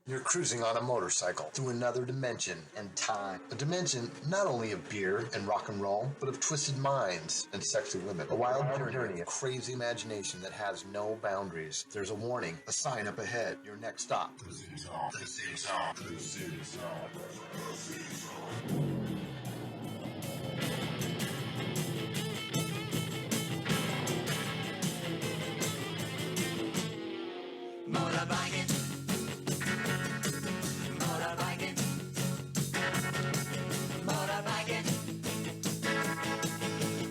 You're cruising on a motorcycle through another dimension and time. A dimension not only of beer and rock and roll, but of twisted minds and sexy women. A wild journey of crazy imagination that has no boundaries. There's a warning, a sign up ahead. Your next stop. The Zig Zone. The Zig Zone. The Zig Zone. The Zig Zone. Motorbiking, motorbiking, motorbiking,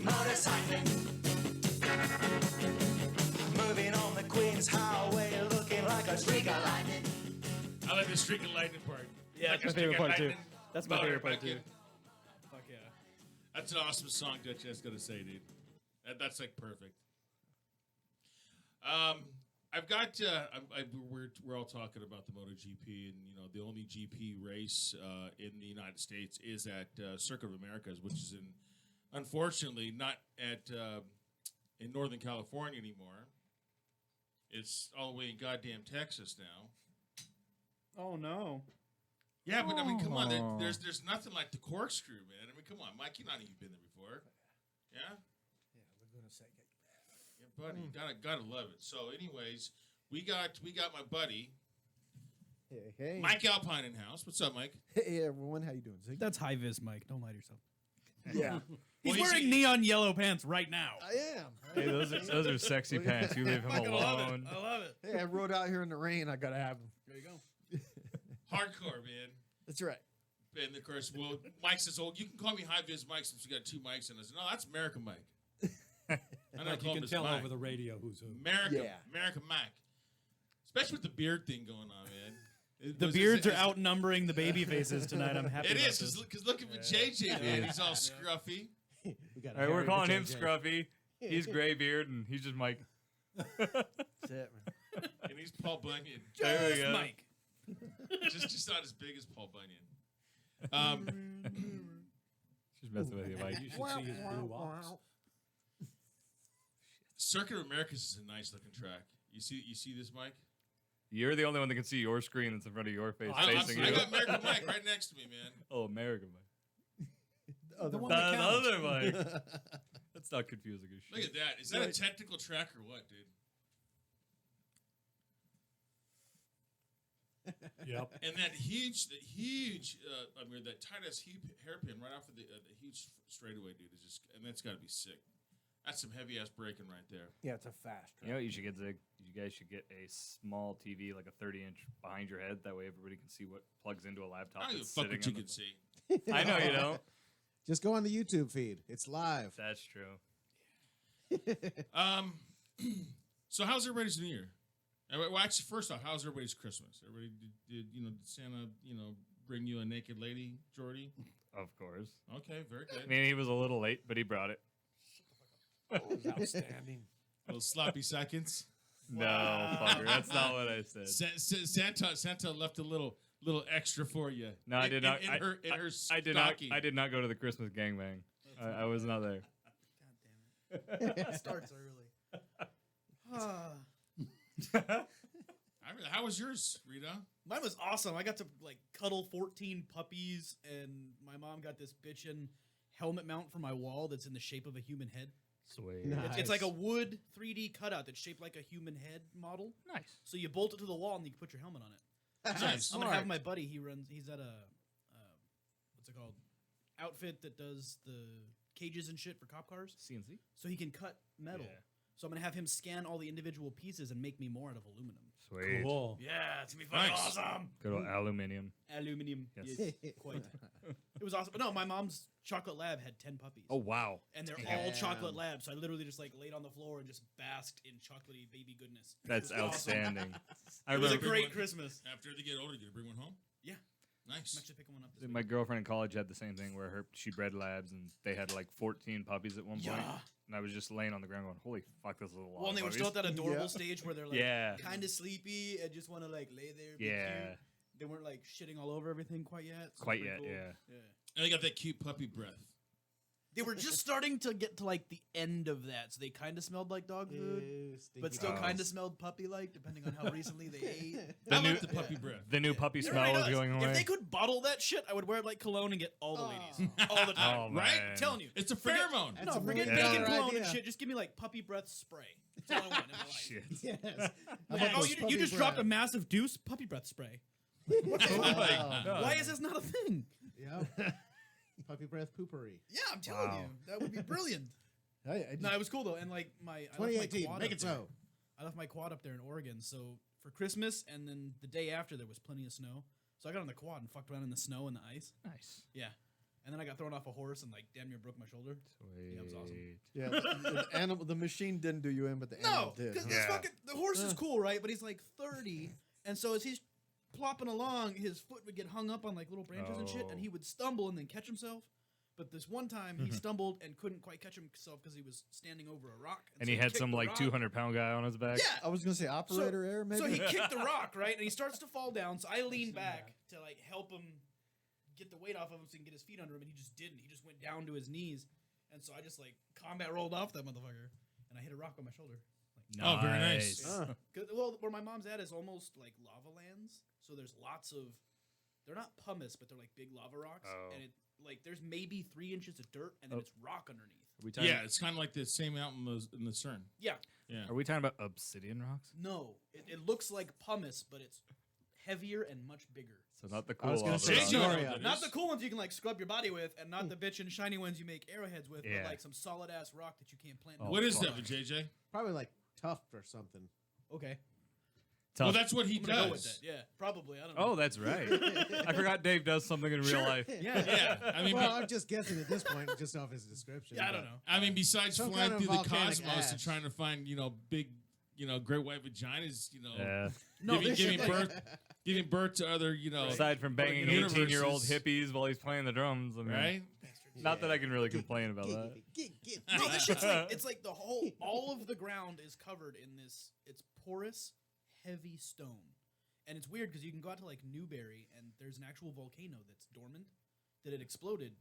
motorcycling. Moving on the Queen's Highway, looking like a streak of lightning. I like the streak of lightning part. Yeah, Like that's a my favorite streak of part too. lightning. That's my favorite part too. Motorbiking. Fuck yeah. That's an awesome song, Dutch. That's gonna say, dude. That's like perfect. I've got. We're all talking about the MotoGP, and the only GP race in the United States is at Circuit of Americas, which is unfortunately not at in Northern California anymore. It's all the way in goddamn Texas now. Oh no. Yeah, but I mean, come on. There's nothing like the corkscrew, man. I mean, come on, Mike. You've been there before. Yeah. Yeah, Laguna Seca. Yeah, buddy, gotta love it. So, anyways, we got my buddy Hey. Mike Alpine in house. What's up, Mike? Hey, everyone. How you doing, Zig? That's high vis, Mike. Don't lie to yourself. Yeah. He's Well, wearing neon yellow pants right now. I am. Hey, those are sexy pants. You leave him Fucking love alone. it. I love it. Hey, I rode out here in the rain. I got to have them. There you go. Hardcore, man. That's right. And of course, well, Mike says, "Oh, you can call me High Vis Mike since we got two mics." And I said, "No, that's American Mike." I'm Like you can tell over the radio who's who. American Mike. Especially with the beard thing going on, man. The beards are outnumbering the baby faces tonight. I'm happy. It about is, this. because look at JJ, man. He's all scruffy. We got All right, we're calling him Scruffy. He's gray beard, and he's just Mike. That's it, man. And he's Paul Bunyan. There we Just go. Mike. just not as big as Paul Bunyan. Just messing with you, Mike. You should see his blue ox. Circuit of Americas is a nice looking track. You see this, Mike? You're the only one that can see your screen that's in front of your face facing I you. got American Mike right next to me, man. Oh, American Mike. Other one The that counts. other Mike. That's not confusing as shit. Look at that. Is that a technical track or what, dude? Yep. And that huge, that tight ass hairpin right off of the huge straightaway, dude, is just, and that's got to be sick. That's some heavy ass braking right there. Yeah, it's a fast You know what you should get, Zig? You guys should get a small TV, like a 30-inch behind your head. That way everybody can see what plugs into a laptop. I don't give a that's fuck sitting what you on the- can see. I know you don't. Just go on the YouTube feed. It's live. That's true. So how's everybody's New Year? Well, actually, first off, how's everybody's Christmas? Everybody did Santa bring you a naked lady, Jordy? Of course. Okay, very good. I mean, he was a little late, but he brought it. It was outstanding. Little sloppy seconds. No, fucker. That's not what I said. Santa left a little extra for you. No, I did not. In her I did not. stocking. I did not go to the Christmas gangbang. I was not there. God damn it. It starts early. How was yours, Rita? Mine was awesome. I got to cuddle 14 puppies, and my mom got this bitchin' helmet mount for my wall that's in the shape of a human head. Sweet. Nice. It's like a wood 3D cutout that's shaped like a human head model. Nice. So you bolt it to the wall and you can put your helmet on it. Nice. I'm gonna have my buddy. He's at a what's it called? Outfit that does the cages and shit for cop cars. CNC. So he can cut metal. Yeah. So I'm gonna have him scan all the individual pieces and make me more out of aluminum. Sweet. Cool. Yeah, it's gonna be fucking Nice. awesome. Good old aluminium. Aluminium. Yes. Yes, quite. It was awesome. But no, my mom's chocolate lab had 10 puppies. Oh wow. And they're Damn. all chocolate labs. So I literally just laid on the floor and just basked in chocolatey baby goodness. That's It was awesome. outstanding. I It was a remember great one- Christmas. After they get older, you gonna bring one home? Yeah. Nice. I'm actually picking one up this my week. girlfriend in college had the same thing where she bred labs and they had like 14 puppies at one point. Yeah. And I was just laying on the ground going, "Holy fuck, this is a lot." Well, and they were of still at puppies." that adorable Yeah. stage where they're Yeah. kind of sleepy and just want to lay there. Be Yeah. cute. They weren't shitting all over everything quite yet. So Quite it's yet, pretty yeah. Yeah. And they got that cute puppy breath. They were just starting to get to like the end of that, so they kind of smelled like dog food, but still kind of smelled puppy-like, depending on how recently they ate. I like the puppy breath. The new puppy It smell really was does. going away. If they could bottle that shit, I would wear it like cologne and get all the ladies all the time. Oh, Right? man. I'm telling you, It's a Forget- pheromone. That's No, a forget million bacon dollar cologne and idea. shit. Just give me like puppy breath spray. That's all I want in my life. Shit. Yes. Oh, you just dropped a massive deuce puppy breath spray. Oh my God. Why is this not a thing? Yeah. Puppy breath poopery. Yeah, I'm telling Wow. you, that would be brilliant. I No, it was cool though, and like I left my 2018. quad Make up it there. so. I left my quad up there in Oregon, so for Christmas, and then the day after there was plenty of snow. So I got on the quad and fucked around in the snow and the ice. Nice. Yeah, and then I got thrown off a horse and like damn near broke my shoulder. Yeah, it was awesome. Yeah, the animal, the machine didn't do you in, but the No, animal did. because Yeah. the horse is cool, right? But he's like 30, and so as he's plopping along, his foot would get hung up on like little branches and shit, and Oh. he would stumble and then catch himself. But this one time he stumbled and couldn't quite catch himself because he was standing over a rock. And so he had kicked some the like rock. 200-pound guy on his back. Yeah. I was gonna say operator error, maybe. So he kicked the rock, right? And he starts to fall down. So I lean back to like help him get the weight off of him so he can get his feet under him, and he just didn't. He just went down to his knees. And so I just like combat rolled off that motherfucker, and I hit a rock on my shoulder. Oh, very nice. Well, where my mom's at is almost like lava lands, so there's lots of. They're not pumice, but they're like big lava rocks, Oh. and it like there's maybe 3 inches of dirt, and then it's rock underneath. Are we talking Yeah, it's kind of like the same out in the CERN. Yeah, Yeah. Are we talking about obsidian rocks? no, it looks like pumice, but it's heavier and much bigger. So not the I cool was gonna lava say rocks. JJ, sorry, know what that Not is. the cool ones you can like scrub your body with, and not the bitch and shiny ones you make arrowheads with, Yeah. but like some solid ass rock that you can't plant. Oh, What is fuck. that, JJ? Probably like tuft or something. Okay, Well, Tough. that's what he I'm gonna go with does. that. Yeah, probably. I don't know. Oh, that's right. I forgot Dave does something in real life. yeah, Yeah, I mean, Well, I'm just guessing at this point, just off his description. yeah. I but- don't know. I mean, besides Some flying kind of through the volcanic cosmos and ash. trying to find, big, great white vaginas, Yeah. No, giving, this giving shit, like- giving birth to other, Aside from banging Universes. 18-year-old hippies while he's playing the drums, I mean, right? not that I can really complain about that. No, this shit's like it's like all of the ground is covered in this. It's porous, heavy stone, and it's weird because you can go out to like Newberry and there's an actual volcano that's dormant, that it exploded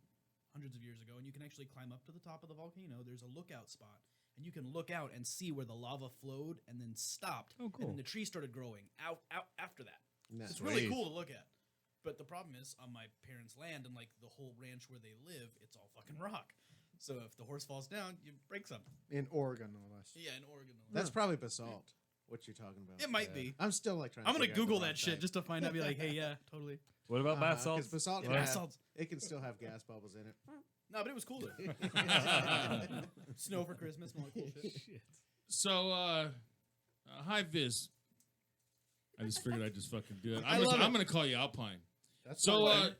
hundreds of years ago, and you can actually climb up to the top of the volcano. There's a lookout spot, and you can look out and see where the lava flowed and then stopped. Oh, cool. And then the tree started growing out after that. Nice. It's really Sweet. cool to look at. But the problem is, on my parents' land and like the whole ranch where they live, it's all fucking rock. So if the horse falls down, you break something. in Oregon, no less. Yeah, in Oregon. That's probably basalt. What you're talking about? It might be. I'm still like trying. I'm to gonna figure out Google the that right shit type. just to find out. Be like, hey, yeah, totally. What about bath 'cause salts? basalt Yeah, can bath have- salts. It can still have gas bubbles in it. No, but it was cool though. Snow for Christmas and all that cool shit. So, hi, Viz. I just figured I'd just fucking do it. I love I'm gonna call you Alpine. That's So, fine.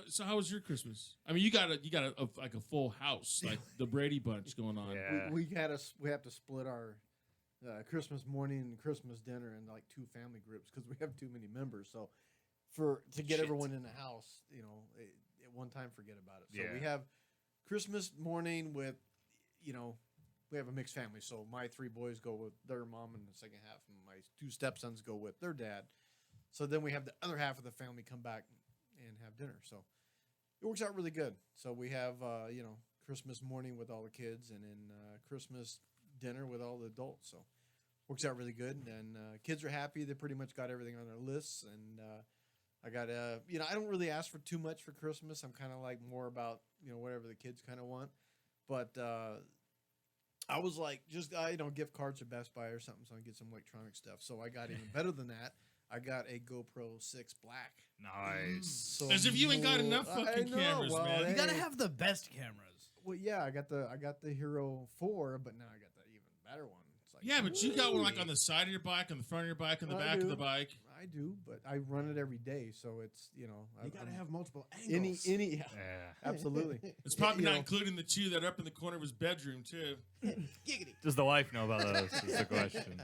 so how was your Christmas? I mean, you got like a full house, like the Brady Bunch going on. Yeah. we have to split our Christmas morning and Christmas dinner in like 2 family groups because we have too many members. So to get Shit. everyone in the house, at one time, forget about it. So we Yeah. have Christmas morning with, we have a mixed family. So my 3 boys go with their mom in the second half, and my 2 stepsons go with their dad. So then we have the other half of the family come back and have dinner. So it works out really good. So we have, Christmas morning with all the kids, and then Christmas dinner with all the adults. So works out really good. And kids are happy. They pretty much got everything on their lists. And I got, I don't really ask for too much for Christmas. I'm kind of like more about, whatever the kids kind of want. But I was like, just, gift cards to Best Buy or something so I can get some electronic stuff. So I got even better than that. I got a GoPro 6 Black. Nice. So As if you ain't got enough I fucking know, cameras, well, man. You gotta hey. have the best cameras. Well, yeah, I got the Hero 4, but now I got the even better one. It's like, Yeah, but you got one like on the side of your bike, on the front of your bike, on the I back of do. the bike. I do, but I run it every day, so it's You gotta I'm- have multiple any angles. yeah, Yeah. absolutely. It's probably You not know, including the 2 that are up in the corner of his bedroom too. Giggity. Does the wife know about those? Is the question.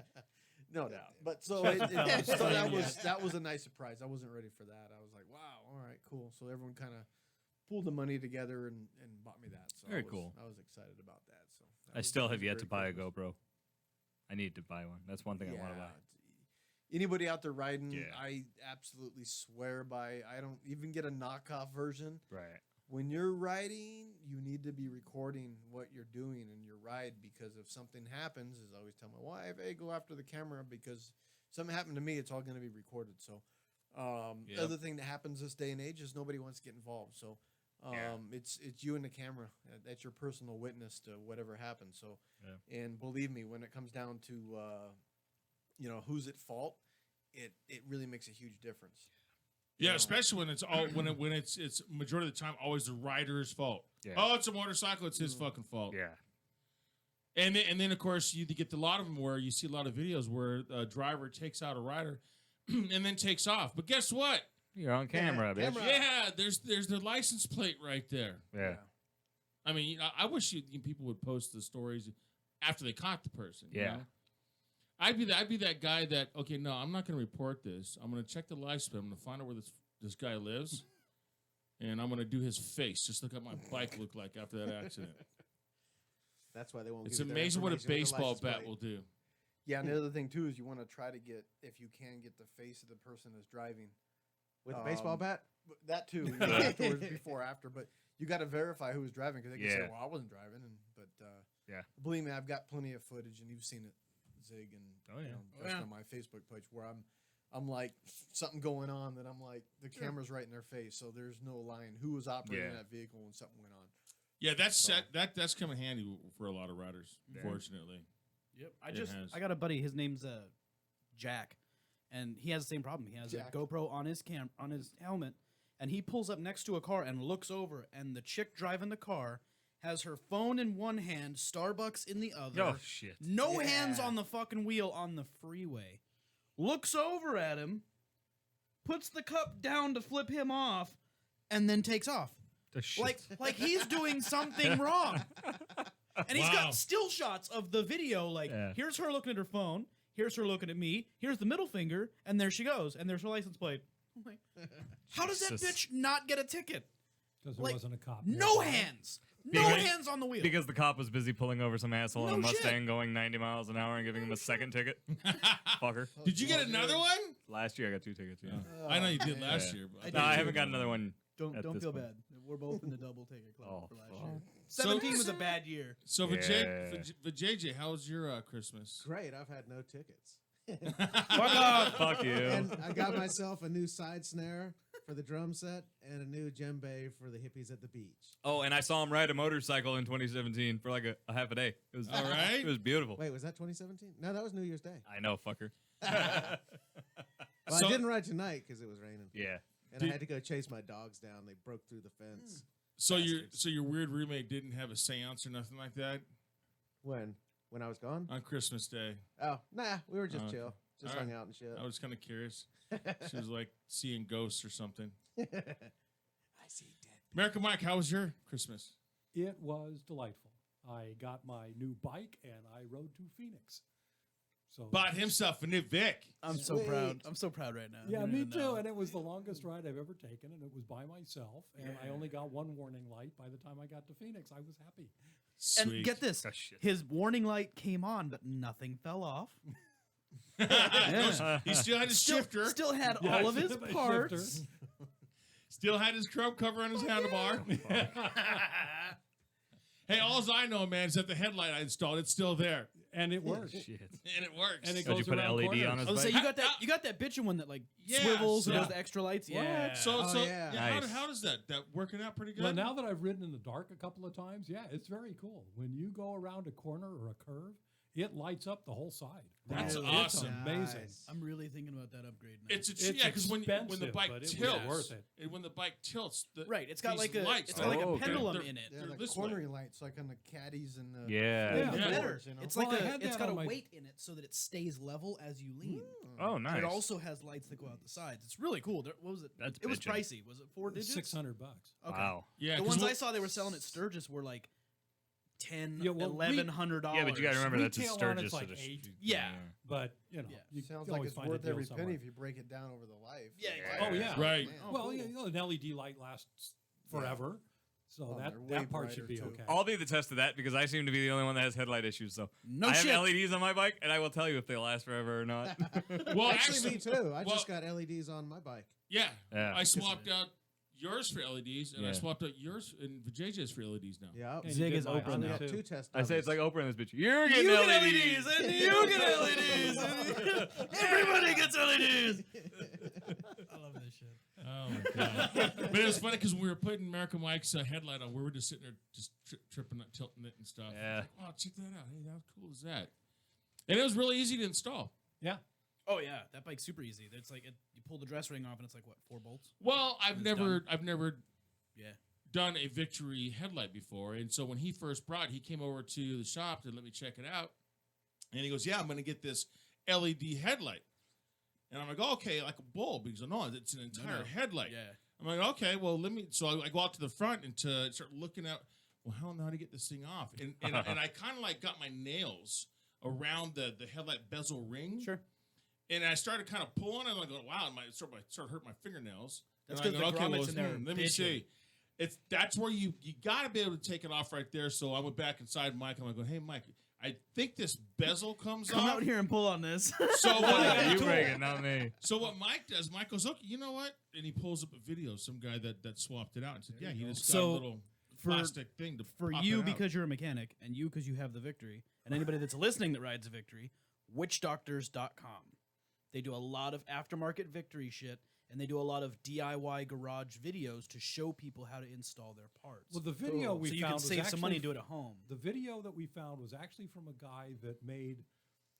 no doubt. But so, fellas. so that was a nice surprise. I wasn't ready for that. I was like, wow, all right, cool. So everyone kind of pulled the money together and bought me that. So Very I was, cool. I was excited about that. So that I was- still that have was yet great to buy a Christmas. GoPro. I need to buy one. That's one thing I want to buy. Anybody out there riding, Yeah. I absolutely swear by. I don't even get a knockoff version. Right. when you're riding, you need to be recording what you're doing in your ride, because if something happens, as I always tell my wife, hey, go after the camera, because something happened to me, it's all going to be recorded. So the other thing that happens this day and age is nobody wants to get involved. So it's you and the camera. That's your personal witness to whatever happens. So and believe me, when it comes down to who's at fault, it really makes a huge difference. Yeah, especially when it's when it's majority of the time always the rider's fault. Yeah. Oh, it's a motorcycle, it's his fucking fault. Yeah. And then of course you get a lot of them where you see a lot of videos where a driver takes out a rider and then takes off. But guess what? You're on camera, bitch. Yeah, there's the license plate right there. Yeah. I mean, I wish people would post the stories after they caught the person. Yeah. You know? I'd be that guy that, okay, no, I'm not going to report this. I'm going to check the license plate. I'm going to find out where this guy lives, and I'm going to do his face. Just look at my bike look like after that accident. That's why they won't. It's give you their amazing what a information with the baseball license bat plate. will do. Yeah, and the other thing too is you want to try to get, if you can, get the face of the person that's driving. With a baseball bat. That too, afterwards, before, after, but you got to verify who was driving, because they can say, "Well, I wasn't driving," but believe me, I've got plenty of footage, and you've seen it, Zig, and just on my Facebook page where I'm like something going on that I'm like the camera's right in their face, so there's no lying who was operating that vehicle when something went on. Yeah, that's come in handy for a lot of riders, fortunately. Yep. I got a buddy. His name's Jack, and he has the same problem. He has a GoPro on his helmet, and he pulls up next to a car and looks over, and the chick driving the car has her phone in one hand, Starbucks in the other. Oh shit! No hands on the fucking wheel on the freeway. Looks over at him, puts the cup down to flip him off, and then takes off. Like he's doing something wrong. And he's got still shots of the video. Like, here's her looking at her phone. Here's her looking at me. Here's the middle finger. And there she goes. And there's her license plate. I'm like, how does that bitch not get a ticket? Because there wasn't a cop. No hands. No hands on the wheel. Because the cop was busy pulling over some asshole in a No Mustang shit. going 90 miles an hour and giving him a second ticket. Fucker. Did you get another one? Last year I got 2 tickets. Yeah. I know you did last year. But No, I haven't got another one. Don't at feel this point. bad. We're both in the double ticket club for last year. So- 17 was a bad year. So for Yeah. JJ, how was your Christmas? Great. I've had no tickets. Fuck you. And I got myself a new side snare for the drum set and a new djembe for the hippies at the beach. Oh, and I saw him ride a motorcycle in 2017 for like a half a day. It was All right. It was beautiful. Wait, was that 2017? No, that was New Year's Day. I know, fucker. Well, So- I didn't ride tonight because it was raining. Yeah. And I had to go chase my dogs down. They broke through the fence. So your weird roommate didn't have a seance or nothing like that When I was gone? on Christmas Day. Oh, nah, we were just Okay. chill. Just All hung right. out and shit. I was kind of curious. She was like seeing ghosts or something. I see dead. America Mike, how was your Christmas? It was delightful. I got my new bike and I rode to Phoenix. So Bought himself a new Vic. I'm so proud. I'm so proud right now. Yeah, You don't me even too. know. And it was the longest ride I've ever taken, and it was by myself. And I only got one warning light. By the time I got to Phoenix, I was happy. Sweet. And get this, Oh, shit. his warning light came on, but nothing fell off. He still had his shifter. Still had Yeah, all of his my shifter. parts. Still had his chrome cover on his handlebar. Hey, all I know, man, is that the headlight I installed, it's still there. And it worked. Shit. And it works. And it So did you goes put an around LED corners. on his I was bike? say you got that bitchin' one that like Yeah, swivels and so- does the extra lights. Yeah. So, Oh, so yeah. yeah, Nice. how does that working out pretty good? Well, now that I've ridden in the dark a couple of times, yeah, it's very cool. When you go around a corner or a curve, it lights up the whole side. That's It's awesome. amazing. Nice. I'm really thinking about that upgrade now. It's It's yeah, because when the expensive, bike but it was tilts, worth it. and when the bike tilts, right. It's got these like a lights, it's got like Oh, a okay. pendulum They're- in it. Yeah, They're like this cornering lights, like on the caddies and the Yeah. The Yeah. better. You know? It's Well, like I had it's that got a on my- weight in it so that it stays level as you lean. Oh, And nice. it also has lights that go out the sides. It's really cool. What was it? That's it was bitchin'. pricey. Was it 4 digits? $600. Okay. Wow. yeah, The 'cause ones we'll- I saw they were selling at Sturgis were like $10, Yeah, well, $1,100. Yeah, but you got to remember that's a Retail on Sturgis. it's so like the 8. Yeah. But, you know, Yeah. you Sounds can like always it's find a worth deal every somewhere. penny if you break it down over the life. Yeah, Yeah. exactly. Oh, yeah. Right. Man. Well, you know, an LED light lasts forever, so Oh, that they're way part should be brighter, too. okay. I'll be the test of that because I seem to be the only one that has headlight issues. So No I have shit. LEDs on my bike, and I will tell you if they last forever or not. Well, Actually, me too. I well- just got LEDs on my bike. yeah, Yeah. I swapped out yours for LEDs, and I Yeah. swapped out yours and JJ's for LEDs now. Yeah. And Zig you is did mine Oprah on We now. that got too. 2 test. I say it's like dummies. Oprah in this bitch. You're getting You get LEDs. LEDs, and you get LEDs. Everybody gets LEDs. I love this shit. Oh my god! But it was funny because when we were putting American Mike's headlight on, we were just sitting there, just tripping, tilting it and stuff. Yeah. Like, oh, check that out! Hey, how cool is that? And it was really easy to install. Yeah. Oh yeah, that bike's super easy. It's like you pull the dress ring off, and it's like what, 4 bolts? Well, I've It's never done. Yeah. done a Victory headlight before, and so when he first brought it, he came over to the shop to let me check it out, and he goes, "Yeah, I'm going to get this LED headlight." And I'm like, oh, okay, like a bulb. He goes, no, it's an entire headlight. Yeah. I'm like, okay, well, let me. So I go out to the front and to start looking at, well, how know how to get this thing off? And I kind of like got my nails around the headlight bezel ring. Sure. And I started kind of pulling. I'm like, wow, and I started hurting my fingernails. That's And I 'cause the go, grommets in there let me bitching. see. That's where you got to be able to take it off right there. So I went back inside Mike. I'm like, hey, Mike, I think this bezel comes Come off. out here and pull on this. So what? You break it, not me. So what Mike does, Mike goes, okay, you know what? And he pulls up a video of some guy that swapped it out and said, yeah, he just got So, a little for- plastic thing to For pop you, it out. because you're a mechanic, and you, because you have the Victory, and anybody that's listening that rides a Victory, witchdoctors.com. They do a lot of aftermarket Victory shit, and they do a lot of DIY garage videos to show people how to install their parts. Well, the video we so you found can was save some money and actually- do it at home. The video that we found was actually from a guy that made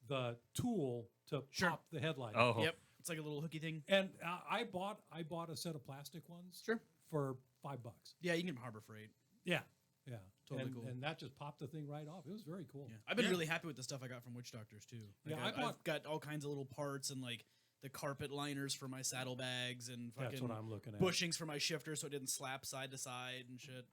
the tool to Sure. pop the headlight. Oh, Yep. It's like a little hooky thing. And I bought a set of plastic ones. Sure. For $5. Yeah, you can get Harbor Freight. Yeah. Yeah. Totally and, cool. And that just popped the thing right off. It was very cool. Yeah. I've been Yeah. really happy with the stuff I got from Witch Doctors too. Like Yeah, I've got all kinds of little parts and like the carpet liners for my saddlebags and That's fucking what I'm looking at. bushings for my shifter so it didn't slap side to side and shit.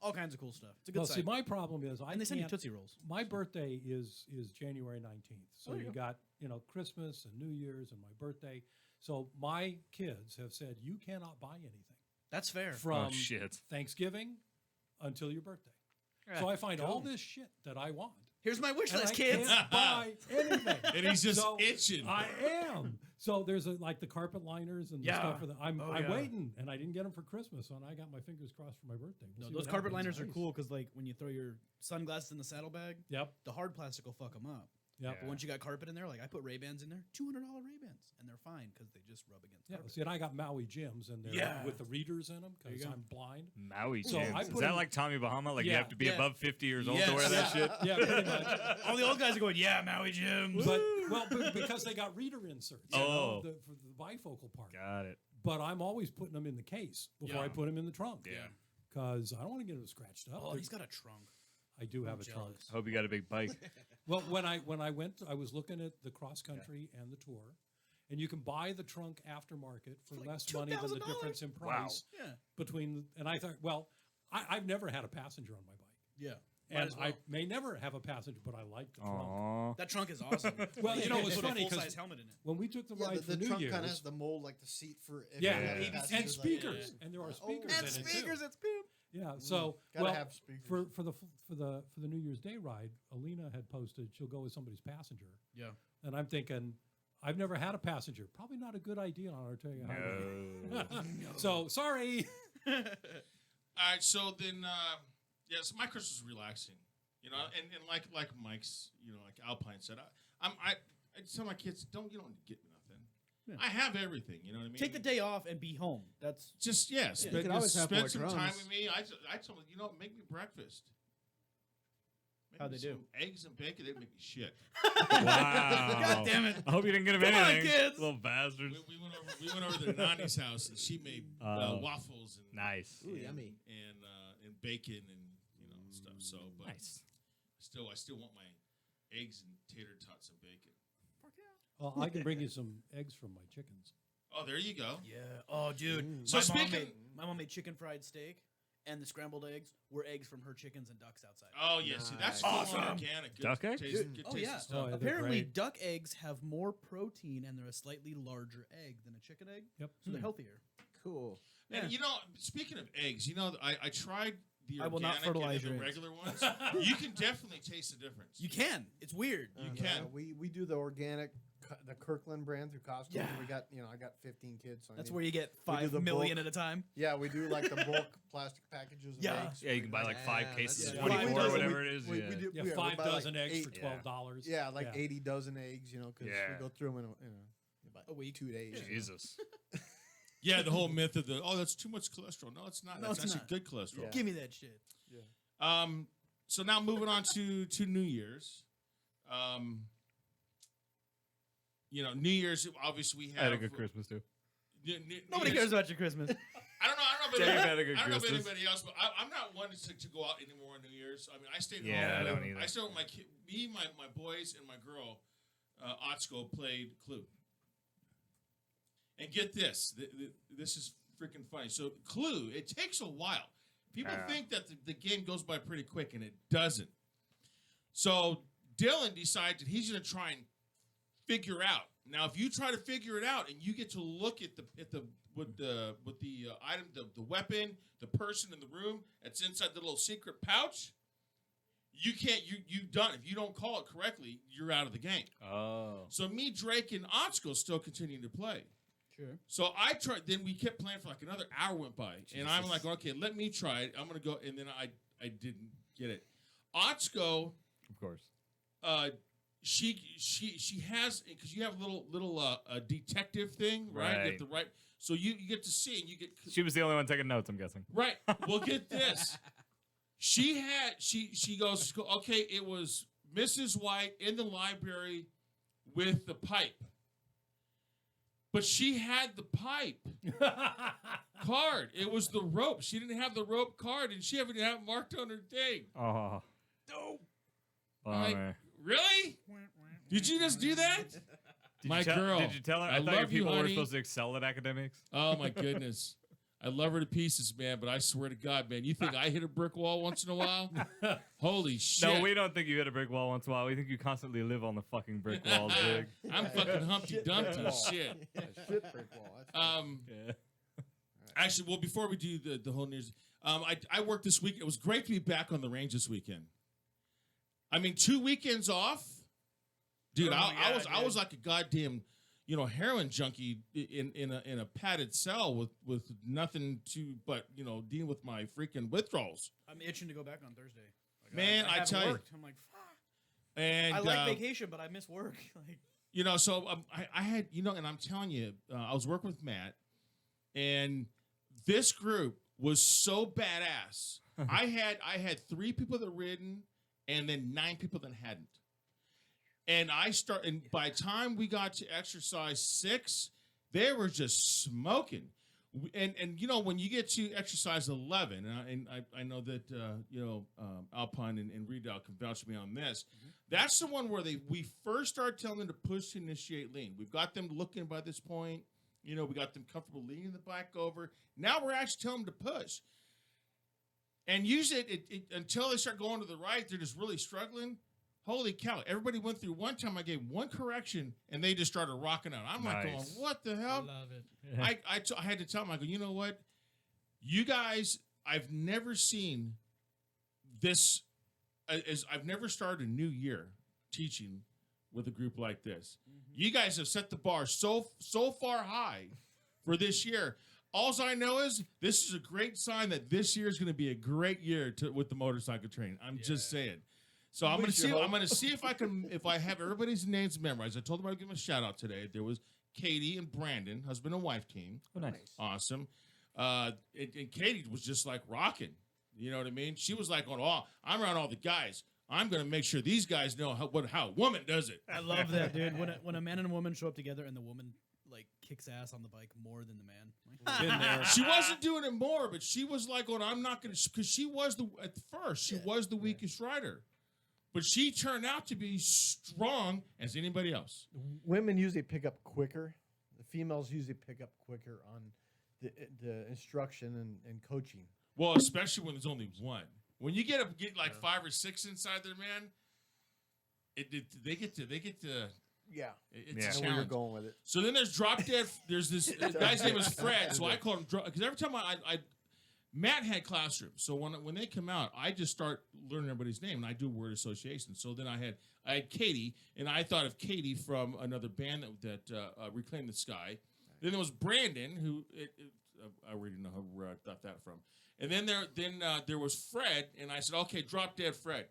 All kinds of cool stuff. It's a good Well, site. see, my problem is I and they send you can't. Tootsie Rolls. My birthday is January 19th. So Oh, there you you go. got, Christmas and New Year's and my birthday. So my kids have said you cannot buy anything That's fair. from oh shit. Thanksgiving until your birthday. So I find all this shit that I want. Here's my wish And list, I kids. can't buy anything. And he's just So itching. I am. So there's like the carpet liners and the Yeah. stuff for the. I'm Oh, I'm yeah. waiting, and I didn't get them for Christmas, and I got my fingers crossed for my birthday. We'll No, see those what carpet happens. liners are Nice. cool because like when you throw your sunglasses in the saddlebag, Yep. the hard plastic will fuck them up. Yep. But once you got carpet in there, like I put Ray-Bans in there, $200 Ray-Bans, and they're fine because they just rub against Yeah. carpet. See, and I got Maui gyms, and they're Yeah. with the readers in them There you because go. I'm blind. Maui So gyms. I Is put that in- like Tommy Bahama? Like you Yeah. have to be Yeah. above 50 years old Yes. to wear that shit? Yeah, pretty much. All the old guys are going, yeah, Maui Jim. But because they got reader inserts, Oh. for the bifocal part. Got it. But I'm always putting them in the case before Yeah. I put them in the trunk. Yeah. Because I don't want to get them scratched up. Oh, They're- he's got a trunk. I do have I'm a trunk. jealous. I hope you got a big bike. Well, when I went, I was looking at the cross country and the tour, and you can buy the trunk aftermarket for like less money than the $2,000. difference in Wow. price Yeah. between. And I thought, well, I've never had a passenger on my bike, Yeah. Might and as well. I may never have a passenger, but I like the trunk. Aww. That trunk is awesome. Well, Like, you know, can it's put funny a 'cause full-size helmet in it. When we took the Yeah, ride the for New trunk Year's, kind of has the mold like the seat for. if yeah, you have Yeah. passengers, and like- speakers, Yeah. and there are Oh, speakers and in speakers, it it's poop. too. Yeah, so Gotta well, have speakers. for the New Year's Day ride, Alina had posted she'll go with somebody's passenger, Yeah. and I'm thinking, I've never had a passenger. Probably not a good idea on our Ortega Highway. No. So sorry. All right, so then, so my Christmas was relaxing, and like Mike's, like Alpine said, I tell my kids, you don't get me nothing. Yeah. I have everything, you know what I mean? Take the day off and be home. That's Just spend, You could always have spend more some time drums. with me. I told them, make me breakfast. Make How'd me they do? some eggs and bacon. They make me shit. Wow. God damn it. I hope you didn't get him Come on, anything. kids. Little We, bastards. we went over to Nani's house and she made waffles and Nice. Ooh, yummy. and bacon and stuff. So, but Nice. I still want my eggs and tater tots and bacon. Well, I can bring you some eggs from my chickens. Oh, there you go. Yeah. Oh, dude. So My mom made chicken fried steak, and the scrambled eggs were eggs from her chickens and ducks outside. Oh yeah, see that's Nice. full on Awesome. organic. Good Duck eggs? taste- good Oh tasting yeah. stuff. Oh, yeah, they're Apparently, great. duck eggs have more protein and they're a slightly larger egg than a chicken egg, Yep. so they're healthier. Cool. And speaking of eggs, I tried the I will not organic fertilize and your the eggs. regular ones. You can definitely taste the difference. You can. It's weird. You can. We do the organic the Kirkland brand through Costco. Yeah. We got I got 15 kids. So That's I where you get we do 5 the million bulk. at a time. Yeah, we do like the bulk plastic packages of Yeah. eggs. Yeah, you can buy like 5 Yeah, cases of that's- 24 We or do- whatever it is. we Yeah. do- Yeah, we 5 buy like dozen eggs for eight- $12. Yeah, like 80 dozen eggs, because Yeah. we go through them in about A week. 2 days. Jesus. Yeah, the whole myth of that's too much cholesterol. No, it's not. No, That's it's actually not. good cholesterol. Yeah. Give me that shit. So now moving on to New Year's. New Year's, obviously we have. I had a good Christmas too. Nobody cares about your Christmas. I don't know. Dave had a good I don't know about Christmas. anybody else, but I'm not one to go out anymore on New Year's. I mean, I stayed Yeah, home. I don't either. I stayed with my kid. Me, my boys, and my girl, Otsko, played Clue. And get this. This is freaking funny. So Clue, it takes a while. People think that the game goes by pretty quick, and it doesn't. So Dylan decided that he's going to try and figure out. Now, if you try to figure it out, and you get to look at the item, the weapon, the person in the room that's inside the little secret pouch, you can't. You done. If you don't call it correctly, you're out of the game. Oh. So me, Drake, and Otsko still continuing to play. Sure. So I tried. Then we kept playing for like another hour went by, and I'm like, okay, let me try it. I'm gonna go, and then I didn't get it. Otsko, Of course. she has, because you have a little detective thing, right? You have Right. to so you get to see, and you get She was the only one taking notes, I'm guessing. right. Well, get this. She goes, okay, it was Mrs. White in the library with the pipe. But she had the pipe card. It was the rope. She didn't have the rope card, and she didn't have it marked on her thing. Oh. No. Bummer. Really? Did you just do that? My girl. Did you tell her? I I thought love your people you, were honey. supposed to excel at academics. Oh, my goodness. I love her to pieces, man, but I swear to God, man, you think I hit a brick wall once in a while? Holy shit. No, we don't think you hit a brick wall once in a while. We think you constantly live on the fucking brick wall, Zig. I'm fucking Humpty Dumpty shit. Shit brick wall. That's Yeah. Actually, well, before we do the whole news, I worked this week. It was great to be back on the range this weekend. I mean, 2 weekends off, dude. Oh my I God, was like a goddamn, heroin junkie in a padded cell with nothing to but dealing with my freaking withdrawals. I'm itching to go back on Thursday. Like, Man, I haven't tell you. worked. I'm like, fuck. And I like vacation, but I miss work. Like, so I had, and I'm telling you, I was working with Matt, and this group was so badass. I had 3 people that ridden, and then 9 people that hadn't. And and by the time we got to exercise 6, they were just smoking. And when you get to exercise 11, and I know that Alpine and Redal can vouch for me on this. That's the one where we first start telling them to push to initiate lean. We've got them looking by this point. We got them comfortable leaning the bike over. Now we're actually telling them to push. And usually it until they start going to the right, they're just really struggling. Holy cow. Everybody went through one time. I gave one correction, and they just started rocking out. I'm like going, Nice. what the hell? love it. I had to tell them, I go, you know what? You guys, I've never seen this. I've never started a new year teaching with a group like this. You guys have set the bar so far high for this year. All I know is this is a great sign that this year is going to be a great year with the motorcycle training. I'm just saying. So I'm going to see. I'm going to see if I have everybody's names memorized. I told them I'd give them a shout out today. There was Katie and Brandon, husband and wife team. Oh, nice. Awesome. And Katie was just like rocking. You know what I mean? She was like, "Oh, I'm around all the guys. I'm going to make sure these guys know how a woman does it." I love that, dude. When a man and a woman show up together and the woman like kicks ass on the bike more than the man. Been there. She wasn't doing it more, but she was like, "Oh, I'm not going to," because she was at first she was the weakest rider, but she turned out to be strong as anybody else. Women usually pick up quicker. The females usually pick up quicker on the instruction and coaching. Well, especially when there's only one. When you get like 5 or 6 inside there, man, they get to. Yeah. It's I a know where you're challenge. going with it. So then there's drop dead. There's this guy's name is Fred, so I call him because every time Matt had classrooms, so when they come out, I just start learning everybody's name, and I do word association. So then I had Katie, and I thought of Katie from another band that Reclaim the Sky. Then there was Brandon, who I already know where I thought that from. And then there was Fred, and I said, okay, Drop Dead Fred.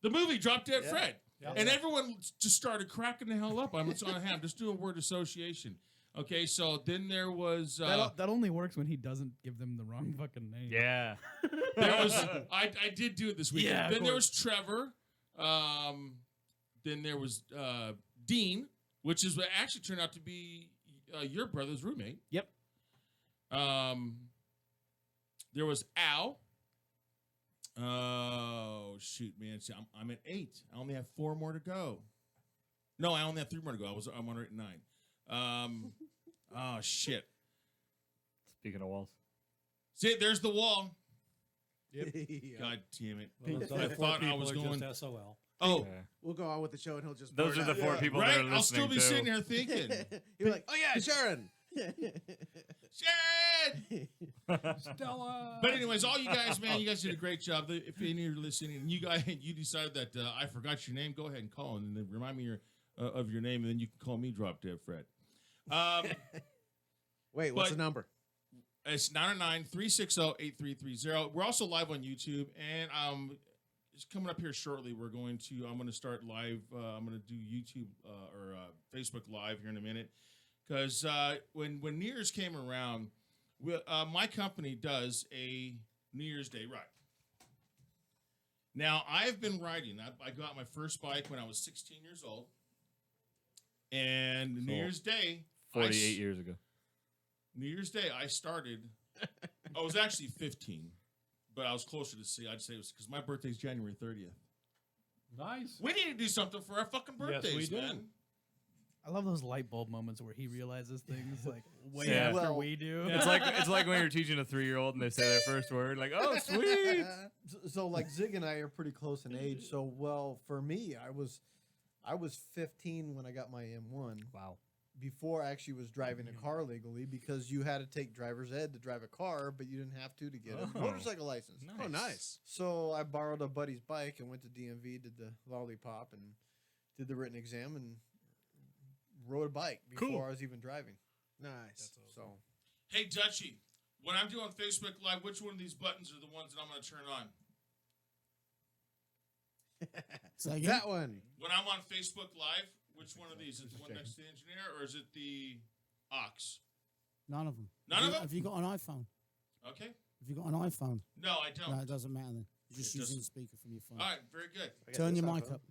The movie Drop Dead Fred. Yeah. And everyone just started cracking the hell up. I'm just doing word association. Okay, so then there was that only works when he doesn't give them the wrong fucking name. Yeah. there was I did do it this weekend. Yeah, of Then there course. was Trevor. Then there was Dean, which is what actually turned out to be your brother's roommate. Yep. There was Al. Oh shoot, man! See, I'm at 8. I only have 4 more to go. No, I only have 3 more to go. I'm on at 9. Oh shit! Speaking of walls. See, there's the wall. Yeah. God damn it! Well, those I other 4 thought I people was are going. just SOL. Oh, Yeah. We'll go on with the show, and he'll just. Those burn are the out. 4 people that right. are listening I'll still be too. sitting here thinking, You're like, oh yeah, Sharon. shit. Stella. But anyways, all you guys, man, you guys did a great job. If any of you are listening, and you decided that I forgot your name, go ahead and call and then remind me of your name, and then you can call me Drop Dead Fred. Wait, what's But- the number? It's 909-360-8330. We're also live on YouTube, and it's coming up here shortly. I'm going to start live. I'm going to do YouTube or Facebook Live here in a minute, because when New Year's came around, my company does a New Year's Day ride. Now, I've been riding. I got my first bike when I was 16 years old, and New So, Year's Day, 48 years ago. New Year's Day, I started. I was actually 15, but I was closer to see. I'd say it was because my birthday's January 30th. Nice. We need to do something for our fucking Yes, birthdays, we do. man. I love those light bulb moments where he realizes things like way Yeah. after Well, we do. It's like when you're teaching a 3-year-old and they say their first word, like, "Oh, sweet." So like Zig and I are pretty close in age. So for me, I was 15 when I got my M1. Wow. Before I actually was driving a car legally, because you had to take driver's ed to drive a car, but you didn't have to get a Oh. motorcycle license. Oh, nice. So I borrowed a buddy's bike and went to DMV, did the lollipop, and did the written exam and rode a bike before Cool. I was even driving. Nice. So Hey, Dutchie, when I'm doing Facebook Live, which one of these buttons are the ones that I'm going to turn on? That one. When I'm on Facebook Live, which one of these? Is it the one next to the engineer, or is it the aux? None of them. None of them? Have you got an iPhone? Okay. Have you got an iPhone? No, I don't. No, it doesn't matter then. You're just It using the doesn't. speaker from your phone. All right, very good. I got Turn this your mic iPhone. up.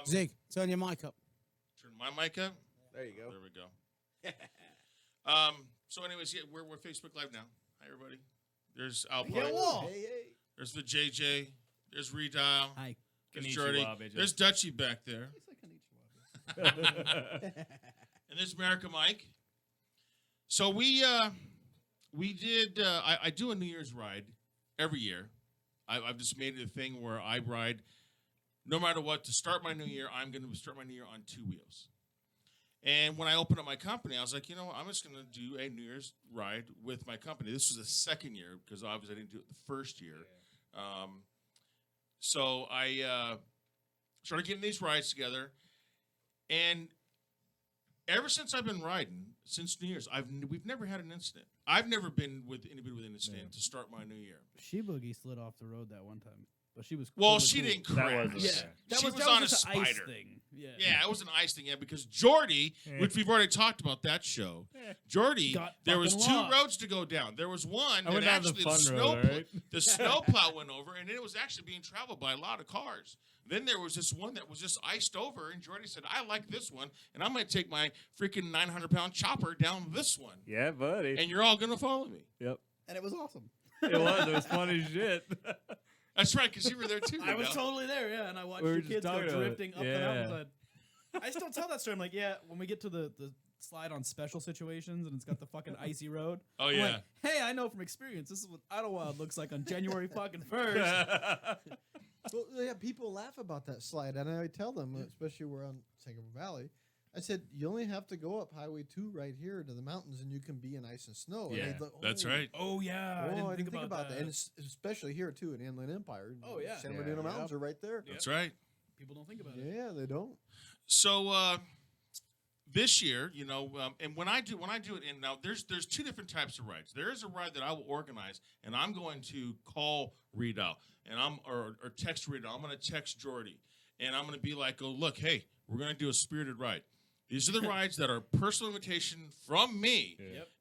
Zig, turn your mic up. Turn my mic up. There you go. There we go. So, anyways, yeah, we're Facebook Live now. Hi, everybody. There's Alpine. Hey. There's the JJ. There's Redial. Hi. There's Konnichiwa, Jordy. bitches. There's Dutchie back there. And there's America Mike. So we did. I do a New Year's ride every year. I've just made it a thing where I ride, no matter what, to start my new year. I'm going to start my new year on 2 wheels. And when I opened up my company, I was like, you know what? I'm just going to do a New Year's ride with my company. This was the second year because obviously I didn't do it the first year. So I started getting these rides together, and ever since I've been riding, since New Year's, we've never had an incident. I've never been with anybody with an incident to start my new year. She boogie slid off the road that one time, but she was. Well, totally she cool. didn't That crash. was Yeah, okay. that She was, was that on was a just an ice spider. thing. Yeah, Yeah, it was an ice thing. Yeah, because Jordy, which we've already talked about that show, Jordy, Got there was fucking 2 lost. roads to go down. There was one I went that down the actually fun road, all right? the snowplow went over, and it was actually being traveled by a lot of cars. Then there was this one that was just iced over, and Jordy said, I like this one, and I'm going to take my freaking 900-pound chopper down this one. Yeah, buddy. And you're all going to follow me. Yep. and it was awesome. It was fun as shit. That's right, because you were there too. I was Adele. totally there, yeah, and I watched We were your just kids go talking about it. drifting up the Yeah. mountainside. I still tell that story. I'm like, yeah, when we get to the slide on special situations and it's got the fucking icy road. Oh, I'm yeah. like, hey, I know from experience, this is what Idlewild looks like on January fucking 1st. Well, yeah, people laugh about that slide, and I tell them, especially we're on Singapore Valley, I said, you only have to go up Highway 2 right here to the mountains, and you can be in ice and snow. And Yeah, they'd look, that's "Oh, right. Oh yeah, I didn't think about that. And it's, especially here, too, in Inland Empire. Oh, yeah. San Bernardino Mountains are right there. That's right. People don't think about it. Yeah, they don't. So this year, and when I do it, and now there's two different types of rides. There is a ride that I will organize, and I'm going to call Rita, and or text Rita. I'm going to text Jordy, and I'm going to be like, "Oh, look, hey, we're going to do a spirited ride. These are the rides that are personal invitation from me,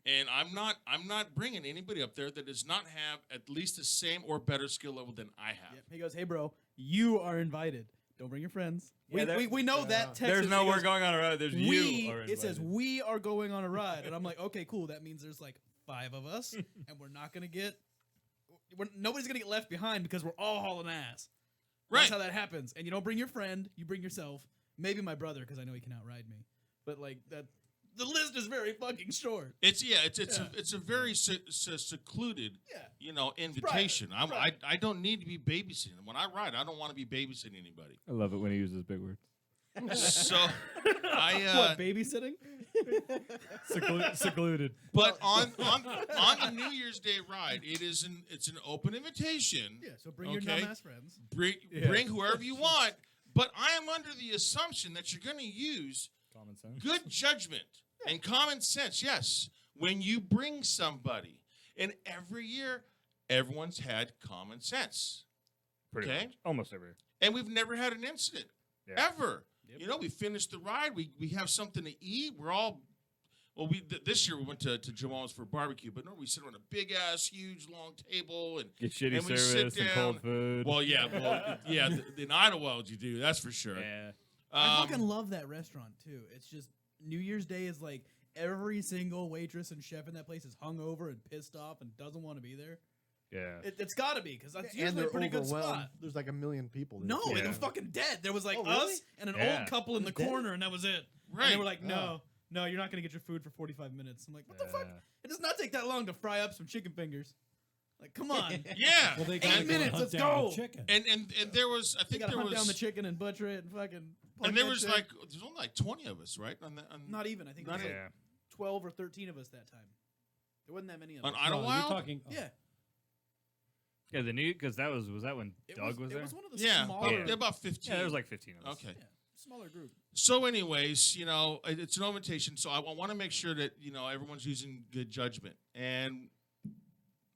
and I'm not bringing anybody up there that does not have at least the same or better skill level than I have." Yep. He goes, "Hey, bro, you are invited. Don't bring your friends." Yeah, we know that. Text There's is- no he we're goes, going on a ride. There's you. Are It says invited. we are going on a ride, and I'm like, okay, cool. That means there's like 5 of us, and we're not gonna get. Nobody's gonna get left behind because we're all hauling ass. Right. That's how that happens. And you don't bring your friend. You bring yourself. Maybe my brother, because I know he can outride me. But like that, the list is very fucking short. It's a very secluded invitation. Private. I don't need to be babysitting. When I ride, I don't want to be babysitting anybody. I love it when he uses big words. So I What, babysitting? Secluded. but on the New Year's Day ride, it's an open invitation. Yeah. So bring your Okay. dumbass friends. Bring whoever you want. But I am under the assumption that you're going to use Common sense. good judgment and common sense, yes, when you bring somebody. And every year, everyone's had common sense. Pretty Okay. much. Almost every year. And we've never had an incident, Yeah. ever. Yep. We finished the ride. We have something to eat. We're all, this year we went to Jamal's for barbecue, but no, we sit on a big-ass, huge, long table. And Get shitty and we service sit and down. cold food. Well, yeah. In Idlewild you do, that's for sure. Yeah. I fucking love that restaurant too. It's just New Year's Day is like every single waitress and chef in that place is hungover and pissed off and doesn't want to be there. Yeah. It's got to be because that's And usually they're a pretty good overwhelmed. spot. There's like 1 million people there. No, too. they Yeah. were fucking dead. There was like Oh, really? us and an Yeah. old couple in the Dead? corner, and that was it. Right. And they were like, Oh. no, you're not gonna get your food for 45 minutes. I'm like, what the fuck? Yeah. It does not take that long to fry up some chicken fingers. Like, come on. Yeah. Well, they 8 gotta go minutes, hunt let's down go. the chicken. And there was, I You think gotta there hunt down the was, chicken and butcher it and fucking. plug and there that was shit. there's only like 20 of us, right? On Not even. I think there was like Yeah. 12 or 13 of us that time. There wasn't that many of On us. No, you're Idlewild? talking. Yeah. Yeah, because was that when Doug was it there? was one of the Yeah, smaller. about 15. Yeah, there was like 15 of us. Okay. Yeah, smaller group. So, anyways, it's an invitation. So I want to make sure that everyone's using good judgment, and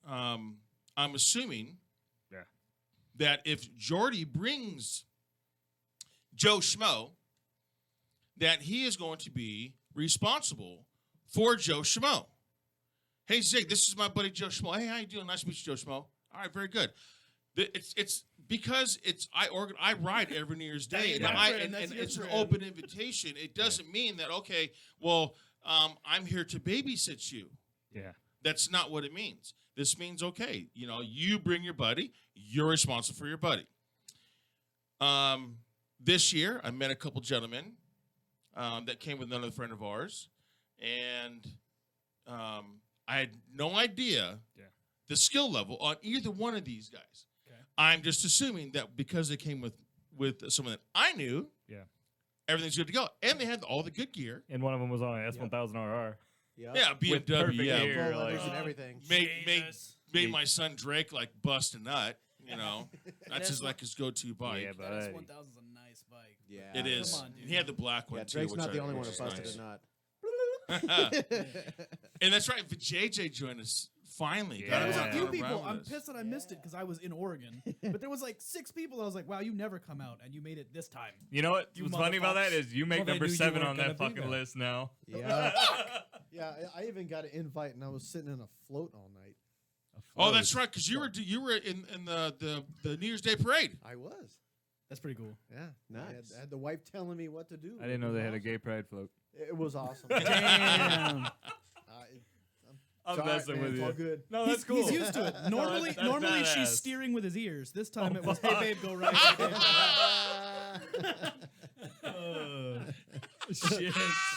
I'm assuming that if Jordy brings Joe Schmo, that he is going to be responsible for Joe Schmo. Hey Zig, this is my buddy Joe Schmo. Hey, how you doing? Nice to meet you, Joe Schmo. All right, very good. It's because I ride every New Year's Day, That's and your friend, that's your it's an friend. open invitation. It doesn't mean that I'm here to babysit you. Yeah. That's not what it means. This means, okay, you bring your buddy, you're responsible for your buddy. This year, I met a couple gentlemen that came with another friend of ours, and I had no idea the skill level on either one of these guys. Okay. I'm just assuming that because they came with someone that I knew, everything's good to go. And they had all the good gear. And one of them was on an S1000RR. Yeah. Yeah, With BMW, perfect yeah. gear. Full leathers like- and everything. Made my son Drake like bust a nut. That's his go-to bike. Yeah, That buddy. S1000 is a nice bike. Yeah. It is. Come on, dude. He had the black one Yeah, too. Drake's which not the only one which that is busted nice. a nut. And that's right. But JJ joined us finally. Yeah. Got There was a around few with people. I'm us. pissed that I missed it because I was in Oregon. But there was like 6 people. I was like, wow, you never come out, and you made it this time. You know what? You What's funny about that motherfuckers. is you make Well, they number knew you 7 weren't on gonna that be fucking there. list now. Yeah. Yeah, I even got an invite, and I was sitting in a float all night. Oh, that's right. Because you were in the New Year's Day parade. I was. That's pretty cool. Yeah. Nice. I had the wife telling me what to do. I didn't know they had a gay pride float. It was awesome. Damn. I'm Sorry, messing man, with it's you. all good. No, that's cool. He's used to it. Normally, that's normally badass. she's steering with his ears. This time it was, hey fuck. babe, go right. Hey, babe, go left. Shit.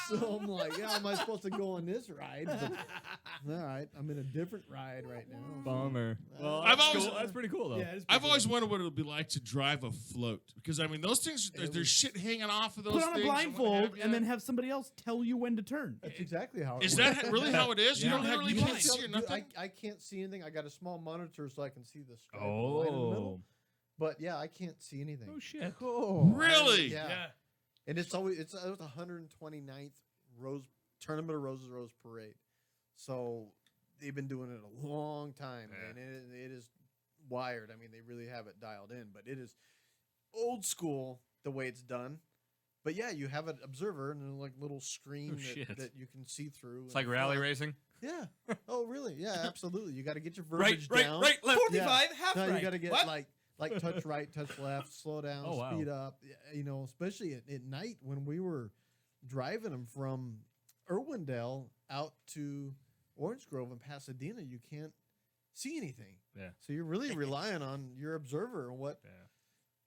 So I'm like, yeah, am I supposed to go on this ride? But, all right, I'm in a different ride right now. Bummer. Well, I've that's, always- cool. That's pretty cool though. Yeah, it's pretty I've cool. always wondered what it would be like to drive a float because I mean those things. There's shit hanging off of those Put on a things. and what blindfold have you. and then have somebody else tell you when to turn. That's exactly how it Is works. that really how it is? You Yeah. don't have you Literally can't blind. see or Dude, nothing. I can't see anything. I got a small monitor so I can see the stripe of light in the middle. Oh. But yeah, I can't see anything. Oh shit. Cool. Really? Yeah. And it's always it was 129th Rose Tournament of Roses Rose Parade. So they've been doing it a long time, Yeah. and it is wired. I mean, they really have it dialed in, but it is old school the way it's done. But yeah, you have an observer and then like little screen shit. that you can see through. It's like rally racing. Yeah. Oh, really? Yeah, absolutely. You got to get your Right, verbiage right, down. right, left. 45, half No, right. you got to get What? like touch right, touch left, slow down, Oh, wow. speed up. You know, especially at night when we were driving them from Irwindale out to Orange Grove and Pasadena, you can't see anything. Yeah. So you're really relying on your observer and what Yeah.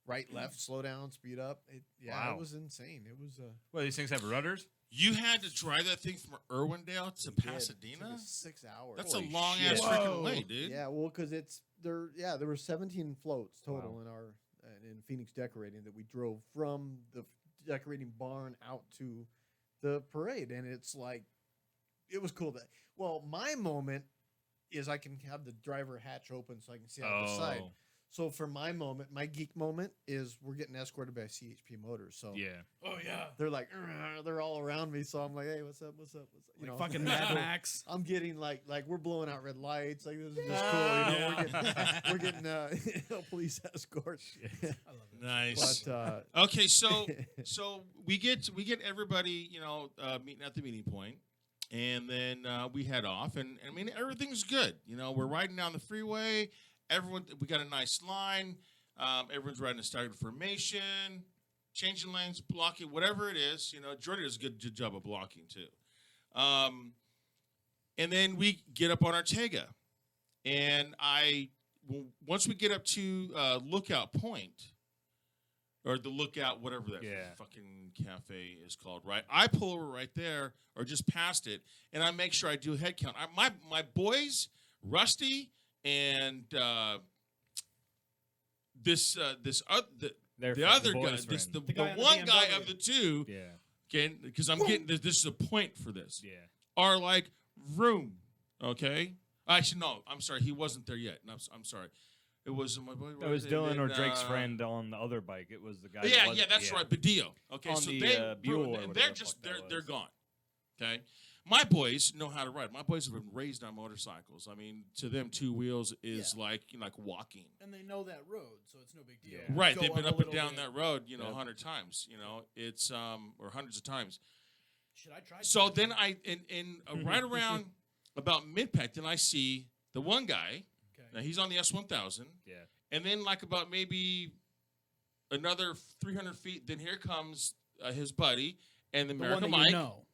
right, left, slow down, speed up. Wow. It was insane. It was Well, these things have rudders. You had to drive that thing from Irwindale to it took Pasadena. us 6 hours. That's Holy a long shit. ass freaking way, dude. Yeah, well, because there were 17 floats total Wow. in our in Phoenix decorating that we drove from the decorating barn out to the parade, and it's like it was cool. Well, my moment is I can have the driver hatch open so I can see out the side. Oh. So for my moment, my geek moment is we're getting escorted by CHP Motors. So Yeah. Oh, yeah. they're like they're all around me. So I'm like, hey, what's up? What's up? What's up? You Like know, fucking Mad Max. I'm getting like we're blowing out red lights. Like this is just cool. You know, we're getting a police escort. I love it. Nice. But Okay, so we get everybody, meeting at the meeting point, and then we head off, and I mean everything's good. You know, we're riding down the freeway. We got a nice line. Everyone's riding a staggered formation, changing lanes, blocking, whatever it is. You know, Jordan does a good job of blocking too. And then we get up on Ortega, and once we get up to Lookout Point. Or the Lookout, whatever that Yeah. fucking cafe is called, right? I pull over right there, or just past it, and I make sure I do a head count. My boys, Rusty, and the Their other guy, boy's friend. the guy on the one guy BMW. of the two, Yeah. okay, because I'm getting this is a point for this, Yeah. are like room, okay? Actually, no, I'm sorry, he wasn't there yet. No, I'm sorry. It was my boy. It was Dylan or and, Drake's friend on the other bike. It was the guy. Yeah, that was, that's right, Badillo. Okay, On so the, they Buell or and whatever they're the just fuck that they're was. gone. Okay, my boys know how to ride. My boys have been raised on motorcycles. I mean, to them, two wheels is like walking. And they know that road, so it's no big deal. Yeah. Right, Go they've been a up and little down bit. that road, Yep. 100 times. It's or hundreds of times. Should I try? So then I right around about mid-pack, then I see the one guy. Now Okay. he's on the S1000. Yeah. And then, like about maybe another 300 feet, then here comes his buddy and the The one American that Mike. you know.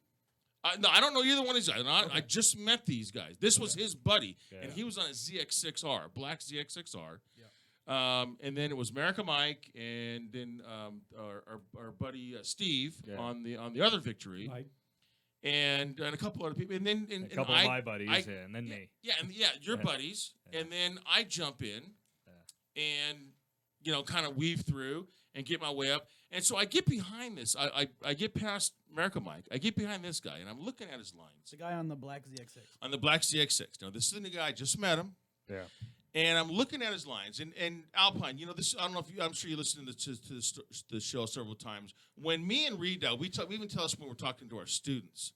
No, I don't know either one of these guys. I just met these guys. This was his buddy, Yeah. and he was on a ZX6R, black ZX6R. Yeah. And then it was America Mike, and then our buddy Steve Yeah. on the other Victory, Right. and a couple other people, and then A couple of my buddies, and then me. your Yeah. buddies, Yeah. and then I jump in, and kind of weave through and get my way up, and so I get behind this. I get past America Mike. I get behind this guy, and I'm looking at his lines It's the guy on the black ZX6. on the black ZX6. Now this is the guy I just met him. Yeah. And I'm looking at his lines, and Alpine. This I don't know if I'm sure you listened to the show several times. When me and Reed, we even tell us when we're talking to our students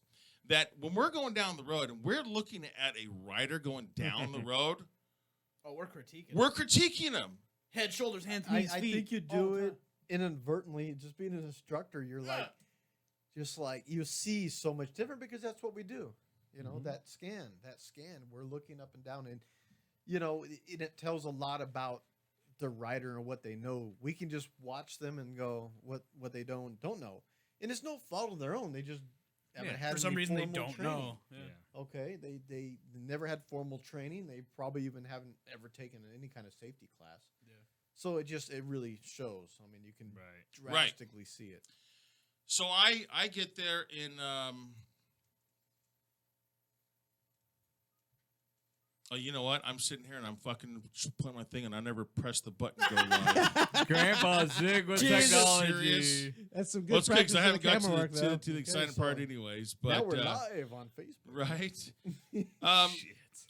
that when we're going down the road and we're looking at a rider going down the road, Oh, we're critiquing. we're critiquing him. Head, shoulders, hands, I knees, feet. think you all do the it time. inadvertently. Just being an instructor, you're Yeah. like, just like you see so much different because that's what we do. That scan. We're looking up and down, and it tells a lot about the rider and what they know. We can just watch them and go what they don't know, and it's no fault of their own. They just haven't had For some any reason, they formal don't training. know. Yeah. Okay, they never had formal training. They probably even haven't ever taken any kind of safety class. Yeah. So it really shows. I mean, you can Right. Right. drastically see it. So I get there in oh, you know what? I'm sitting here and I'm fucking playing my thing and I never pressed the button to go live. Grandpa Zig with Jesus. technology. Serious? That's some good Well, it's good practice because I for the haven't got camera work, though. to the exciting part anyways. But now we're live on Facebook. right?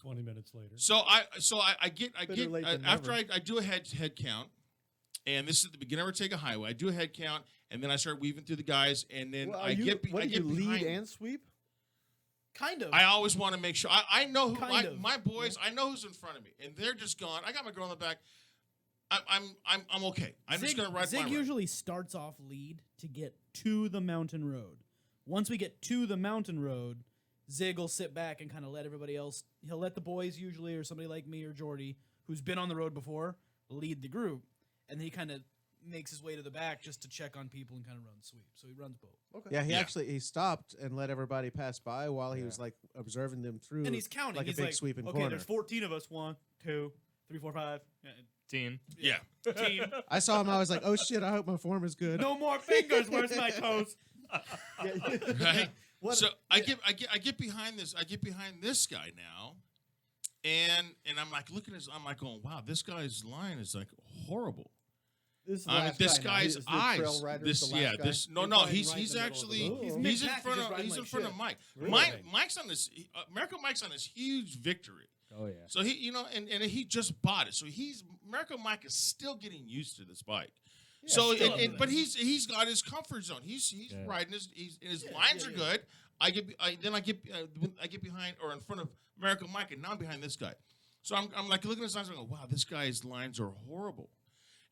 20 minutes later. So I get Better late than after never. I do a head count, and this is at the beginning of Take a Highway. I do a head count, and then I start weaving through the guys, and then Well, I get what I do get you behind. lead and sweep? Kind of. I always want to make sure I know who Kind of. my boys. I know who's in front of me, and they're just gone. I got my girl in the back. I'm okay. I'm just gonna ride Zig my ride. usually starts off lead to get to the mountain road. Once we get to the mountain road, Zig will sit back and kind of let everybody else. He'll let the boys usually, or somebody like me or Jordy, who's been on the road before, lead the group, and then he kind of makes his way to the back just to check on people and kind of run sweep. So he runs both. Yeah, Yeah. he stopped and let everybody pass by while he was like observing them through. And he's counting. like he's a big like, sweeping okay, corner. there's 14 of us. 1, 2, 3, 4, 5. Team. Yeah. Team. I saw him. I was like, oh shit! I hope my form is good. No more fingers. Where's my toes? Right. What- So I get behind this. I get behind this guy now, and I'm like looking at his. I'm like going, wow, this guy's line is like horrible. This, is the I mean, last this guy now. guy's Is the eyes. Trail Rider This, the last yeah, guy? this. No, He's no, riding he's right in he's the middle of the actually road. He's he's in mid-pack, front he's of riding he's in like front of shit. Mike. Really? Mike's on this. America Mike's on this huge victory. Oh yeah. So he, and he just bought it. So America Mike is still getting used to this bike. So, still but he's got his comfort zone. He's riding his lines are good. I get behind or in front of America Mike, and now I'm behind this guy. So I'm like looking at his lines and I go, wow, this guy's lines are horrible.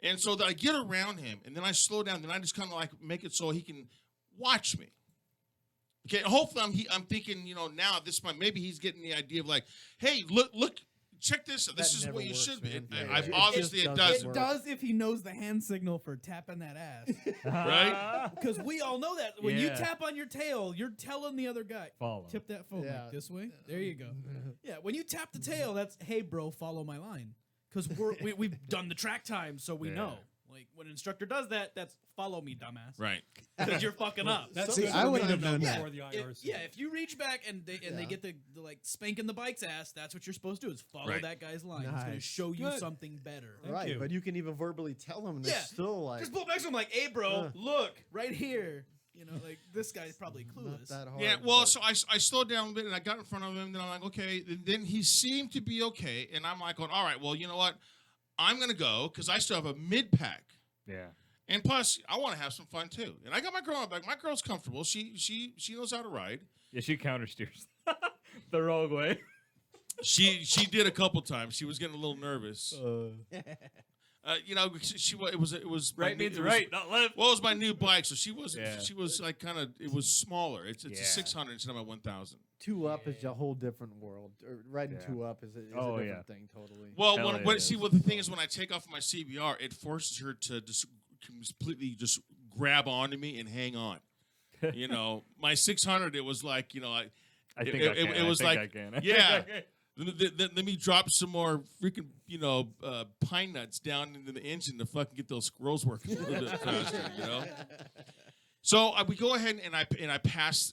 And so that I get around him, and then I slow down. Then I just kind of like make it so he can watch me. Okay, hopefully I'm thinking, now maybe he's getting the idea of like, hey, look, check this. This is never what you works, should be. man. And Yeah, I've it obviously just it doesn't doesn't. work. Does if he knows the hand signal for tapping that ass. Right? Because we all know that. When you Yeah. tap on your tail, you're telling the other guy, Follow. tip that phone Yeah. like this way. There you go. Yeah, when you tap the tail, that's, hey, bro, follow my line. Because we've done the track time, so we Yeah. know. Like, when an instructor does that, that's follow me, dumbass. Right. Because you're fucking up. That's See, good I for wouldn't me have to know known that. before the IRC. If you reach back and they get the like spanking the bike's ass, that's what you're supposed to do is follow Right. that guy's line. It's going to Nice. show you Good. something better. Thank Right, you. but you can even verbally tell them, and they're Yeah. still like, Just pull back to him like, hey, bro, look, right here. Like, this guy's probably not clueless. that hard. Yeah, well, but- so I slowed down a bit and I got in front of him. Then I'm like, okay. And then he seemed to be okay, and I'm like, going, all right, well, you know what? I'm gonna go because I still have a mid pack, Yeah. and plus I want to have some fun too. And I got my girl on back. My girl's comfortable. She knows how to ride. Yeah, she countersteers the wrong way. She did a couple times. She was getting a little nervous. It was my Right new- means it was- right, not left. Well, it was my new bike, so she wasn't. Yeah. She was like kind of. It was smaller. It's a Yeah. 600 instead of a 1000. Two up is a whole different world. Or riding Yeah. two up is a Oh, different yeah. thing totally. Well, Hell when yeah, it the thing is, when I take off my CBR, it forces her to just completely just grab onto me and hang on. My 600, it was like, I it- think it- I can. it was I think like- I can. I think yeah. I can. Let me drop some more freaking, pine nuts down into the engine to fucking get those squirrels working a little bit faster, So we go ahead and I pass,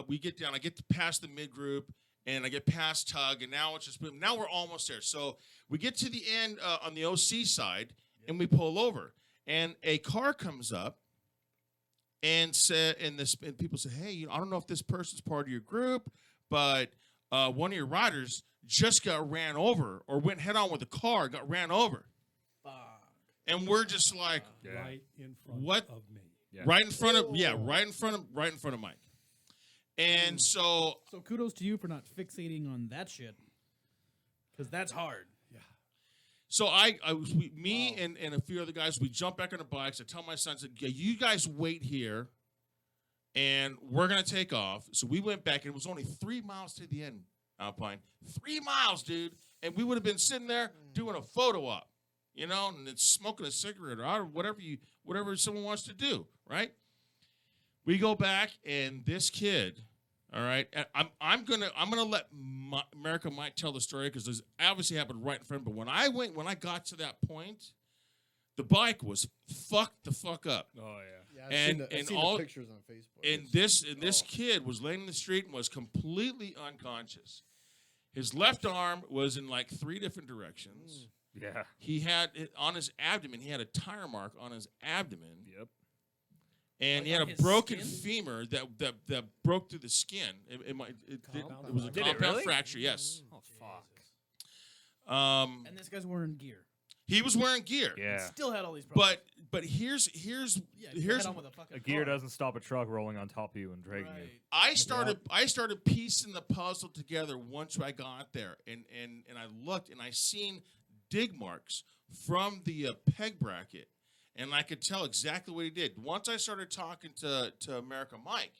we get down. I get to past the mid group and I get past Tug, and now now we're almost there. So we get to the end on the OC side, and we pull over, and a car comes up, and people say, hey, I don't know if this person's part of your group, but one of your riders just got ran over or went head on with a car, got ran over, and we're just like, Right in front What? of me. Yeah. right in front of Mike. And so So kudos to you for not fixating on that shit. Because that's hard. me and a few other guys, we jump back on the bikes. I tell my sons, yeah, you guys wait here, and we're going to take off. So we went back, and it was only 3 miles to the end, Alpine. 3 miles, dude. And we would have been sitting there doing a photo op, and it's smoking a cigarette or whatever someone wants to do, right? We go back, and this kid, all right, I'm gonna let America Mike tell the story because this obviously happened right in front. But when I got to that point, the bike was fucked the fuck up. Oh Yeah, I've and seen all the pictures on Facebook. and It's- this kid was laying in the street and was completely unconscious. His left arm was in like 3 different directions. Yeah. He had on his abdomen. He had a tire mark on his abdomen. Yep. And Like he had on a his broken skin? femur that broke through the skin. It was a Did it compound really? fracture. Yes. Oh fuck. And this guy's wearing gear. He was wearing gear. Yeah. Still had all these problems. But here's yeah, you here's head on with a fucking A gear car. doesn't stop a truck rolling on top of you and dragging you. Right. I started piecing the puzzle together once I got there, and I looked and I seen dig marks from the peg bracket, and I could tell exactly what he did. Once I started talking to America Mike,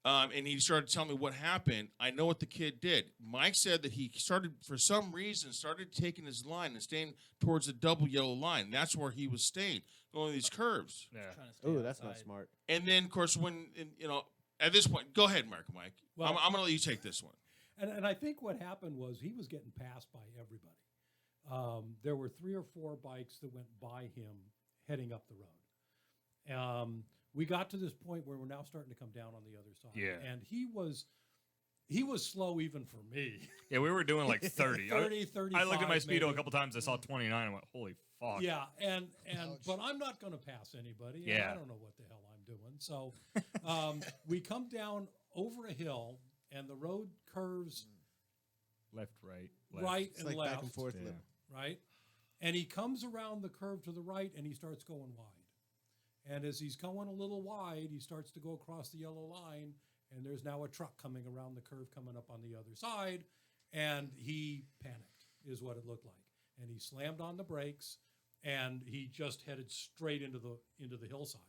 and he started telling me what happened, I know what the kid did. Mike said that he started, for some reason, started taking his line and staying towards the double yellow line. That's where he was staying, going these curves. Yeah. Trying to stay Oh, that's not outside. smart. And then, of course, at this point, go ahead, America Mike. Well- I'm going to let you take this one. And I think what happened was he was getting passed by everybody. There were 3 or 4 bikes that went by him heading up the road. We got to this point where we're now starting to come down on the other side. Yeah. And he was slow even for me. Yeah, we were doing like 30. 30, 35 I looked at my speedo maybe. a couple times. I saw 29. I went, holy fuck. Yeah, and but I'm not going to pass anybody. And Yeah. I don't know what the hell I'm doing. So we come down over a hill, and the road curves Left, right, left. right It's and like left. back and forth. Yeah. Right? And he comes around the curve to the right and he starts going wide. And as he's going a little wide, he starts to go across the yellow line, and there's now a truck coming around the curve coming up on the other side, and he panicked, is what it looked like. And he slammed on the brakes, and he just headed straight into the hillside.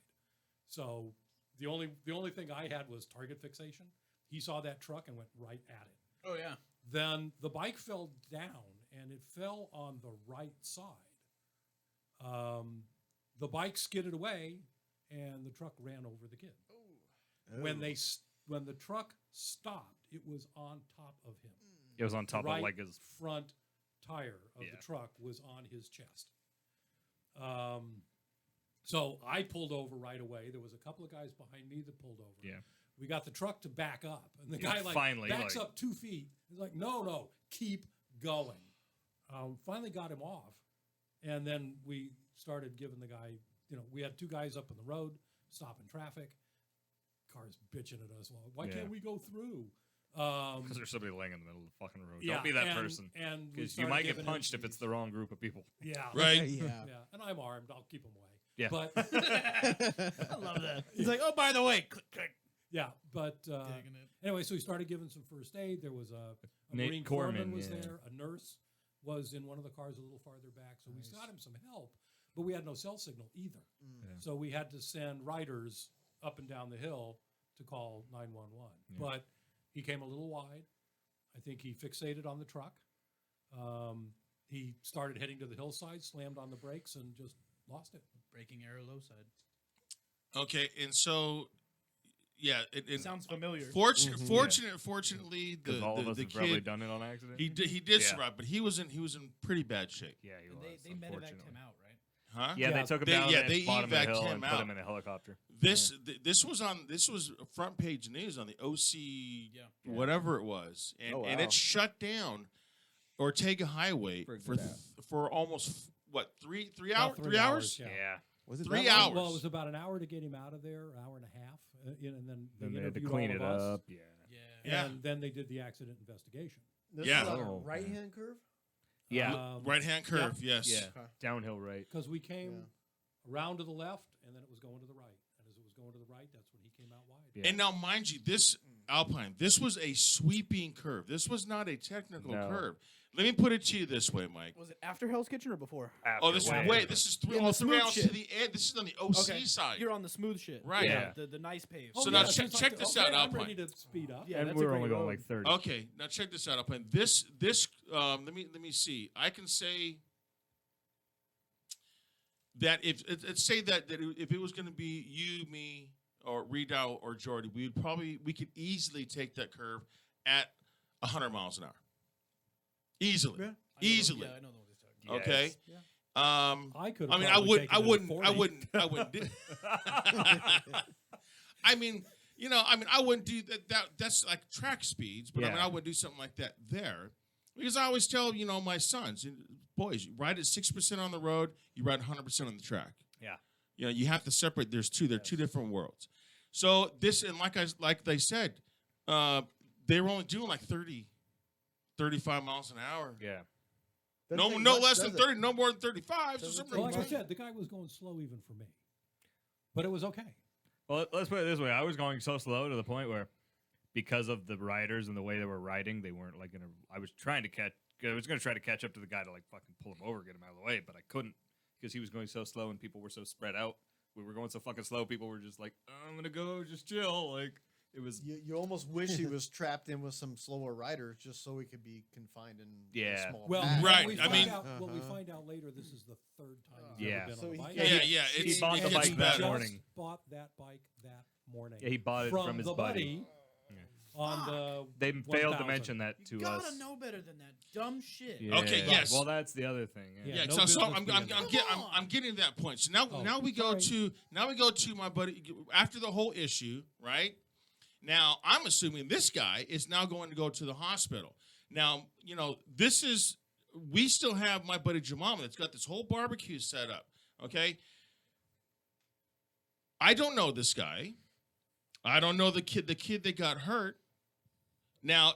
So the only thing I had was target fixation. He saw that truck and went right at it. Oh yeah. Then the bike fell down, and it fell on the right side. The bike skidded away, and the truck ran over the kid. When the truck stopped, it was on top of him. It was on top right of like his. front tire of Yeah. the truck was on his chest. So I pulled over right away. There was a couple of guys behind me that pulled over. Yeah. We got the truck to back up, and the Yeah, guy finally, backs like- up 2 feet. He's like, "No, keep going." Finally got him off, and then we started giving the guy. We had 2 guys up on the road, stopping traffic. Cars bitching at us. Well, why Yeah. can't we go through? Because there's somebody laying in the middle of the fucking road. Yeah, Don't be that and- person. and we Because you started might get giving punched him if it's these- the wrong group of people. Yeah, Right? Yeah. Yeah, and I'm armed. I'll keep them away. Yeah. But I love that. He's like, oh, by the way, click, click. yeah, but Digging it. anyway, so we started giving some first aid. There was a Nate Marine Corman, Corpsman was yeah. there. A nurse was in one of the cars a little farther back. So we got him some help, but we had no cell signal either. Yeah. So we had to send riders up and down the hill to call 911. Yeah. But he came a little wide. I think he fixated on the truck. He started heading to the hillside, slammed on the brakes, and just lost it. Braking error low side. Okay, and so, yeah, it Sounds familiar. Fortunately, Because all of us the have probably kid done it on accident. he did Yeah. survive, but he was in pretty bad shape, yeah, he And was. they medevaced unfortunately. him out, right? huh? Yeah, Yeah, they took him they- down yeah, and they bottom of the evac'd hill him and put him out. in a helicopter. This this was front page news on the OC Yeah. whatever it was, and Oh, and wow. it shut down Ortega Highway For a for good for almost what three About hours 3 hours. Yeah. Was it 3 that long? hours. Well, it was about an hour to get him out of there, an hour and a half, and then Then they had to interviewed clean all it of us, up. Yeah. Yeah. Yeah. and then they did the accident investigation. This Yeah. is on Oh, a right hand curve. Yeah. Right hand curve, yes. Yeah. Okay. Downhill right. Because we came Yeah. around to the left, and then it was going to the right. And as it was going to the right, that's when he came out wide. Yeah. And now, mind you, this Alpine, this was a sweeping curve. This was not a technical No. curve. Let me put it to you this way, Mike. Was it after Hell's Kitchen or before? Oh, this After is way. this is three, In the all 3 smooth hours to shit. the end. This is on the OC side. You're on the smooth shit. Right. Yeah. The nice pave. So now yeah, check- it's like, check this out, I'm Alpine. ready to speed up. Yeah, and that's we a were great only going road. like 30. Okay, now check this out, Alpine. This let me see. I can say that if let's say that if it was going to be you, me, or Redoubt or Jordy, we could easily take that curve at 100 miles an hour. Easily. Yeah. I know Easily. Yeah, I know the one he's talking Yeah, Okay. it's- I could. I mean, I wouldn't do. I mean, I wouldn't do that. That's like track speeds, but I mean, Yeah. I wouldn't do something like that there, because I always tell my sons, boys, you ride at 6% on the road, you ride 100% on the track. Yeah. You have to separate. They're two different worlds. So this, and like they said, they were only doing like 30, 35 miles an hour. Yeah. Doesn't take No much, less does than it? 30, no more than 35. So Doesn't something Well, like I much. said, the guy was going slow even for me, but it was okay. Well, let's put it this way. I was going so slow to the point where, because of the riders and the way they were riding, they weren't like gonna. I was trying to catch. I was gonna try to catch up to the guy to like fucking pull him over, get him out of the way, but I couldn't because he was going so slow and people were so spread out. We were going so fucking slow. People were just like, "I'm gonna go, just chill." Like it was. You almost wish he was trapped in with some slower riders just so he could be confined in Yeah. a small Well, pack. Right, What we I find mean- out, what we Uh-huh. find out later, this is the third time he's Yeah. ever been So on a he bike. can't- Yeah, He it's, bought it the gets bike better. that morning. Just bought that bike that morning. Yeah, he bought it from his the buddy. on the. They failed to 1000. mention that You to gotta us. know better than that dumb shit. Yeah. Okay, yes. Well, that's the other thing. Yeah. Yeah, no so business I'm being there. I'm getting to that point. So now Oh, now we go to my buddy after the whole issue, right? Now I'm assuming this guy is now going to go to the hospital. Now we still have my buddy Jamama that's got this whole barbecue set up. Okay, I don't know this guy. I don't know the kid that got hurt. Now,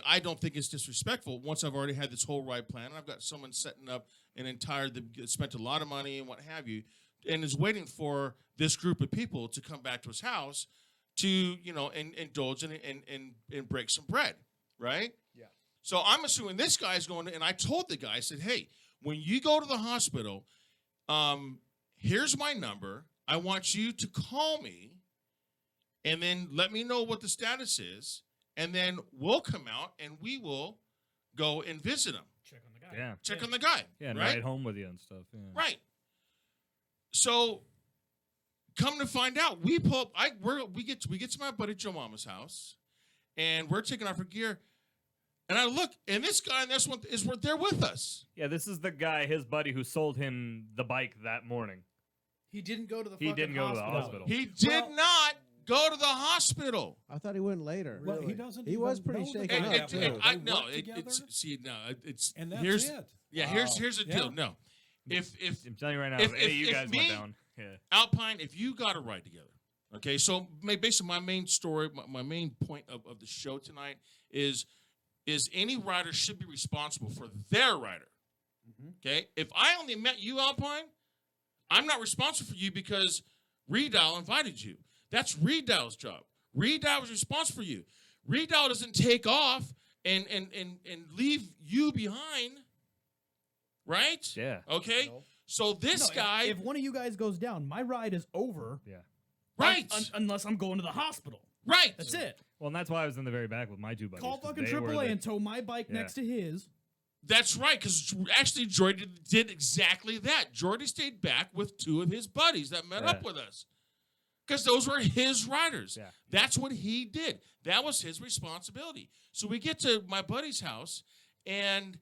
I don't think it's disrespectful once I've already had this whole ride plan and I've got someone setting up an entire that spent a lot of money and what have you, and is waiting for this group of people to come back to his house to and indulge and break some bread, right? Yeah. So I'm assuming this guy's going to, and I told the guy, I said, hey, when you go to the hospital, here's my number. I want you to call me and then let me know what the status is. And then we'll come out and we will go and visit him. Check on the guy. Yeah. Check on the guy. Yeah, and right? ride home with you and stuff. Yeah. Right. So, come to find out, we pull up. We get to my buddy Joe Mama's house, and we're taking off our gear. And I look, and this guy and this one is there with us. Yeah, this is the guy, his buddy, who sold him the bike that morning. He didn't go to the. He fucking didn't go to the hospital. hospital. He did Well- not go to the hospital. I thought he went later. Well, he Really? doesn't. He was even pretty know the shaken guy up, that too. well. I They no, work together, it's and that's here's it. yeah Wow. here's the Yeah. deal. No, if I'm telling you right now, if- if any of if- you if guys me- went down, yeah. Alpine, if you got to ride together, okay. So basically, my main story, my main point of the show tonight is any rider should be responsible for their rider. Okay, if I only met you, Alpine, I'm not responsible for you because Redal invited you. That's Redal's job. Redal was responsible for you. Redal doesn't take off and leave you behind, right? Yeah. Okay. No. So this No, if- guy, If one of you guys goes down, my ride is over. Yeah. right, Unless I'm going to the hospital. right. That's it. Well, and that's why I was in the very back with my two buddies. Call 'cause fucking they were AAA the- and tow my bike Yeah. next to his. That's right, because actually Jordy did exactly that. Jordy stayed back with two of his buddies that met up Yeah. with us. Because those were his riders. Yeah. That's what he did. That was his responsibility. So we get to my buddy's house, and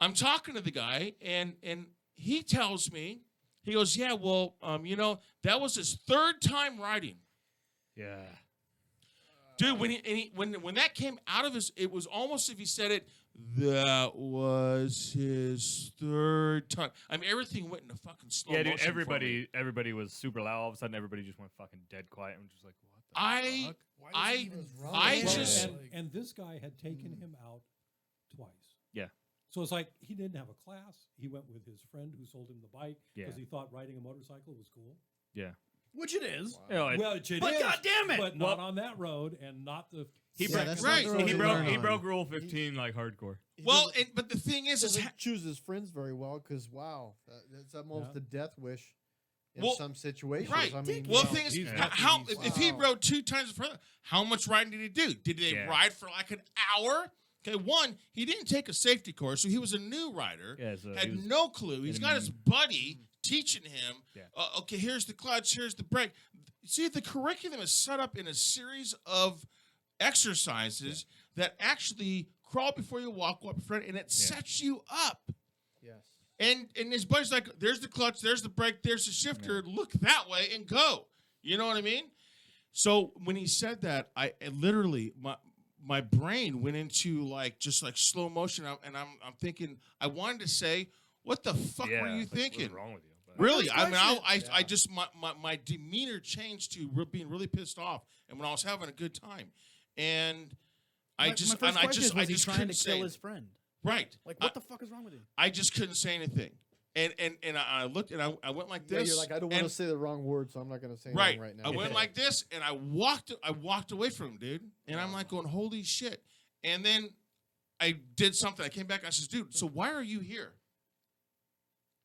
I'm talking to the guy, and he tells me, he goes, yeah, well, that was his third time riding. Yeah. Dude, when that came out of his, it was almost if he said it, that was his third time. I mean, everything went into fucking slow Yeah, dude. motion for me. Everybody was super loud. All of a sudden, everybody just went fucking dead quiet. I'm just like, what the I fuck? Why I- does he even run? I Well, just- and this guy had taken him out twice. Yeah. So it's like he didn't have a class. He went with his friend who sold him the bike because Yeah. he thought riding a motorcycle was cool. Yeah. Which it is. You know, Well, it But is, goddamn it! but not on that road and not the. he Yeah, broke, that's not the road he you broke, learn he on. broke rule 15 like hardcore. He well, doesn't- but the thing is doesn't choose his friends very well because wow, that's almost Yeah. a death wish in Well, some situations. right. I mean, Well, you the know, thing is, he's how lucky if he Wow. rode 2 times in front of him, how much riding did he do? Did they Yeah. ride for like an hour? Okay, one, he didn't take a safety course, so he was a new rider. Yeah, so had he was- no clue. He's got his buddy teaching him. Yeah. Okay, here's the clutch, here's the brake. See, the curriculum is set up in a series of exercises that actually crawl before you walk, up front, and it sets you up. yes. And his buddy's like, there's the clutch, there's the brake, there's the shifter. Look that way and go. You know what I mean? So when he said that, I literally my brain went into like just like slow motion, and I'm thinking I wanted to say, what the fuck were you thinking? What's wrong with you? But Really? I mean, I just my demeanor changed to being really pissed off, and when I was having a good time, and I just my first question is, was he just trying couldn't to kill say his friend? right. Like, what the fuck is wrong with you? I just couldn't say anything, and I looked and I went like Yeah, this. you're like, I don't want to and- say the wrong word, so I'm not going to say right. anything right now. I went like this, and I walked away from him, dude. And I'm like going, holy shit. And then I did something. I came back. I says, dude, so why are you here?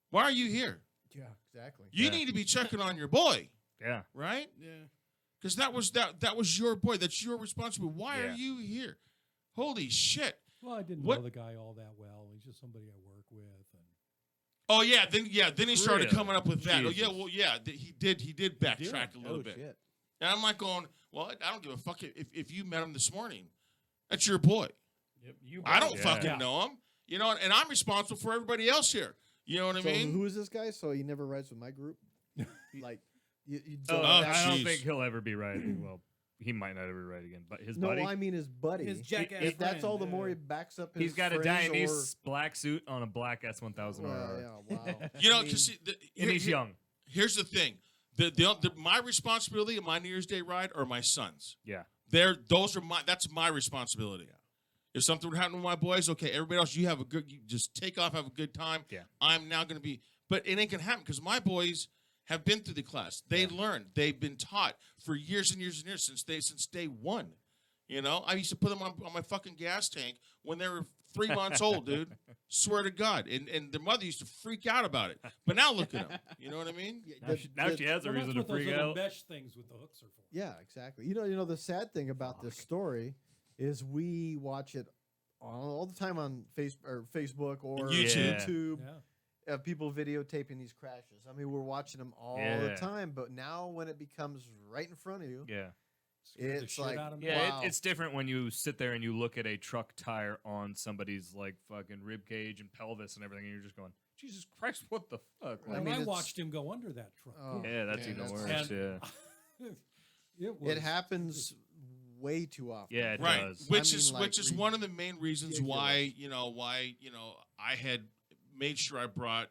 Why are you here? Yeah, exactly. You need to be checking on your boy, yeah. right? Yeah. Because that was your boy. That's your responsibility. Why are you here? Holy shit. Well, I didn't What- know the guy all that well. He's just somebody I work with. And Oh yeah, then he started Really? coming up with that. Oh yeah, Jesus. well yeah, he did backtrack a little Oh, bit. shit. And I'm like going, well, I don't give a fuck if you met him this morning. That's your boy. yep, you I don't Yeah. fucking know him. You know, and I'm responsible for everybody else here. You know what I So mean? who is this guy? So he never rides with my group? Like, you Oh, don't I actually- don't think he'll ever be riding. Well, he might not ever ride again. But his No, buddy, I mean his buddy. His jackass If that's friend, all, the yeah. more he backs up his he's got a friends Dianese black suit on a black S1000 or... RR, Well, yeah, wow. You know, I mean, because and he's young. Here's the thing: my responsibility in my New Year's Day ride are my sons. Yeah, That's my responsibility. If something would happen to my boys, okay, everybody else, you just take off, have a good time. Yeah. I'm now going to be, but it ain't going to happen because my boys have been through the class. They learned. They've been taught for years and years and years since day one. You know, I used to put them on my fucking gas tank when they were 3 months old, dude. Swear to God. And their mother used to freak out about it. But now look at them. You know what I mean? now she has a well, reason that's to what those freak little out. mesh things with the hooks are for. Yeah, exactly. You know, the sad thing about this story is we watch it all the time on Facebook or YouTube. YouTube. Yeah. People videotaping these crashes. I mean, we're watching them all the Yeah. time. But now, when it becomes right in front of you, Yeah. Scared the it's shit like, out of me. Yeah, wow. it's different when you sit there and you look at a truck tire on somebody's like fucking rib cage and pelvis and everything, and you're just going, Jesus Christ, what the fuck? I When mean, I it's- watched him go under that truck. Oh, yeah, that's man, even that's- worse. And- Yeah, it it happens way too often. yeah, it Right. does. Which I is mean, like, which is one of the main reasons why I had made sure I brought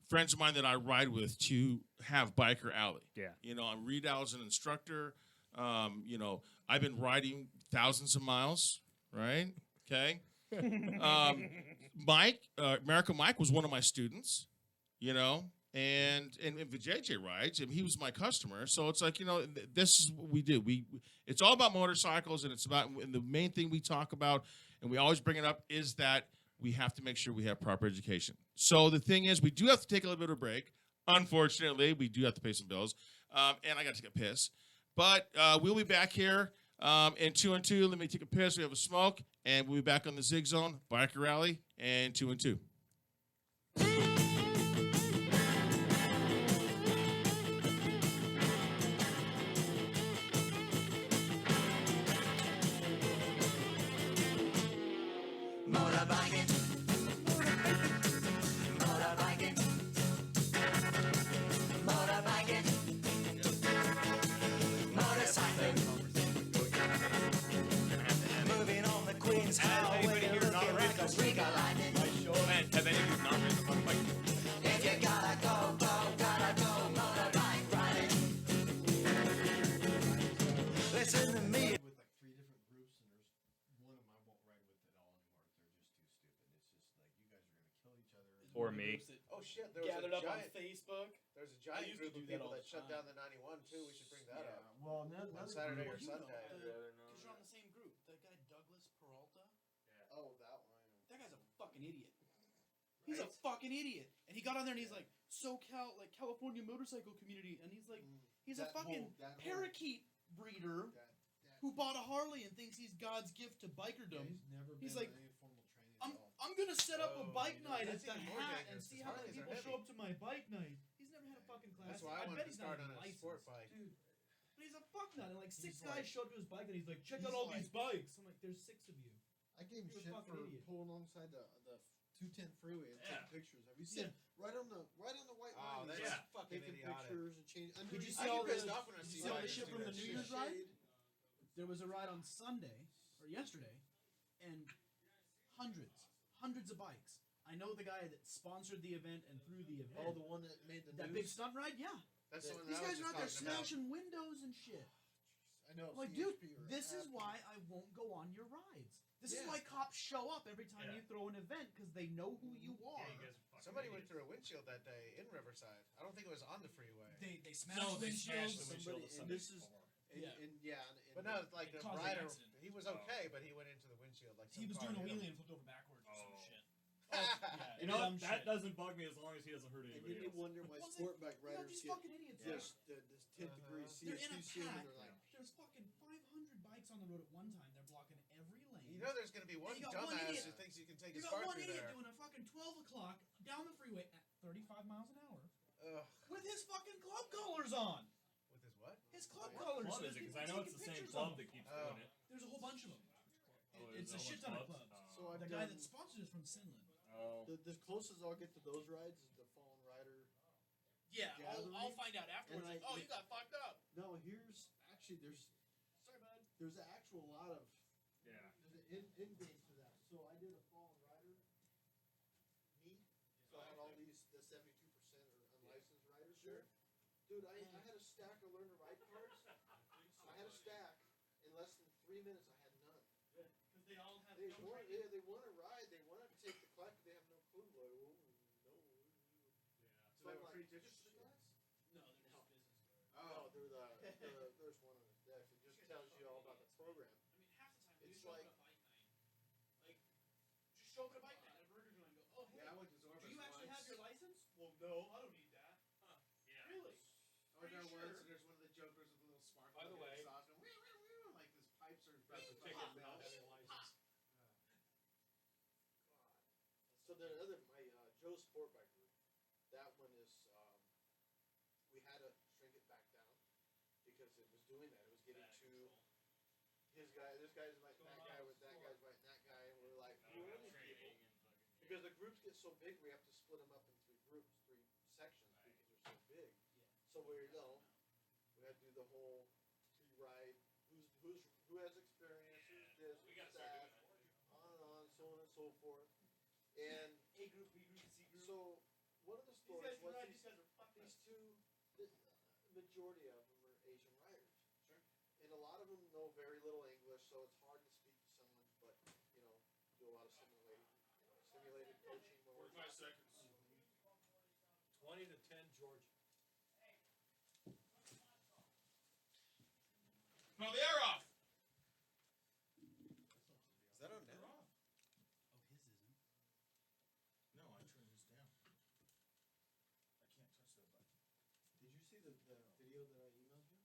friends of mine that I ride with to have Biker Alley. Yeah. You know, I'm Reed as an instructor. I've been riding thousands of miles, right? Okay. Mike, America Mike was one of my students, and the JJ rides, and he was my customer. So it's like, this is what we do. It's all about motorcycles, and and the main thing we talk about, and we always bring it up, is that we have to make sure we have proper education. So the thing is, we do have to take a little bit of a break. Unfortunately, we do have to pay some bills, and I got to take a piss. But we'll be back here in 2 and 2. Let me take a piss. We have a smoke, and we'll be back on the Zig Zone, Biker Rally, and 2 and 2. Motorbiking. Motorbiking. Motorbiking. Motorcycling. Moving on the Queen's Highway, looking like a streak of lightning. If you gotta go, motorbike riding. Listen to me. With like 3 different groups, and there's one of them I won't ride with at all anymore. They're just too stupid. It's just like you guys are gonna kill each other. Or me. Oh shit! There was Gathered a up on giant. Facebook. There's a I giant used to group do of that people all that the shut time. down the 91 too. We should bring that up. Well, On Saturday or You know Sunday. that, because you're on the same group. That guy Douglas Peralta. Oh, that one. That guy's a fucking idiot. He's a fucking idiot. And he got on there and he's like, SoCal, like California motorcycle community. And he's like, he's a That fucking whole- that whole- parakeet breeder who bought a Harley and thinks he's God's gift to bikerdom. He's like, I'm gonna set up a bike night at That's the even more hat and dangerous, see 'cause how many Harleys are people show heavy. up to my bike night. He's never had a fucking class. That's why I bet wanted to he's not start even on a licensed. sport bike. Dude. But he's a fuck nut. And like 6 He's guys like- showed up to his bike and he's like, check he's out all like- these bikes. I'm like, there's 6 of you. I gave him You're a shit fucking for idiot. pulling alongside the 210 freeway and Yeah. taking pictures. Have you seen right on the white Oh, line? that's he's just fucking taking idiotic. pictures and changing. Did you I see all get the? pissed off when I Did see you see all the bikers shit do from the that New shit. Year's ride? There was a ride on Sunday or yesterday, and hundreds of bikes. I know the guy that sponsored the event and threw the event. Oh, the one that made the that news. big stunt ride, yeah. That's the one These that I guys was are out just there talking about. smashing windows and shit. I know. Like, CHP dude, or this is Apple. why I won't go on your rides. This is Yeah. why cops show up every time Yeah. you throw an event because they know who you are. Yeah, you guys are fucking Somebody went idiots. through a windshield that day in Riverside. I don't think it was on the freeway. They smash No, they smashed windshields. the windshield Somebody- the and Sunday this is- before. And But no, like It the caused an rider, accident. he was okay, but he went into the windshield. Like He some was car doing a hit him. wheelie and flipped over backwards or some Oh. shit. Yeah, You know dumb what? That shit. doesn't bug me as long as he doesn't hurt And anybody then you else. wonder why Well, sport bike You got riders these get fucking idiots. this 10th degree They're in a CST and pack. they're like, There's fucking 500 bikes on the road at one time. They're blocking every lane. You know there's going to be one you got one dumbass idiot. who thinks you can take You his got car one through idiot there. doing a fucking 12 o'clock down the freeway at 35 miles an hour Ugh. with his fucking club colors on. With his what? His club What colors. club so is there's it? Because people I know it's taking the same pictures club of that them. keeps Oh. doing it. There's a whole bunch of them. Oh, It's a there's shit whole ton of bunch? clubs. So I've The guy done- that sponsored is from Sinland. Oh. the closest I'll get to those rides is the Fallen Rider. Yeah, Gathering, I'll find out afterwards. and Like, oh, you got fucked up. No, here's actually Sorry, bud. there's an actual lot of Yeah. there's an end game to that. So I did a Fallen Rider meet. So I had all the 72% or unlicensed riders there. Dude, I had a stack of learn to ride cards. I had a stack. In less than 3 minutes, I had none. Because they all have They want to ride. They want to take the class, but they have no clue. Like, oh, no. So they I'm were like, free just tickets the to class? No, they're just business. Oh, there's one on the deck. It just tells you all about the program. I mean, half the time It's you show up like- at a bike night. Like, just show up at a bike night at a burger joint and go, oh, hey, Yeah, I went to Zorba's do you actually once. have your license? Well, no, I don't need that. Huh. Yeah. Really? I went there Are you once, sure? and there's one of the jokers with a little sparkle. By the way- sauce, and like his pipes are about to Ticket fucking for not melt. having a license. So the other, my Joe Sport Bike group, that one is, we had to shrink it back down because it was doing that. It was getting too. His guy, this guy's inviting that guy with that guy's inviting that guy, and we're like, who are these people? Because the groups get so big, we have to split them up in 3 groups, 3 sections because they're so big. So we we had to do the whole pre-ride. Who has experience? Who's this? Who's that? On and on, so on and so forth. And A group, B group, C group. so one of the these stories guys, was these guys are fucked up. these two, the majority of them are Asian riders. Sure. And a lot of them know very little English, so it's hard to speak to someone, but, do a lot of simulated coaching. 45 seconds. 20 to 10, Georgia. No, the air off. Is that on now? Oh, his isn't. No, I turned this down. I can't touch that button. Did you see the video that I emailed you?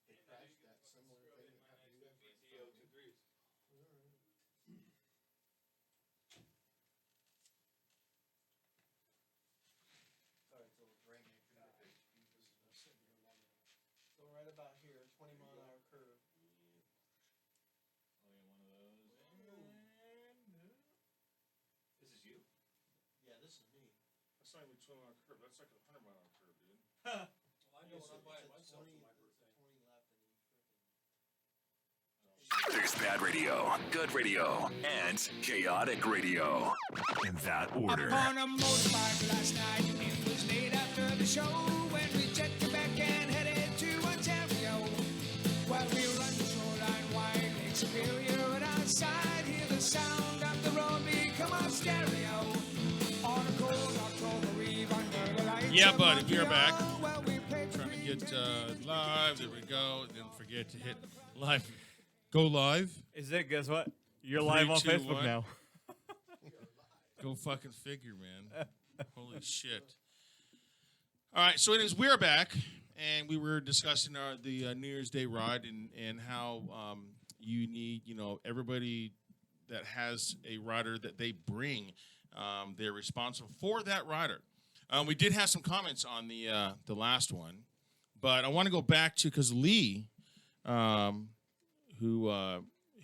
They crashed that similar thing that happened to you guys. Alright, so bring it. So right about here, 20-mile-an-hour curve. Oh, yeah, one of those. This is you? Yeah, this is me. That's not even 12 mile curve. That's like a 100 mile curve, dude. Well, I know It's what I'm a- buying it's a myself 20 for my birthday. 20 left and you There's bad radio, good radio, and chaotic radio. In that order. On a motorbike last night, it was late after the show when we checked the back and headed to Ontario. While we run the shoreline wide, Lake Superior, and outside, hear the sound of the road become our stereo. On a cold October eve under the lights Yeah, of buddy, we are back. Montreal, well, we played Trying to the get live. There we go. Don't forget to hit live. Go live. Is it? Guess what? You're 3, live on 2, Facebook 1. now. Go fucking figure, man. Holy shit. All right, so anyways, we're back, and we were discussing the New Year's Day ride and how you need, everybody that has a rider that they bring, they're responsible for that rider. We did have some comments on the last one, but I want to go back to because Lee, who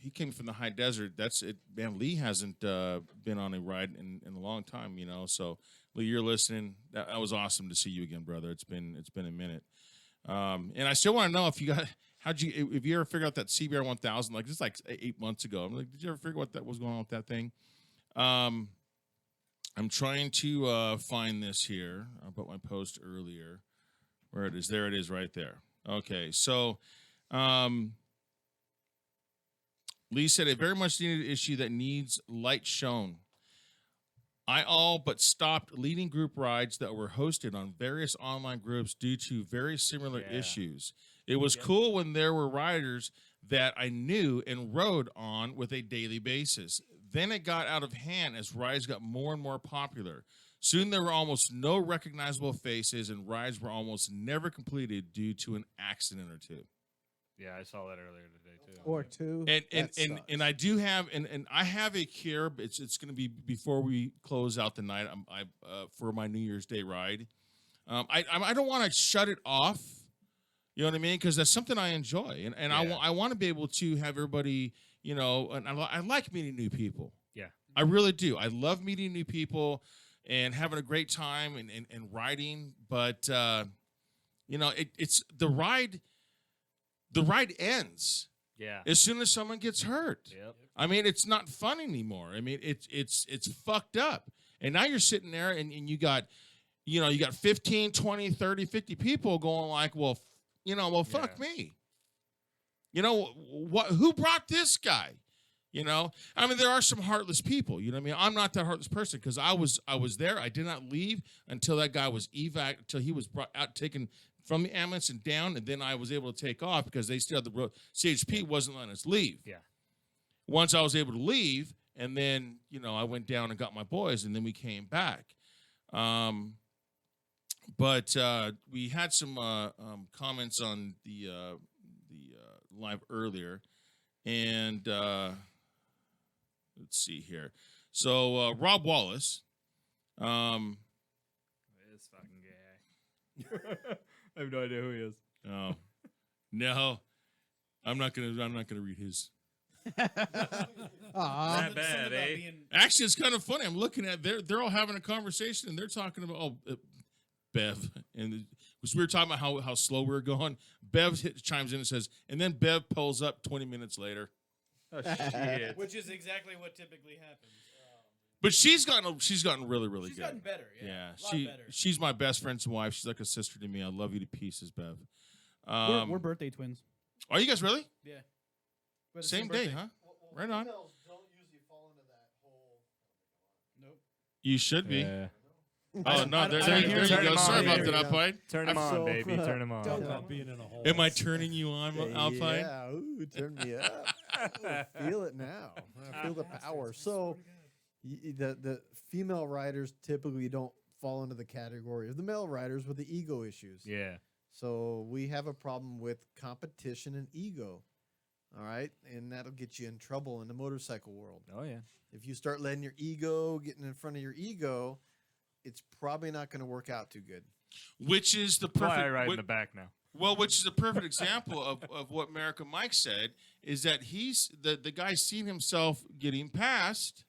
he came from the high desert. That's it, man. Lee hasn't been on a ride in a long time, you know. So Lee, you're listening. That was awesome to see you again, brother. It's been a minute. And I still want to know if you ever figured out that CBR 1000? Like, just like 8 months ago. I'm like, did you ever figure what that was going on with that thing? I'm trying to find this here. I put my post earlier. Where it is? There it is, right there. Okay, so Lee said a very much needed issue that needs light shown. I all but stopped leading group rides that were hosted on various online groups due to very similar issues. It was cool when there were riders that I knew and rode on with a daily basis. Then it got out of hand as rides got more and more popular. Soon there were almost no recognizable faces, and rides were almost never completed due to an accident or two. Yeah, I saw that earlier today too. Or two. And I do have and I have a care. It's going to be before we close out the night. I for my New Year's Day ride. I don't want to shut it off. You know what I mean? Because that's something I enjoy, and I want to be able to have everybody. You know, and I like meeting new people. Yeah, I really do. I love meeting new people and having a great time and riding. But you know, it's the ride. The ride ends. Yeah. As soon as someone gets hurt. Yep. I mean, it's not fun anymore. I mean, it's fucked up. And now you're sitting there and you got 15, 20, 30, 50 people going like, well, fuck me. You know, who brought this guy? You know, I mean, there are some heartless people. You know what I mean? I'm not that heartless person because I was there. I did not leave until that guy was until he was brought out, taken from the ambulance and down, and then I was able to take off because they still had the road. CHP wasn't letting us leave. Yeah. Once I was able to leave, and then, I went down and got my boys, and then we came back. But we had some comments on the live earlier, and let's see here. So Rob Wallace, this fucking guy. I have no idea who he is. Oh, no, I'm not gonna read his. Not bad, eh? Actually, it's kind of funny. I'm looking at they're all having a conversation and they're talking about Bev, and we were talking about how slow we were going. Bev chimes in and says, and then Bev pulls up 20 minutes later. Oh shit! Which is exactly what typically happens. But she's gotten really, really She's good. gotten better. Yeah, better. She's my best friend's wife. She's like a sister to me. I love you to pieces, Bev. We're birthday twins. Are you guys really? Yeah. Same day, huh? Right on. Females don't usually fall into that whole. Nope. You should be. Yeah. Oh no! There you go. Sorry about that, Alpine. Turn him on, baby. Turn him on. Don't stop being in a hole. Am I turning you on, Alpine? Yeah, ooh, turn me up. Ooh, feel it now. I feel the power. So, the female riders typically don't fall into the category of the male riders with the ego issues. Yeah. So we have a problem with competition and ego. All right, and that'll get you in trouble in the motorcycle world. Oh yeah. If you start letting your ego getting in front of your ego, it's probably not going to work out too good. Which is the That's why perfect. I ride in the back now. Well, which is a perfect example of what America Mike said is that he's the guy seen himself getting passed,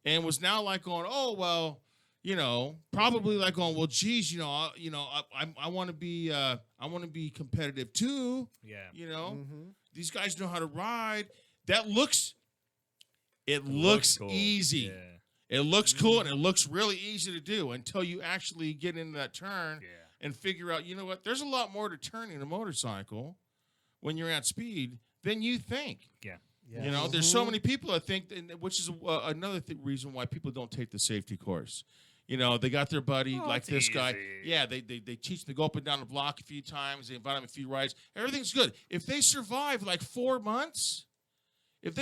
and was now like going, oh well, probably like going, well, geez, I want to be competitive too. Yeah. These guys know how to ride. It looks cool. easy. Yeah. It looks cool and it looks really easy to do until you actually get into that turn and figure out, you know what? There's a lot more to turning a motorcycle when you're at speed than you think. Yeah. Yeah. There's so many people I think, which is another reason why people don't take the safety course. They got their buddy like this guy. easy. Yeah, they teach them to go up and down the block a few times. They invite them a few rides. Everything's good. If they survive like 4 months, all of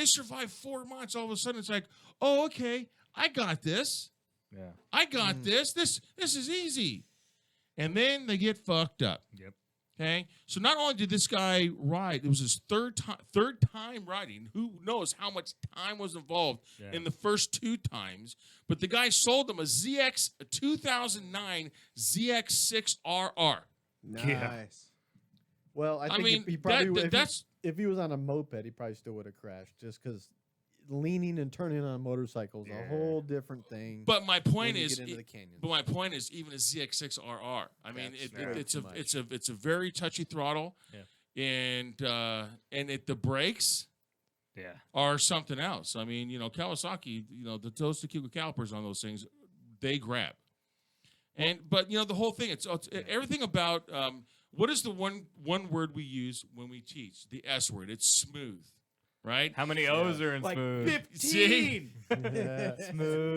a sudden it's like, oh, okay, I got this. Yeah. I got this. This is easy. And then they get fucked up. Yep. Okay? So not only did this guy ride, it was his third time riding. Who knows how much time was involved in the first 2 times. But the guy sold him a 2009 ZX6RR. Nice. Yeah. Well, I think mean, he probably that's if he was on a moped, he probably still would have crashed just because leaning and turning on a motorcycle is a whole different thing. But my point when you is, get into the canyons. but my point is, even a ZX6RR. I mean, That's it's a very touchy throttle, and the brakes are something else. I mean, Kawasaki, those Takiko calipers on those things, they grab. But the whole thing, it's everything about what is the one word we use when we teach? The S word. It's smooth. Right? How many O's are in Like smooth? 15. Smooth.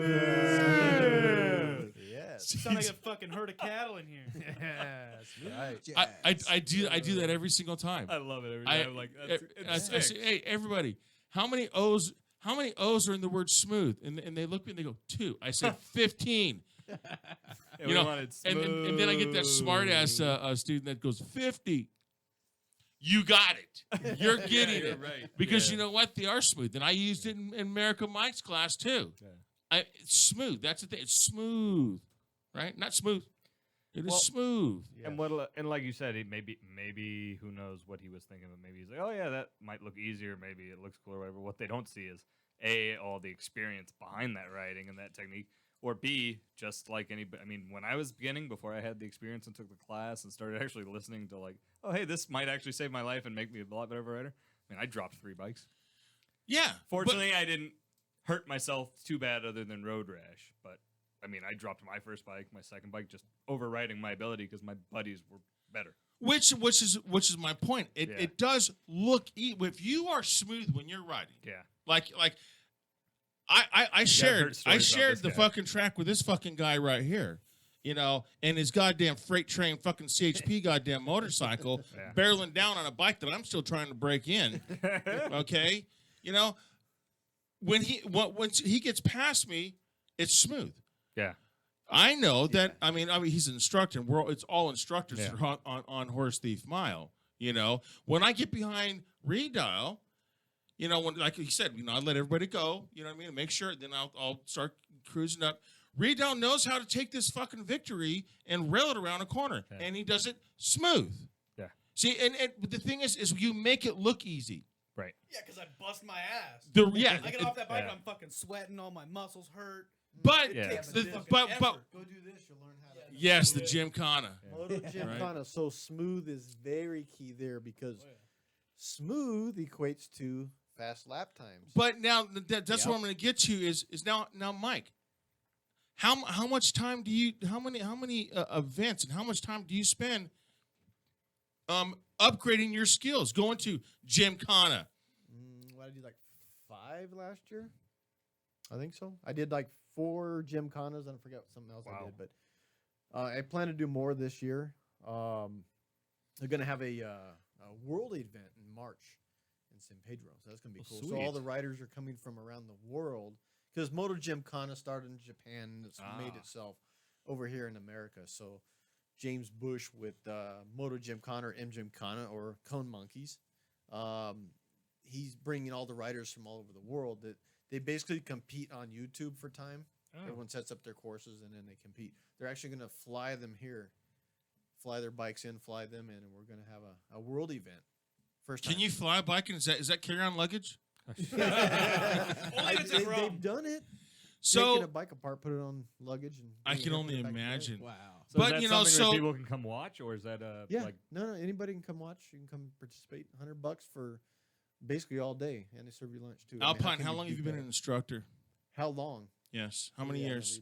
Yes. You sound like a fucking herd of cattle in here. I do that every single time. I love it every time. I'm like, I say, hey, everybody, how many O's are in the word smooth? And they look at me and they go, 2. I said 15. And then I get that smart ass student that goes 50. You got it. You're getting it. Right. Because you know what? They are smooth. And I used it in America Mike's class too. Yeah. It's smooth. That's the thing. It's smooth. Right? Not smooth. It is smooth. Yeah. And like you said, maybe who knows what he was thinking of. Maybe he's like, oh yeah, that might look easier. Maybe it looks cooler or whatever. What they don't see is all the experience behind that riding and that technique. Or B, just like anybody. I mean, when I was beginning, before I had the experience and took the class and started actually listening to like, oh, hey, this might actually save my life and make me a lot better rider. I mean, I dropped 3 bikes. Yeah. Fortunately, I didn't hurt myself too bad other than road rash. But, I mean, I dropped my first bike, my second bike, just overriding my ability because my buddies were better. Which is my point. It does look, if you are smooth when you're riding. Yeah. Like I shared the fucking track with this fucking guy right here, and his goddamn freight train fucking CHP goddamn motorcycle barreling down on a bike that I'm still trying to break in. Okay, when once he gets past me, it's smooth. Yeah, I know that. I mean, he's an instructor. It's all instructors on Horse Thief Mile. When I get behind Redial. When, like he said, I let everybody go, you know what I mean? Make sure, then I'll start cruising up. Redown knows how to take this fucking victory and rail it around a corner, and he does it smooth. Yeah. See, and the thing is you make it look easy. Right. Yeah, because I bust my ass. I get off that bike and I'm fucking sweating, all my muscles hurt. But, go do this, you'll learn how to. Yes, the Gymkhana. Moto Gymkhana. So smooth is very key there because smooth equates to fast lap times. But now that's what I'm going to get to is now Mike. How much time do you how many events and how much time do you spend upgrading your skills, going to Gymkhana? What I did like 5 last year. I think so. I did like 4 Gymkhanas and I forgot something else I did, but I plan to do more this year. They're going to have a world event in March in San Pedro, so that's going to be cool. Sweet. So all the riders are coming from around the world because Moto Gymkhana started in Japan and it's made itself over here in America. So James Bush with Moto Gymkhana or M Gymkhana or Cone Monkeys, he's bringing all the riders from all over the world that they basically compete on YouTube for time. Everyone sets up their courses and then they compete. They're actually going to fly them here. Fly their bikes in, fly them in, and we're going to have a world event. First time. Can you fly a bike? And is that carry-on luggage? They've done it. So taking a bike apart, put it on luggage, and I can only imagine. Wow. So but is that something where people can come watch, or is that no, anybody can come watch. You can come participate. $100 for basically all day, and they serve you lunch too. Alpine, how long have you been an instructor? How long? Yes. How many years?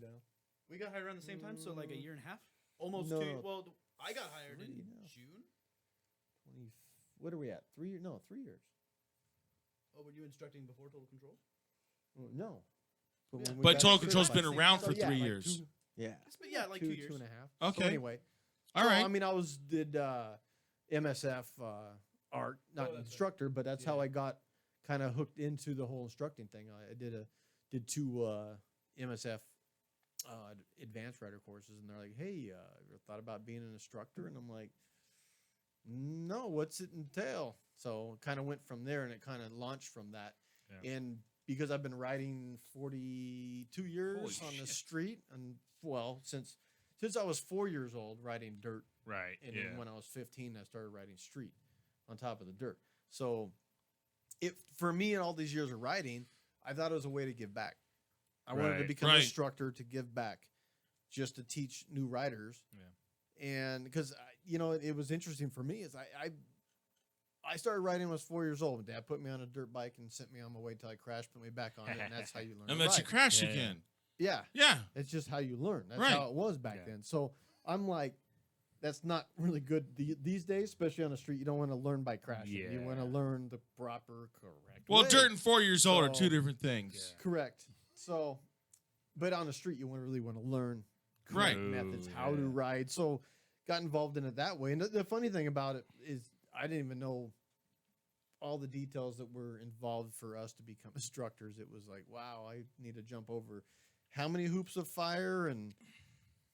We got hired around the same time, so like a year and a half, almost 2. Well, I got hired in June. 20. What are we at? 3 years? No, 3 years. Oh, were you instructing before Total Control? No. But Total Control's been around for 3 years. Like 2 years. 2.5. Okay. So anyway. All right. I mean, I did MSF art, not instructor, but that's how I got kind of hooked into the whole instructing thing. I did 2 MSF advanced rider courses, and they're like, hey, you ever thought about being an instructor? And I'm like, no, what's it entail? So kind of went from there, and it kind of launched from that. Yeah. And because I've been riding 42 years on the street, and since I was 4 years old riding dirt, right? And then when I was 15, I started riding street on top of the dirt. So, for me, in all these years of riding, I thought it was a way to give back. I wanted to Right. become an Right. instructor to give back, just to teach new riders. Yeah. And because it was interesting for me is I started riding when I was 4 years old. Dad put me on a dirt bike and sent me on my way till I crashed, put me back on it, and that's how you learn. And to let you ride. crash Yeah. again. Yeah, Yeah. it's just how you learn. That's Right. how it was back Yeah. then. So I'm like, that's not really good these days, especially on the street. You don't want to learn by crashing. You want to Yeah. learn the proper, correct. Well, way. dirt and 4 years old are So- two different things. Correct. So, but on the street, you really want to learn Right. correct methods, Ooh, how to yeah. ride. So, got involved in it that way. And the funny thing about it is, I didn't even know all the details that were involved for us to become instructors. It was like, wow, I need to jump over how many hoops of fire, and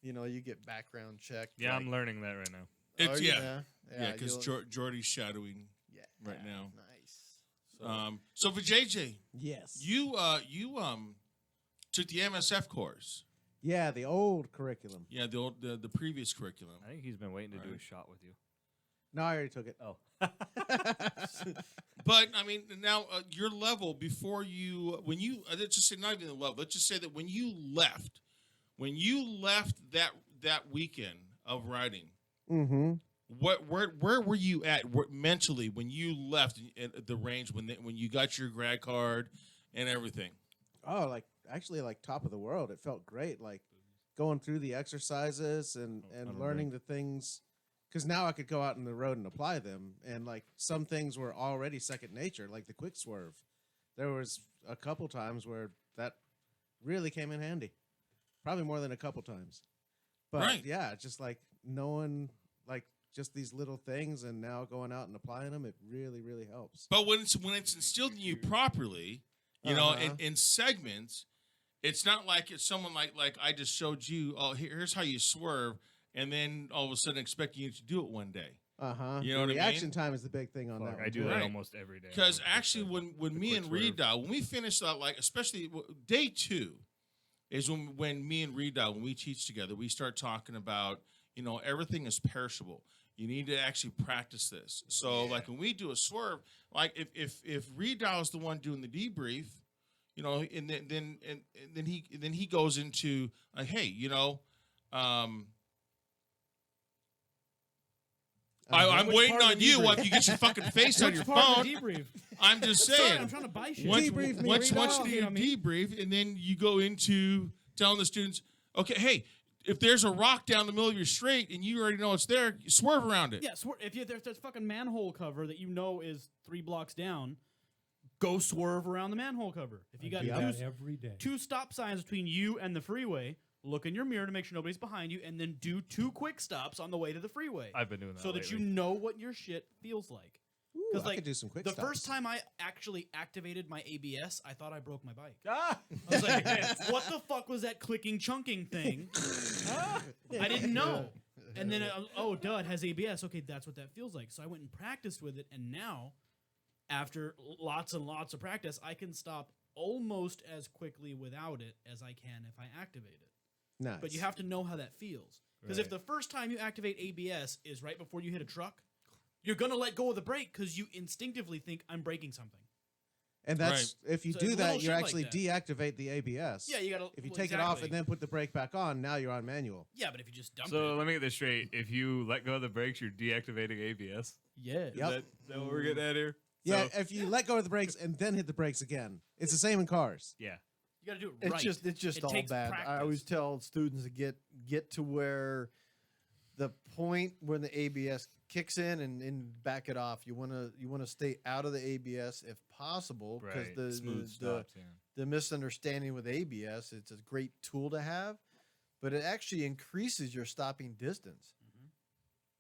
you get background checked. Yeah, like, I'm learning that right now. It's oh, yeah, because you'll- Jordy's shadowing yeah, right now. Nice. So, So for JJ, Yes. you took the MSF course. Yeah, the old curriculum. Yeah, the previous curriculum. I think he's been waiting to do a Right. shot with you. No, I already took it. Oh. But I mean, now your level before when you let's just say not even the level. Let's just say that when you left that weekend of riding, Mm-hmm. where were you at mentally when you left at the range when you got your grad card and everything? Oh, actually top of the world. It felt great. Like going through the exercises and unreal. learning the things. Because now I could go out on the road and apply them. And some things were already second nature, like the quick swerve. There was a couple times where that really came in handy. Probably more than a couple times. But Right. yeah, just knowing just these little things and now going out and applying them, it really, really helps. But when it's instilled in you properly, Uh-huh. in segments, it's not like it's someone like I just showed you. Oh, here's how you swerve, and then all of a sudden expecting you to do it one day. Uh-huh. You know the what I reaction mean? time is the big thing on Fuck, that one. I do too. that Right. almost every day. Because Like actually, the- when the me quick and Reed swerve. dial, when we finish that, especially day 2, is when me and Reed dial, when we teach together, we start talking about everything is perishable. You need to actually practice this. So when we do a swerve, if Reed dial is the one doing the debrief, and then he goes into hey, I'm Which waiting part of on the you debrief? while you get your fucking face on Which your part of phone. the debrief? I'm just Sorry, saying. I'm trying to buy shit. Once Debrief me, once Reed. you do a debrief, and then you go into telling the students, okay, hey, if there's a rock down the middle of your straight and you already know it's there, you swerve around it. Yeah, if there's this fucking manhole cover that is 3 blocks down, go swerve around the manhole cover. If you I got do Yeah. that every day. 2 stop signs between you and the freeway, look in your mirror to make sure nobody's behind you, and then do 2 quick stops on the way to the freeway, I've been doing that so that you lately. know what your shit feels like. Ooh, I could do some quick the stops. first time I actually activated my ABS, I thought I broke my bike. Ah! I was like, what the fuck was that clicking, chunking thing? I didn't know. And then, duh, it has ABS. Okay, that's what that feels like. So I went and practiced with it, and now, after lots and lots of practice, I can stop almost as quickly without it as I can if I activate it. Nice. But you have to know how that feels. Because if Right. the first time you activate ABS is right before you hit a truck, you're going to let go of the brake because you instinctively think I'm braking something. And that's if you So do it's that, little you shit like actually that. deactivate the ABS. Yeah, you got to. If you take it off and then put the brake back on, now you're on manual. Yeah, but if you just dump So it. let me get this straight. If you let go of the brakes, you're deactivating ABS. Yeah. Is Yep. that what we're getting at here? Yeah, So- if you let go of the brakes and then hit the brakes again, it's the same in cars. yeah. You got to do it It's right. just It all takes bad. I always practice. tell students to get to where the point when the ABS kicks in and back it off. You want to stay out of the ABS if possible because Right. the Smooth stops. Yeah. the misunderstanding with ABS, it's a great tool to have, but it actually increases your stopping distance.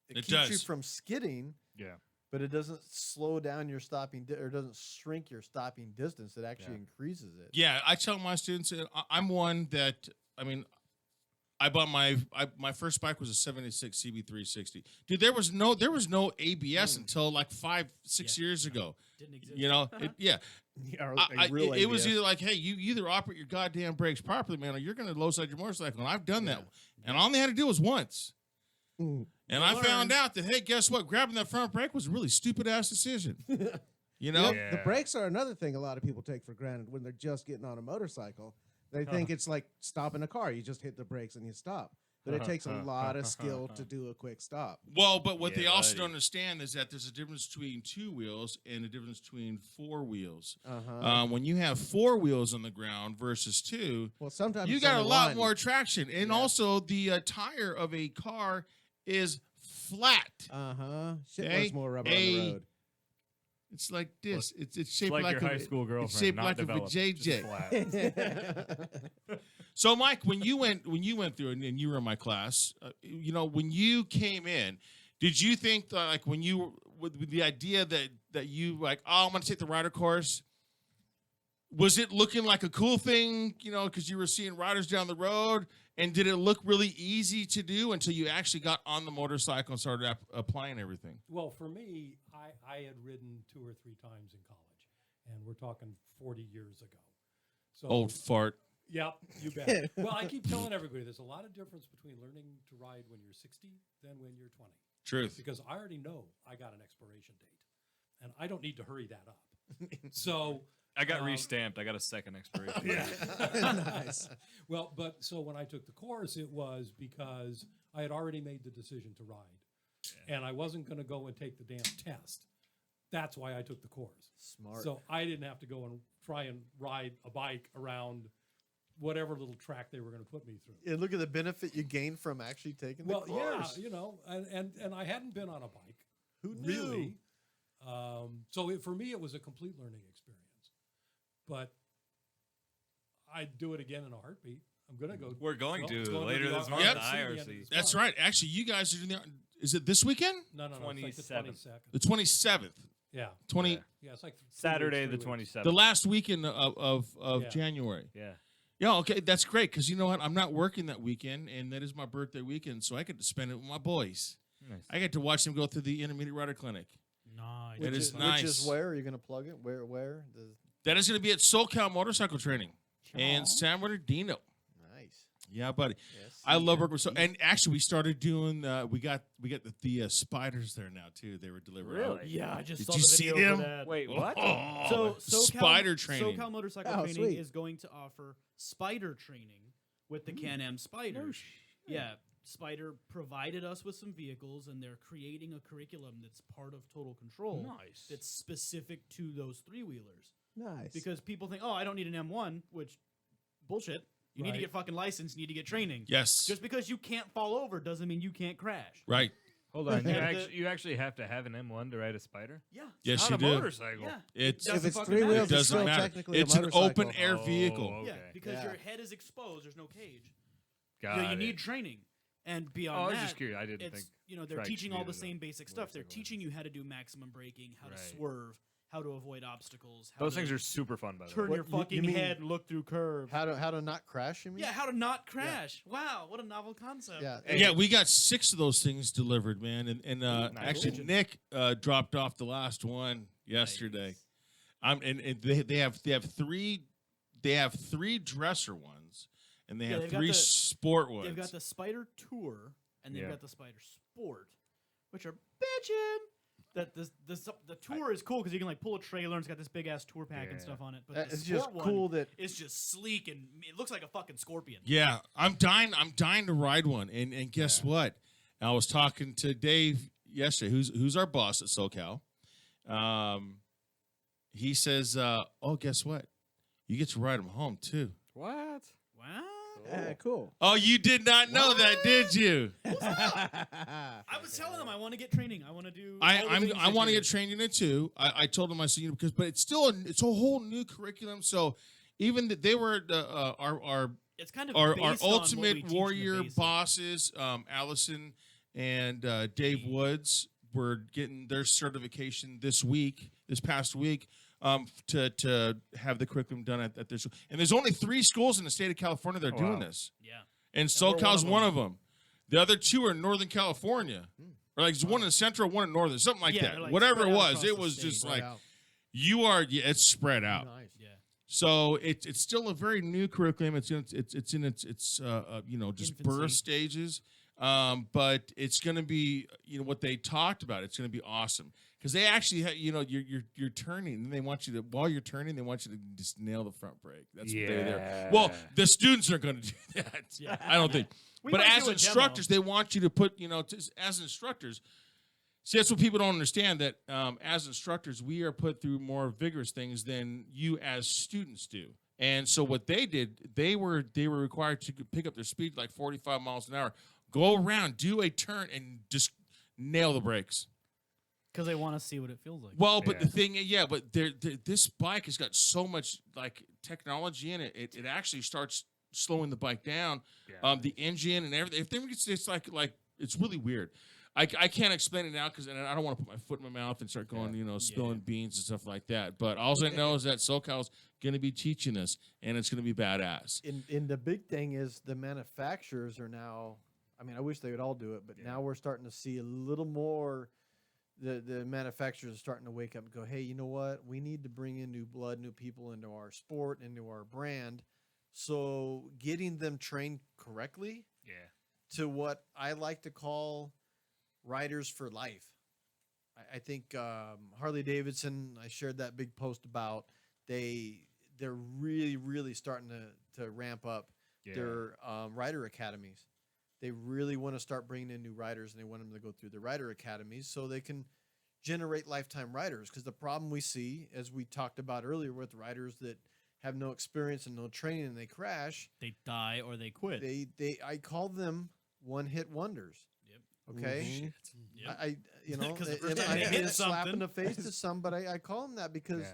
It It keeps you does. from skidding, Yeah. but it doesn't slow down your stopping or doesn't shrink your stopping distance. It actually Yeah. increases it. Yeah, I tell my students, I'm one that, I mean, I bought my first bike was a 76 CB360. Dude, there was no ABS until like 5-6 years ago. Didn't exist. Yeah. Or It was either like, hey, you either operate your goddamn brakes properly, man, or you're going to low side your motorcycle. And I've done that. And all they had to do was once. And I found out that, hey, guess what? Grabbing that front brake was a really stupid-ass decision. You know? The brakes are another thing a lot of people take for granted when they're just getting on a motorcycle. They think it's like stopping a car. You just hit the brakes and you stop. But it takes a lot of skill to do a quick stop. Well, but what they also don't understand is that there's a difference between 2 wheels and a difference between 4 wheels. When you have 4 wheels on the ground versus 2, well, sometimes you got a lot more traction. And also, the tire of a car is flat. Shit loads more rubber on the road. It's like this. It's shaped like like your a high school girlfriend. It's shaped not like developed, a just JJ. flat. So, Mike, when you went through and you were in my class, when you came in, did you think that, like, when you with the idea that you like, oh, I'm going to take the rider course? Was it looking like a cool thing, because you were seeing riders down the road? And did it look really easy to do until you actually got on the motorcycle and started applying everything? Well, for me, I had ridden 2 or 3 times in college, and we're talking 40 years ago. So Old fart. Yep, you bet. Well, I keep telling everybody there's a lot of difference between learning to ride when you're 60 than when you're 20. Truth. Because I already know I got an expiration date, and I don't need to hurry that up. So I got re-stamped. I got a second expiration. Nice. Well, so when I took the course, it was because I had already made the decision to ride, and I wasn't going to go and take the damn test. That's why I took the course. Smart. So I didn't have to go and try and ride a bike around whatever little track they were going to put me through. Yeah, look at the benefit you gain from actually taking the course. Yeah, and I hadn't been on a bike. Who knew? Really? So for me, it was a complete learning experience. But I'd do it again in a heartbeat. I'm going to go. We're going to going later the this month. Yep. The IRC. That's right. Actually, you guys are doing is it this weekend? No. It's like the 27th. 22nd. The 27th. Yeah. 20. Yeah, it's like Saturday 3 the weeks. 27th. The last weekend of Yeah. January. Yeah. Yeah, okay, that's great because you know what? I'm not working that weekend, and that is my birthday weekend, so I get to spend it with my boys. Nice. I get to watch them go through the Intermediate Rider Clinic. Nice. It is nice. Which is where? Are you going to plug it? Where? That is going to be at SoCal Motorcycle Training in San Bernardino. Nice. Yeah, buddy. Yes. I love working with and actually we started doing we got the spiders there now too. They were delivered out. Yeah, I just Did saw you the see video them? for that. Wait, what? Oh, So spider training. SoCal Motorcycle Oh, Training sweet. is going to offer spider training with the Can-Am Spiders. Yeah, Spider provided us with some vehicles, and they're creating a curriculum that's part of Total Control. Nice. That's specific to those 3-wheelers. Nice. Because people think, oh, I don't need an M1, which bullshit. You need to Right. get fucking licensed. You need to get training. Yes. Just because you can't fall over doesn't mean you can't crash. Right. Hold on. And You actually have to have an M1 to ride a spider? Yeah. Yes, Not you a do. motorcycle. Yeah. It's Doesn't if it's fucking 3 matter. wheels, it it's doesn't still matter. technically It's a an motorcycle. open air vehicle. Oh, Yeah, okay. because Yeah. your head is exposed. There's no cage. Got You it. need training. And Oh, beyond I was that, just curious. I didn't it's, think. they're trikes teaching all the needed a same basic stuff. They're motorcycle teaching you how to do maximum braking, how to Right. swerve, how to avoid obstacles. How Those to things are super fun, by the turn way. your What, you fucking mean- head and look through curves. How to not crash? You mean? Yeah, how to not crash. Wow, what a novel concept. Yeah. Yeah, we got 6 of those things delivered, man, and actually Nick dropped off the last one yesterday. And they have 3 dresser ones, and they Yeah, have they've got 3 the- sport ones. They've got the Spider Tour and they've Yeah. got the Spider Sport, which are bitchin'. That the tour is cool because you can like pull a trailer and it's got this big ass tour pack and Yeah. stuff on it. But the It's sport just one cool that is just sleek and it looks like a fucking scorpion. Yeah, I'm dying to ride one. And guess what? I was talking to Dave yesterday, who's our boss at SoCal. He says, "Oh, guess what? You get to ride them home too." What? Wow. Yeah, cool. Oh, you did not know that, did you? I was telling them I want to get training. I want to do. I all the things that want to you get did. trained in it too. I told him I said but it's still it's a whole new curriculum. So even that they were our It's kind of our based on what we ultimate teach in the warrior basic. bosses, Allison and Dave Woods, were getting their certification this past week, to have the curriculum done at this. And there's only 3 schools in the state of California that are doing wow. this. Yeah. And we're SoCal's one one of of them. The other 2 are in Northern California. Or like there's one in Central, one in Northern, something like Yeah, that. they're, like, Whatever spread it out was, across it the was state. just Right like out. it's spread out. Nice. Yeah. So it's still a very new curriculum. It's in its just Infancy. birth stages. But it's going to be, what they talked about. It's going to be awesome because they actually, you're turning, and they want you to, while you're turning, they want you to just nail the front brake. That's what they're there. Well, the students aren't going to do that. Yeah. I don't think. We But might as do a instructors, demo. they want you to put, as instructors. See, that's what people don't understand. That as instructors, we are put through more vigorous things than you as students do. And so what they did, they were required to pick up their speed like 45 miles an hour, go around, do a turn, and just nail the brakes. Because they want to see what it feels like. Well, but the thing, but this bike has got so much like technology in it. It actually starts slowing the bike down. The engine and everything. It's like it's really weird. I can't explain it now because I don't want to put my foot in my mouth and start going, spilling beans and stuff like that. But all I know is that SoCal's going to be teaching us, and it's going to be badass. And the big thing is the manufacturers are now. I mean, I wish they would all do it, but now we're starting to see a little more. The manufacturers are starting to wake up and go, hey, you know what? We need to bring in new blood, new people into our sport, into our brand. So getting them trained correctly to what I like to call riders for life. I think Harley Davidson, I shared that big post about, they're really, really starting to ramp up their rider academies. They really want to start bringing in new riders, and they want them to go through the rider academies so they can generate lifetime riders. Because the problem we see, as we talked about earlier, with riders that have no experience and no training and they crash, they die or they quit. I call them one-hit wonders. Yep. Okay. Yep. I Because the and first time I they hit hit a slap in something. the face to some, but I call them that because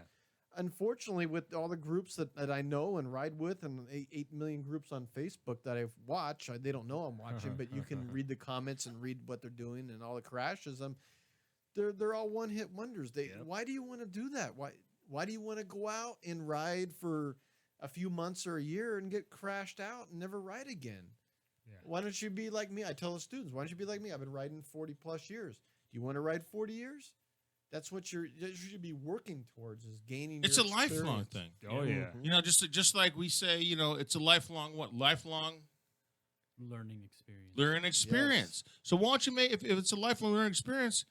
unfortunately, with all the groups that I know and ride with, and 8 million groups on Facebook that I've watched, they don't know I'm watching, but you can read the comments and read what they're doing and all the crashes. They're all one-hit wonders. Why do you want to do that? Why do you want to go out and ride for a few months or a year and get crashed out and never ride again? Why don't you be like me? I tell the students, why don't you be like me? I've been riding 40 plus years. Do you want to ride 40 years? That's what you should be working towards, is gaining. It's your a lifelong experience. thing. Oh yeah. Just like we say, it's a lifelong Learning experience. learning experience. So why don't you make if it's a lifelong learning experience?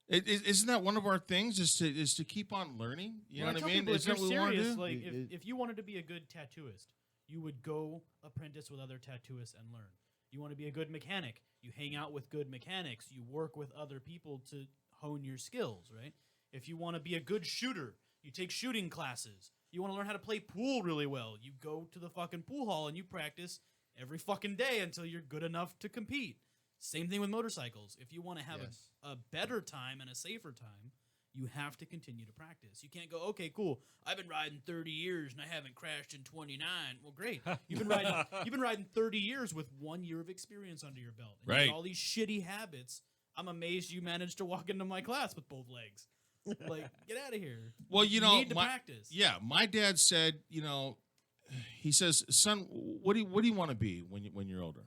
Isn't that one of our things? Is to keep on learning? You know what I mean? People, if Isn't you're that what we want to serious, do? like if you wanted to be a good tattooist, you would go apprentice with other tattooists and learn. You want to be a good mechanic, you hang out with good mechanics. You work with other people to hone your skills, right? If you want to be a good shooter, you take shooting classes. You want to learn how to play pool really well, you go to the fucking pool hall and you practice every fucking day until you're good enough to compete. Same thing with motorcycles. If you want to have a better time and a safer time, you have to continue to practice. You can't go, okay, cool, I've been riding 30 years and I haven't crashed in 29. Well, great. You've been riding 30 years with 1 year of experience under your belt. And you Right. got all these shitty habits. I'm amazed you managed to walk into my class with both legs. Like, get out of here. Well, you need to practice. Yeah, my dad said, he says, son, what do you want to be when you're older?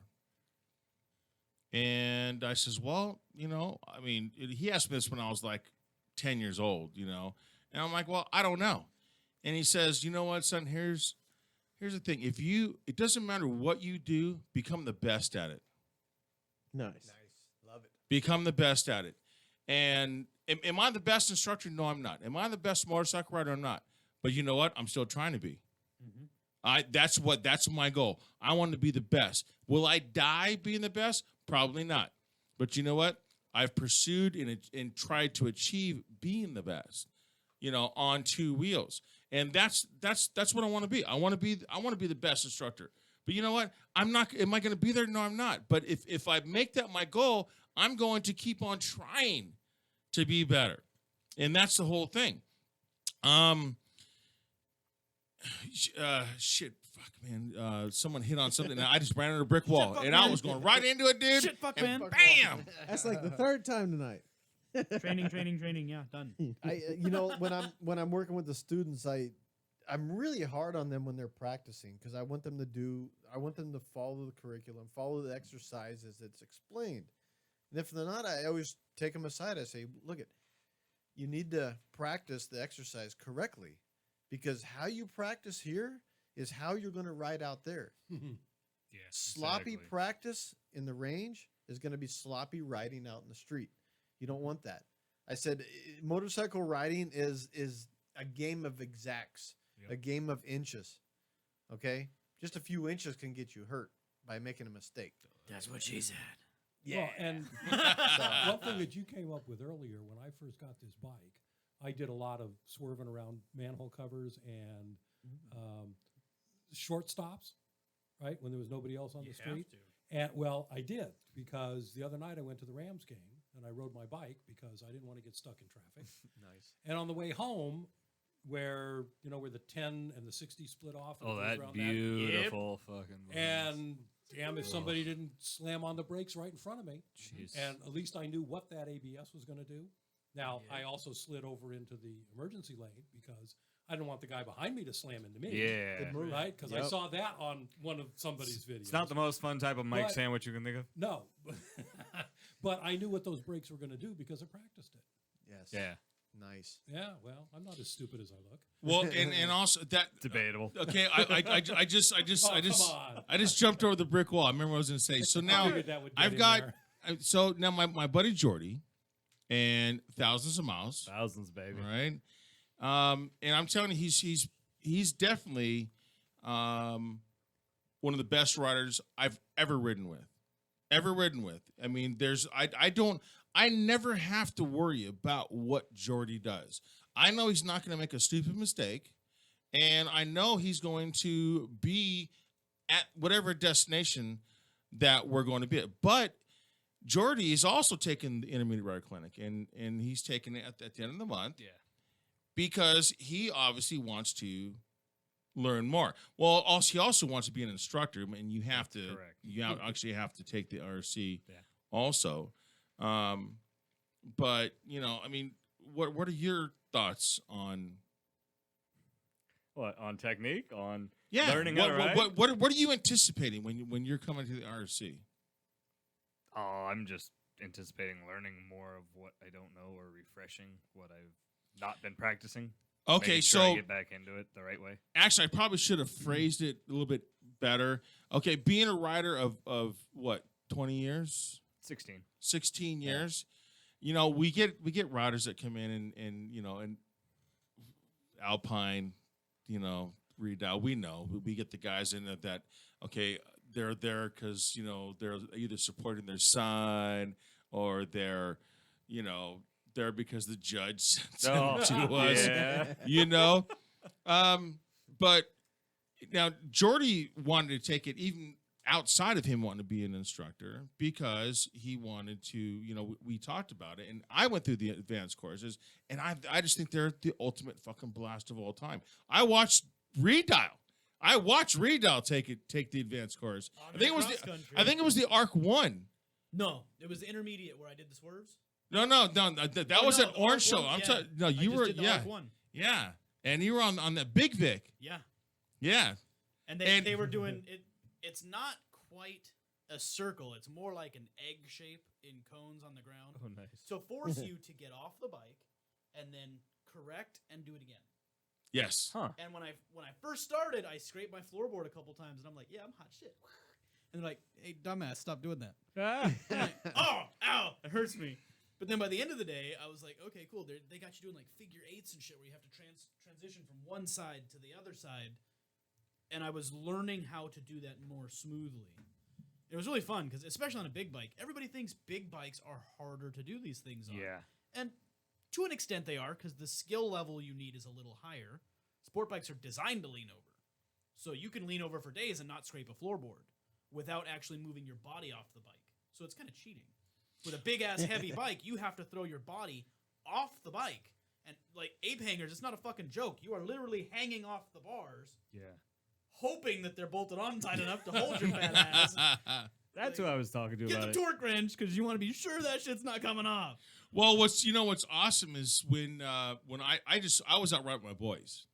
And I says, well, I mean, he asked me this when I was like 10 years old, and I'm like, well, I don't know. And he says, you know what, son, here's the thing. It doesn't matter what you do, become the best at it. Nice. Love it. Become the best at it. And am I the best instructor? No, I'm not. Am I the best motorcycle rider? I'm not. But you know what? I'm still trying to be. That's my goal. I want to be the best. Will I die being the best? Probably not. But you know what? I've pursued and tried to achieve being the best, on two wheels. And that's what I want to be. I want to be the best instructor. But you know what? I'm not. Am I going to be there? No, I'm not. But if I make that my goal, I'm going to keep on trying to be better. And that's the whole thing. Shit, fuck, man. Someone hit on something, and I just ran into a brick wall, and I was going right into it, dude. Shit, fuck, and man. Bam! That's like the third time tonight. Training. Yeah, done. When I'm working with the students, I'm really hard on them when they're practicing, because I want them to follow the curriculum, follow the exercise as it's explained. And if they're not, I always take them aside. I say, look, you need to practice the exercise correctly, because how you practice here is how you're going to ride out there. Sloppy exactly. practice in the range is going to be sloppy riding out in the street. You don't want that. I said motorcycle riding is a game of exacts, a game of inches. Okay? Just a few inches can get you hurt by making a mistake. That's what she said. Yeah. Well, and one thing that you came up with earlier when I first got this bike, I did a lot of swerving around manhole covers and short stops, right, when there was nobody else on the street. And well, I did, because the other night I went to the Rams game and I rode my bike because I didn't want to get stuck in traffic. Nice. And on the way home, where the 10 and the 60 split off. And Oh, it goes that around beautiful fucking. And damn, if somebody didn't slam on the brakes right in front of me. Jeez. And at least I knew what that ABS was going to do. Now, I also slid over into the emergency lane because I didn't want the guy behind me to slam into me. Yeah. Good move. Right? Because I Yep. saw that on one of somebody's videos. It's not the most fun type of Mike But- sandwich you can think of. No. But I knew what those brakes were going to do because I practiced it. Yes. Yeah. Nice. Yeah, well, I'm not as stupid as I look. Well, and also that Debatable. Okay, I just Oh, come on. I just jumped over the brick wall. I remember what I was going to say. So now figured that would get I've in got there. so now my buddy Jordy and thousands of miles. Thousands, baby. Right. And I'm telling you, he's definitely one of the best riders I've ever ridden with. I mean, I never have to worry about what Jordy does. I know he's not going to make a stupid mistake, and I know he's going to be at whatever destination that we're going to be at. But Jordy is also taking the Intermediate Rider Clinic, and he's taking it at the end of the month. Yeah. Because he obviously wants to learn more. Well, also he also wants to be an instructor, and you have to. Correct. You actually have to take the RC. Yeah. Also, but I mean, what are your thoughts on? What, on technique? On Learning how to ride? What are you anticipating when you're coming to the RC? Oh, I'm just anticipating learning more of what I don't know or refreshing what I've not been practicing. Okay, Making sure I so get back into it the right way. actually, I probably should have phrased it a little bit better. Okay, being a rider of what, 20 years? 16 years. We get riders that come in and Alpine, Redoubt. We get the guys in that okay, they're there because they're either supporting their son or they're there because the judge sent them to us. Yeah. But now Jordy wanted to take it even outside of him wanting to be an instructor because he wanted to, we talked about it, and I went through the advanced courses, and I just think they're the ultimate fucking blast of all time. I watched Reddial take the advanced course. I think it was the Arc 1. No, it was the intermediate where I did the swerves. No, that was an orange show. I'm sorry. No, you were did the Arc 1. Yeah. And you were on that Big Vic. Yeah. Yeah. And they were doing it. It's not quite a circle. It's more like an egg shape in cones on the ground. Oh, nice. So force you to get off the bike and then correct and do it again. Yes. Huh. And when I first started, I scraped my floorboard a couple times, and I'm like, yeah, I'm hot shit. And they're like, hey, dumbass, stop doing that. I'm like, oh, ow, it hurts me. But then by the end of the day, I was like, okay, cool. They got you doing like figure eights and shit where you have to transition from one side to the other side. And I was learning how to do that more smoothly. It was really fun because, especially on a big bike, everybody thinks big bikes are harder to do these things on. Yeah. And to an extent they are, because the skill level you need is a little higher. Sport bikes are designed to lean over. So you can lean over for days and not scrape a floorboard without actually moving your body off the bike. So it's kind of cheating. With a big-ass heavy bike, you have to throw your body off the bike. And, like, ape hangers, it's not a fucking joke. You are literally hanging off the bars, hoping that they're bolted on tight enough to hold your fat ass. That's who I was talking to Get about the it. torque wrench, because you want to be sure that shit's not coming off. Well, what's awesome is when I was out riding with my boys,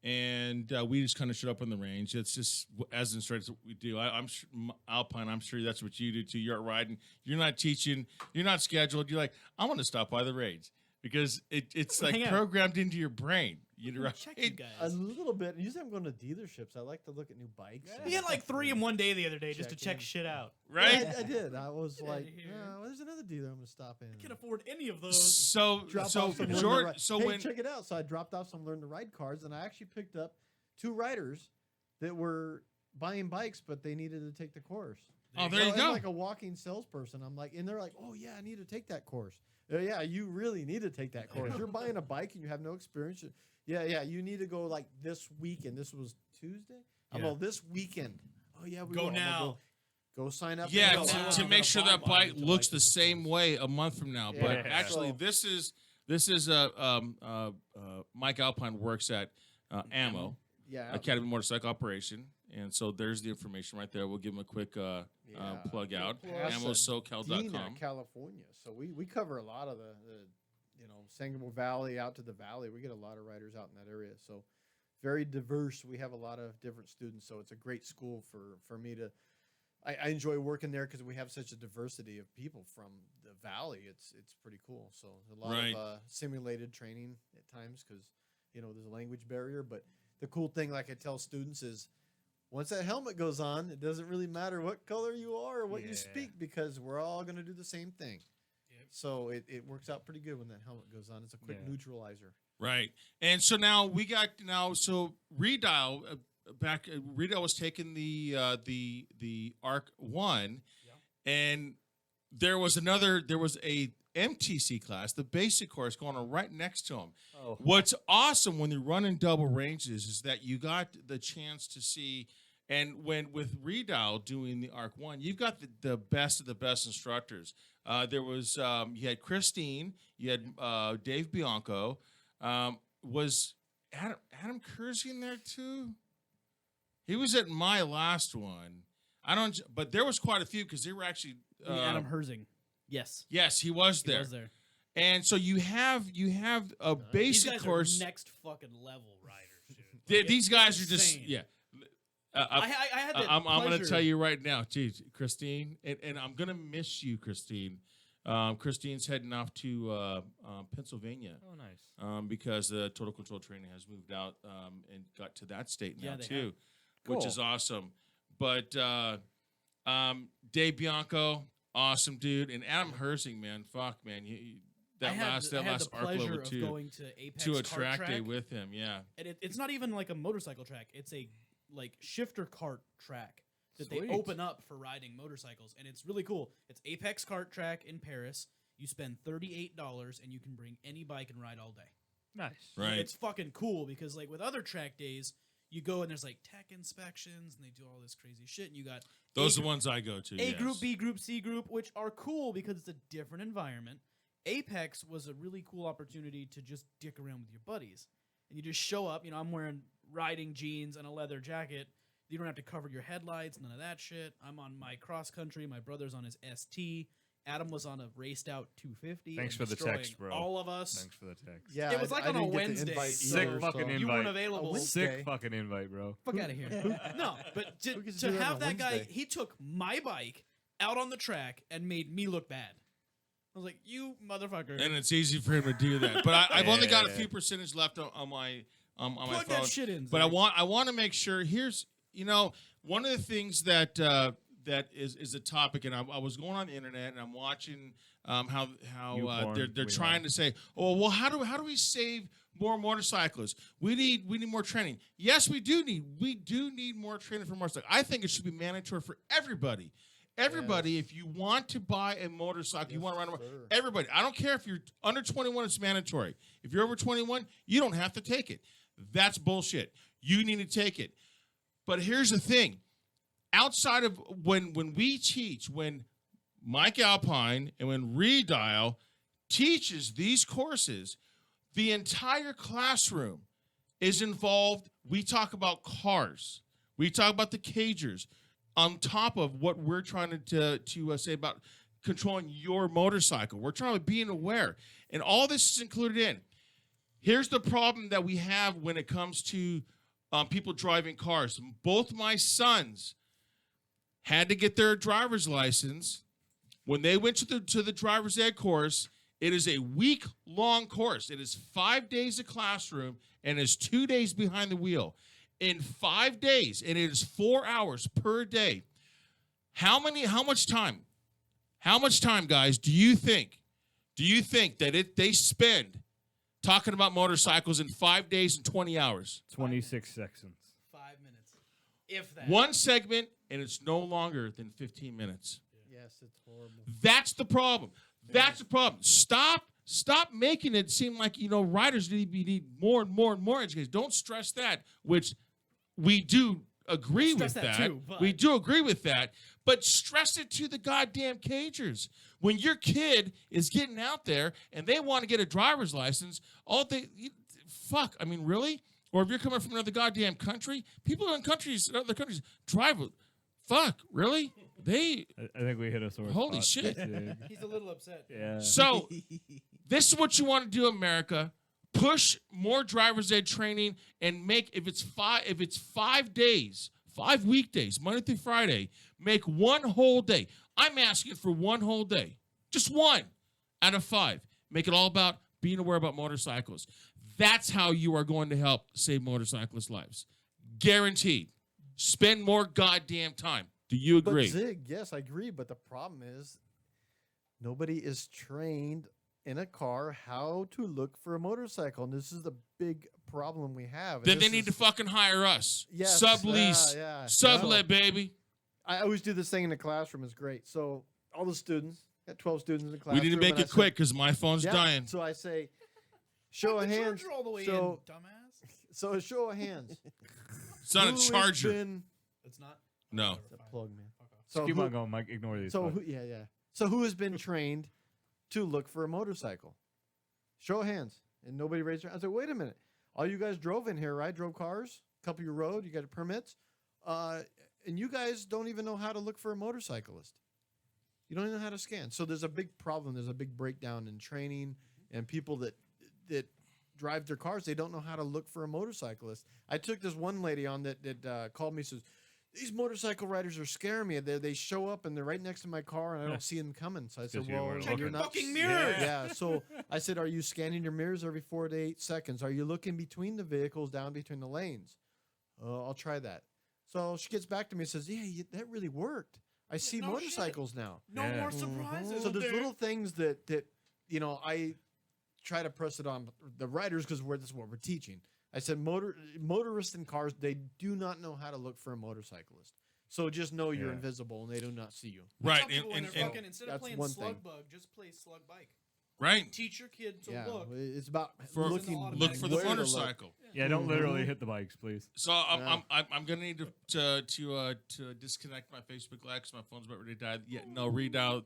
and we just kind of showed up on the range. It's just as instructors what we do. I'm sure, Alpine. I'm sure that's what you do too. You're out riding. You're not teaching. You're not scheduled. You're like, I want to stop by the range because it's like Hang out. programmed into your brain. You right? Check you guys. A little bit. Usually I'm going to dealerships. I like to look at new bikes. We had like 3 in one day the other day just to Check check in. shit out. Right? Yeah, I did. I was Get outta like, here. well, there's another dealer I'm going to stop in. I can't afford any of those. So Drop so off some learn to George. ride- So hey, when check it out. So I dropped off some learn to ride cards, and I actually picked up 2 riders that were buying bikes, but they needed to take the course. there you I'm go. like a walking salesperson. I'm like, and they're like, oh yeah, I need to take that course. Yeah, you really need to take that course. You're buying a bike and you have no experience. Yeah, you need to go like this weekend. This was Tuesday. I'm Yeah. all this weekend. Oh yeah, we Go will. I'm gonna now. Go sign up. Yeah, and go. now. to I'm make gonna sure buy that mine bike until looks I the get same way a month from now. But Yeah. actually, So- this is Mike Alpine works at Ammo Yeah, Academy Motorcycle Operation, and so there's the information right there. We'll give him a quick plug out. AmmoSoCal.com. Pasadena, California. So we cover a lot of the Sangamo Valley out to the valley. We get a lot of riders out in that area. So very diverse. We have a lot of different students. So it's a great school for me to. I enjoy working there because we have such a diversity of people from the valley. It's pretty cool. So a lot Right. of simulated training at times because there's a language barrier. But the cool thing, like I tell students, is once that helmet goes on, it doesn't really matter what color you are or what you speak because we're all going to do the same thing. Yep. So it works out pretty good when that helmet goes on. It's a quick neutralizer. Right, and so now we got so Redial Redial was taking the ARC 1, and there was a MTC class, the basic course, going on right next to him. Oh. What's awesome when you're running double ranges is that you got the chance to see, and when with Redial doing the ARC 1, you've got the best of the best instructors. There was you had Christine, you had Dave Bianco, was Adam Kersey in there too? He was at my last one. But there was quite a few because they were actually Adam Herzing. Yes. Yes, he was there. He was there. And so you have a These basic guys course. are next fucking level riders, dude. These It's guys are just insane. I had that I'm going to pleasure- tell you right now, geez, Christine, and I'm going to miss you, Christine. Christine's heading off to Pennsylvania. Oh, nice. Because the Total Control training has moved out and got to that state now Yeah, they too, have. which is awesome. But Dave Bianco, awesome dude, and Adam Herzing, man, fuck, man, that I had last the arc pleasure load of too. going to Apex To a kart track day with him, yeah. And it's not even like a motorcycle track. It's a like shifter kart track that Sweet. they open up for riding motorcycles, and it's really cool. It's Apex Kart Track in Paris. You spend $38 and you can bring any bike and ride all day. Nice. Right. It's fucking cool because like with other track days, you go and there's like tech inspections and they do all this crazy shit, and you got Those are the ones I go to. A yes. group, B group, C group, which are cool because it's a different environment. Apex was a really cool opportunity to just dick around with your buddies. And you just show up, I'm wearing riding jeans and a leather jacket. You don't have to cover your headlights, none of that shit. I'm on my cross country. My brother's on his ST. Adam was on a raced out 250. Thanks and for the destroying text, bro. all of us. Thanks for the text. Yeah, It was like on a didn't get the Wednesday, invite so- Sick either, fucking so- invite. You weren't available. Wednesday. Sick fucking invite, bro. Fuck out of here. No, but Who gets to do that have on that guy, Wednesday? he took my bike out on the track and made me look bad. I was like, you motherfucker. And it's easy for him to do that. But I've only got a Yeah. few percentage left on my my Plug phone. that shit in. But Zach. I want to make sure. Here's one of the things that is a topic, and I was going on the internet and I'm watching how YouPorn, they're we trying know. to say, how do we save more motorcyclists? We need more training. Yes, we do need more training for motorcyclists. I think it should be mandatory for everybody. Everybody, if you want to buy a motorcycle, you want to run around. sir. Everybody, I don't care if you're under 21, it's mandatory. If you're over 21, you don't have to take it. That's bullshit. You need to take it. But here's the thing. Outside of when we teach, when Mike Alpine and when Redial teaches these courses, the entire classroom is involved. We talk about cars. We talk about the cagers on top of what we're trying to say about controlling your motorcycle. We're trying to be aware. And all this is included in. Here's the problem that we have when it comes to people driving cars. Both my sons had to get their driver's license. When they went to the driver's ed course, It is a week-long course. It is 5 days of classroom and is 2 days behind the wheel. In 5 days, and it is 4 hours per day. How much time? How much time, guys, do you think that they spend talking about motorcycles in 5 days and 20 hours? 26 seconds. 5 minutes. If that. One segment, and it's no longer than 15 minutes. Yes, it's horrible. That's the problem. That's the problem. Stop making it seem like, riders need more and more and more education. Don't stress that, which we do agree with that. Too, but... We do agree with that, but stress it to the goddamn cagers. When your kid is getting out there and they want to get a driver's license, really? Or if you're coming from another goddamn country, people in other countries drive. Fuck, really? I think we hit a sore Holy spot. shit. He's a little upset. Yeah. So, this is what you want to do, America. Push more driver's ed training and make, if it's 5 days, 5 weekdays, Monday through Friday, make one whole day. I'm asking for one whole day. Just one out of 5. Make it all about being aware about motorcycles. That's how you are going to help save motorcyclists' lives. Guaranteed. Spend more goddamn time. Do you agree? But Zig, yes, I agree. But the problem is nobody is trained in a car how to look for a motorcycle. And this is the big problem we have. Then they need to fucking hire us. Yes, Sublease. Sublet, baby. I always do this thing in the classroom. It's great. So all the students, got 12 students in the classroom. We need to make it quick because my phone's dying. So I say, show of hands. All the way So, in, dumbass. so a show of hands. It's not Who a has charger. It's not. No. It's a plug, man. So keep on going, Mike. Ignore these. So So who has been trained to look for a motorcycle? Show of hands. And nobody raised their hand. I said, wait a minute. All you guys drove in here, right? Drove cars. A couple you rode. You got permits. And you guys don't even know how to look for a motorcyclist. You don't even know how to scan. So there's a big problem. There's a big breakdown in training and people that drive their cars. They don't know how to look for a motorcyclist. I took this one lady on that called me, says, these motorcycle riders are scaring me. They show up and they're right next to my car and I don't see them coming. So I said, well, you're not fucking mirrors. Yeah. So I said, are you scanning your mirrors every 4 to 8 seconds? Are you looking between the vehicles, down between the lanes? I'll try that. So she gets back to me and says, yeah, that really worked. I see motorcycles now. No more surprises. So there's little things that I try to press it on the riders because this is what we're teaching. I said motorists in cars, they do not know how to look for a motorcyclist. So just know you're invisible and they do not see you. Right. And instead of playing slug bug, just play slug bike. Right. Teach your kid to look. It's about look for the motorcycle. Yeah, don't literally hit the bikes, please. So I'm gonna need to disconnect my Facebook Live because my phone's about ready to die. Yeah, no, redial.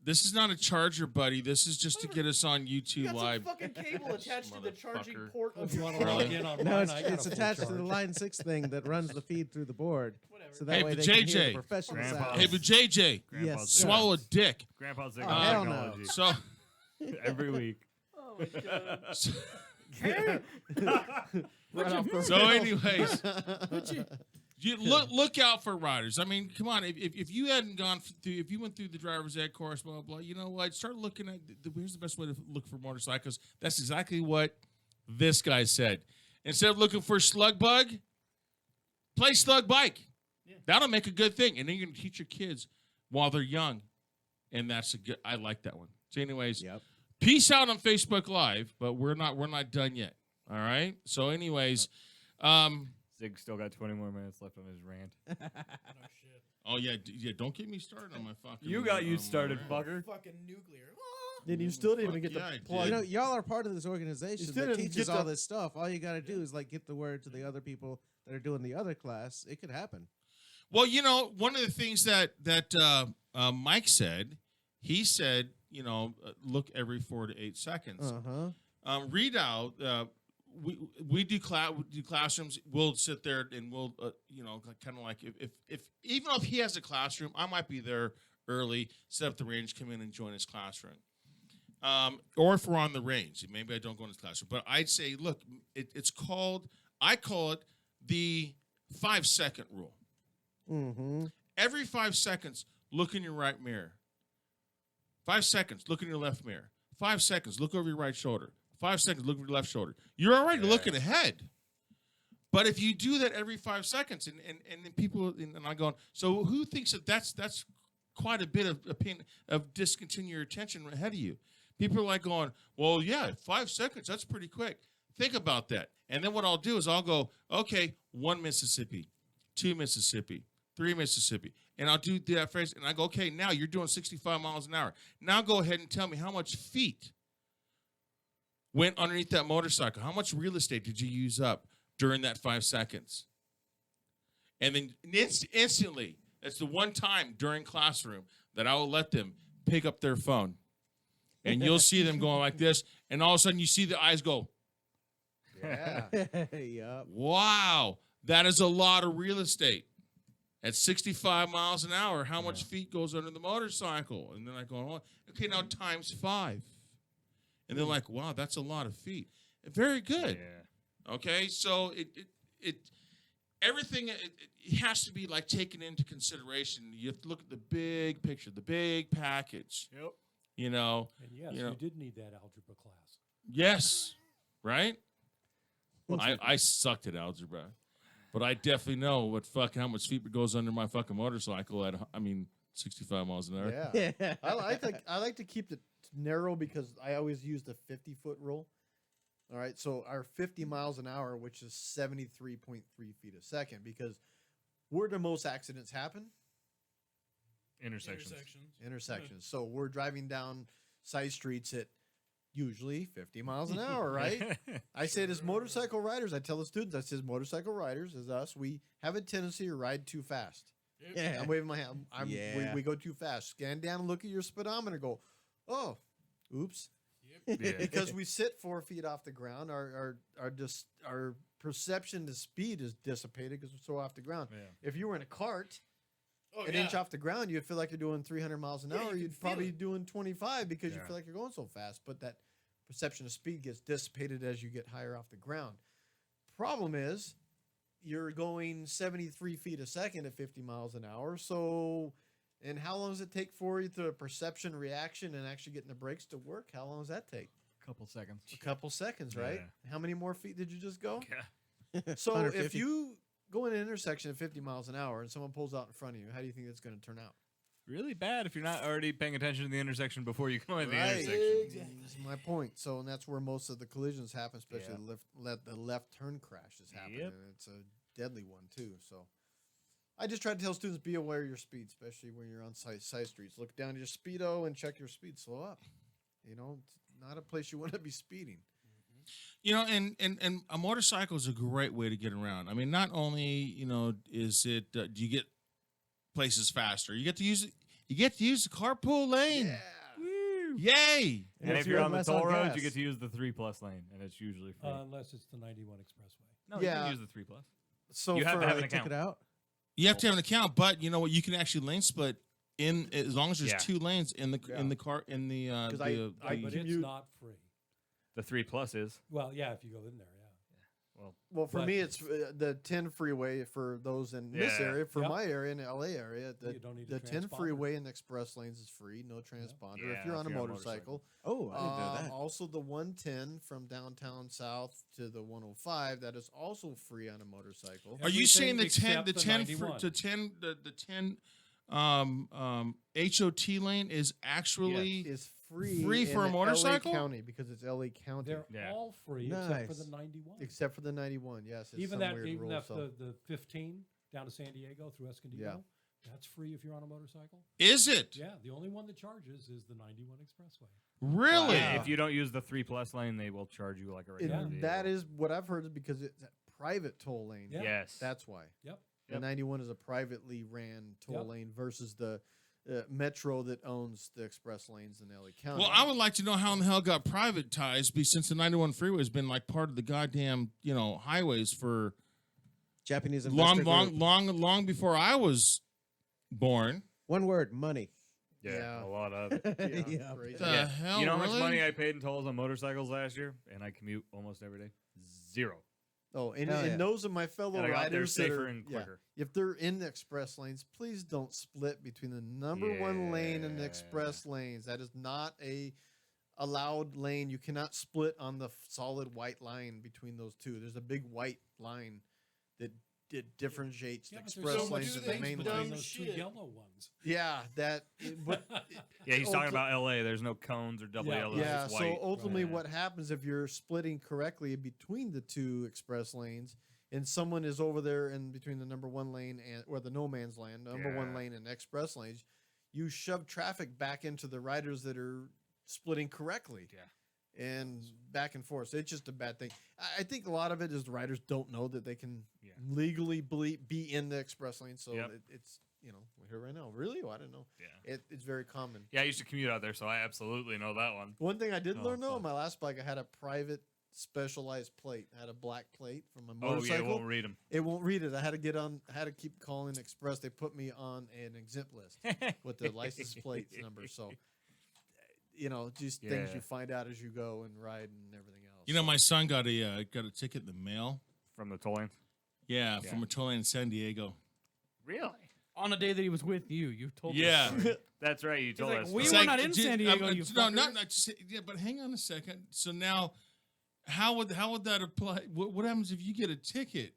This is not a charger, buddy. This is just to get us on YouTube Live. Fucking cable attached to the charging port of You your want to log in on No, mine? it's, I got it's a full attached to the charge. Line 6 thing that runs the feed through the board. Whatever. So that Hey, way but they can hear JJ. the professional Grandpa. sound. Hey, but JJ, Grandpa's Yes, Zig. swallow a dick. Grandpa's Zig Oh, hell no. technology. So, Every week. Oh my god. right off the so anyways, you look out for riders. I mean, come on. If you hadn't gone through, if you went through the driver's ed course, blah, blah, blah, you know what? Start looking at, here's the best way to look for motorcycles. That's exactly what this guy said. Instead of looking for slug bug, play slug bike. Yeah. That'll make a good thing. And then you're going to teach your kids while they're young. And that's a good, I like that one. So anyways, peace out on Facebook Live, but we're not done yet. All right. So anyways, Zig still got 20 more minutes left on his rant. oh yeah, don't get me started on my fucking. You got you started, rant. fucker. Fucking nuclear. Then you still didn't even get Yeah, I the did. plug. You know, y'all are part of this organization still that didn't teaches get all the- this stuff. All you got to do is get the word to the other people that are doing the other class. It could happen. Well, one of the things that Mike said, he said, look every 4 to 8 seconds. Read out. We do classrooms. We'll sit there and we'll kind of like if even if he has a classroom, I might be there early, set up the range, come in and join his classroom. Or if we're on the range, maybe I don't go in his classroom, but I'd say, look, I call it the 5-second rule. Every 5 seconds, look in your right mirror. 5 seconds, look in your left mirror. 5 seconds, look over your right shoulder. 5 seconds, look over your left shoulder. You're already looking ahead. But if you do that every 5 seconds, and then people, and I'm going, so who thinks that that's quite a bit of opinion of discontinue your attention ahead of you? People are like going, well, yeah, 5 seconds, that's pretty quick. Think about that. And then what I'll do is I'll go, okay, 1 Mississippi, 2 Mississippi, 3 Mississippi. And I'll do that phrase, and I go, okay, now you're doing 65 miles an hour. Now go ahead and tell me how much feet went underneath that motorcycle. How much real estate did you use up during that 5 seconds? And then instantly, that's the one time during classroom that I will let them pick up their phone. And you'll see them going like this, and all of a sudden you see the eyes go, Yeah. Yep. wow, that is a lot of real estate. At 65 miles an hour, how much feet goes under the motorcycle? And then I go, oh, okay, now times 5. And they're like, wow, that's a lot of feet. Very good. Yeah. Okay, so everything it has to be like taken into consideration. You have to look at the big picture, the big package. Yep. You know. And yes, you know, you did need that algebra class. Yes. Right? I sucked at algebra. But I definitely know how much feet goes under my fucking motorcycle at 65 miles an hour. Yeah. I like to keep it narrow because I always use the 50-foot rule. All right, so our 50 miles an hour, which is 73.3 feet a second, because where do most accidents happen? Intersections. So we're driving down side streets at usually 50 miles an hour, right? I say it as motorcycle riders. I tell the students, I says motorcycle riders, as us, we have a tendency to ride too fast. Yeah. I'm waving my hand. Yeah. We go too fast. Scan down and look at your speedometer. Go, oh, oops. Yeah. Because we sit 4 feet off the ground, our perception to speed is dissipated because we're so off the ground. Yeah. If you were in a cart, an inch off the ground, you'd feel like you're doing 300 miles an hour. You'd probably be doing 25 because you feel like you're going so fast. But that perception of speed gets dissipated as you get higher off the ground. Problem is, you're going 73 feet a second at 50 miles an hour. So, and how long does it take for you to perception reaction and actually getting the brakes to work? How long does that take? Couple seconds. A couple seconds, right? Yeah. How many more feet did you just go? Yeah. So 150. if you go in an intersection at 50 miles an hour and someone pulls out in front of you, how do you think that's going to turn out? Really bad if you're not already paying attention to the intersection before you go in the Right. intersection. That's my point. So, and that's where most of the collisions happen, especially the left turn crashes happen. Yep. And it's a deadly one, too. So I just try to tell students, be aware of your speed, especially when you're on side streets. Look down at your speedo and check your speed. Slow up. You know, it's not a place you want to be speeding. You know, and a motorcycle is a great way to get around. I mean, not only, you know, is it do you get places faster, you get to use the carpool lane. Yeah. Woo. Yay! And if you're on the toll roads, you get to use the 3+ lane, and it's usually free. Unless it's the 91 expressway. No, you can use the 3+. So you have to have an Take account. it out. You have to have an account, but you know what? You can actually lane split in as long as there's 2 lanes in the car in the. Because But it's not free. The 3+ is. Well, yeah, if you go in there, yeah. Well, for But- me, it's the 10 freeway for those in this Yeah. area. For Yep. my area, in the LA area, You don't need a the 10 transponder. freeway and the express lanes is free, no transponder. Yeah, if you're on a motorcycle. Oh, I didn't know that. Also, the 110 from downtown south to the 105, that is also free on a motorcycle. Are you saying the Everything 10 the except 10 the for, 91. the 10 HOT lane is actually Is free Free for a in motorcycle? LA County because it's LA County. They're Yeah. all free except for the Nice. 91. Except for the 91, yes. It's even some that, weird even rule, if so. the 15 down to San Diego through Escondido, that's free if you're on a motorcycle. Is it Yeah, the only one that charges is the 91 expressway. really? Yeah, if you don't use the 3+ lane, they will charge you like a regular And vehicle. that is what I've heard is because it's a private toll lane. Yeah. Yes. That's why. Yep. The 91 is a privately ran toll Yep. lane versus the Metro that owns the express lanes in LA County. Well, I would like to know how in the hell it got privatized, since the 91 freeway has been like part of the goddamn highways for Japanese long, investor long, group. long before I was born. One word: money. Yeah, a lot of it. Yeah. crazy. The Yeah. hell, You know how really? much money I paid in tolls on motorcycles last year? And I commute almost every day? 0. Oh, and, Hell and yeah. those are my fellow And I got there riders that safer are, and yeah, quicker. if they're in the express lanes, please don't split between the number one lane and the Yeah. express lanes. That is not a allowed lane. You cannot split on the solid white line between those two. There's a big white line that differentiates the Yeah, but express there's so lanes much and the space main between lanes. those two yellow ones. Yeah, but Yeah, he's talking ulti- about LA. There's no cones or double Yeah. yellows. yeah. It's So white. ultimately, Right. what happens if you're splitting correctly between the two express lanes, and someone is over there in between the number one lane or the no man's land, number one Yeah. lane and express lanes, you shove traffic back into the riders that are splitting correctly. Yeah. And back and forth. So it's just a bad thing. I think a lot of it is the riders don't know that they can Yeah. legally be in the express lane. So Yep. it's, we're here right now. Really? Oh, I didn't know. Yeah. It's very common. Yeah, I used to commute out there, so I absolutely know that one. One thing I did Oh, learn though, fuck. on my last bike, I had a private specialized plate. I had a black plate from my Oh, yeah, motorcycle. it won't read them. It won't read it. I had to keep calling Express. They put me on an exempt list with the license plate number. So, just things Yeah. you find out as you go and ride and everything else. You know, my son got a ticket in the mail. From the tolling. Yeah, from a tolling in San Diego. Really? On a day that he was with you, you told Yeah. us. Story. That's right. You told like, us. we It's were like, not in dude, San Diego, you no, fuckers. not just, yeah, but hang on a second. So now, how would that apply? What happens if you get a ticket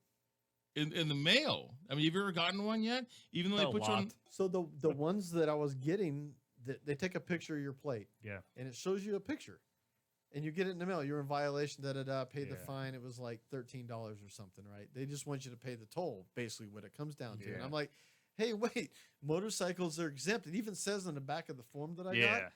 in the mail? I mean, have you ever gotten one yet? Even though they A put you on. lot. So the ones that I was getting, they take a picture of your plate. Yeah. And it shows you a picture. And you get it in the mail. You're in violation, pay the Yeah. fine. It was like $13 or something, right? They just want you to pay the toll, basically what it comes down to. And Yeah. I'm like, hey, wait, motorcycles are exempt. It even says on the back of the form that I Yeah. got,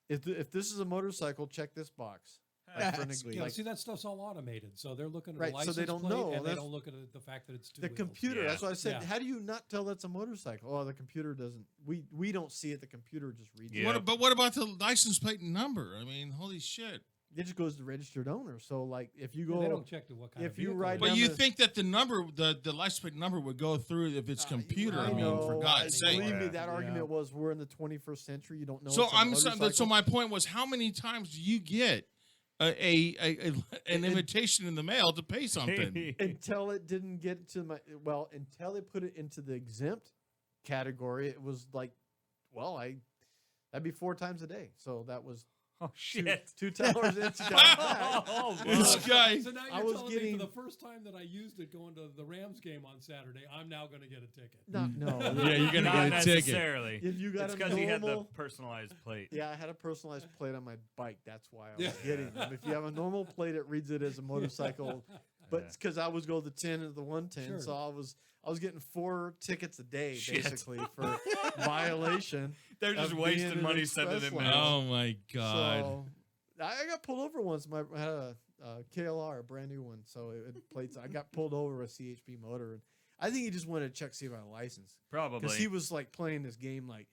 if this is a motorcycle, check this box. Like for an Yeah, like, see, that stuff's all automated, so they're looking at Right, the so license they don't plate, know. and they That's- don't look at the fact that it's two the wheels. computer. Yeah. That's what I said. Yeah. How do you not tell that's a motorcycle? Oh, the computer doesn't. We don't see it. The computer just reads Yeah. it. But what about the license plate number? I mean, holy shit. It just goes to registered owner. So like if you Yeah, go, they don't check to what kind if of you vehicle ride it But down is. you the- think that the number, the license plate number would go through if it's computer? I mean, for God's sake. Believe me, Yeah. that argument was we're in the 21st century. You don't know. So it's a motorcycle. so my point was, how many times do you get an invitation in the mail to pay something? until it didn't get to until they put it into the exempt category, it was like, that'd be 4 times a day. So that was Oh, shit. 2 towers in, 2 towers back. Oh, This fuck. guy. So now I you're was telling me getting- for the first time that I used it going to the Rams game on Saturday, I'm now going to get a ticket. No, Yeah, you're gonna Not get a ticket. necessarily. If you got It's a because he had the normal, personalized plate. yeah, I had a personalized plate on my bike. That's why I was Yeah. getting them. If you have a normal plate, it reads it as a motorcycle. But it's because I was go the 10 and the 110, Sure. so I was getting 4 tickets a day Shit. basically for violation. They're just of wasting being in money an sending express it lane. mail. Oh my God. So I got pulled over once. I had a KLR, a brand new one. So it plates. I got pulled over with a CHP motor, and I think he just wanted to check see if I had a license Probably. because he was like playing this game like.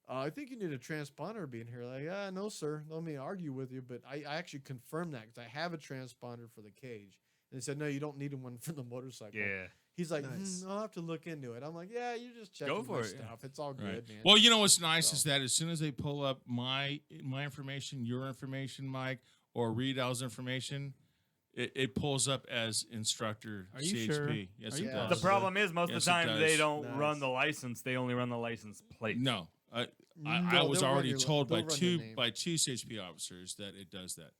I think you need a transponder being here. Like, no, sir. Let me argue with you, but I actually confirmed that because I have a transponder for the cage. And they said, no, you don't need one for the motorcycle. Yeah. He's like, Nice. I'll have to look into it. I'm like, yeah, you just checking Go for my it, yeah. stuff. It's all good, Right. man. Well, you know what's nice is So- that as soon as they pull up my information, your information, Mike, or Reed Al's information, it pulls up as instructor Are you CHP. sure? Yes, Are it you does. The problem is most Yes, of the it time they does. don't Nice. run the license; they only run the license plate. No, I No, was they'll run already your- told by they'll run your two name. CHP officers that it does that.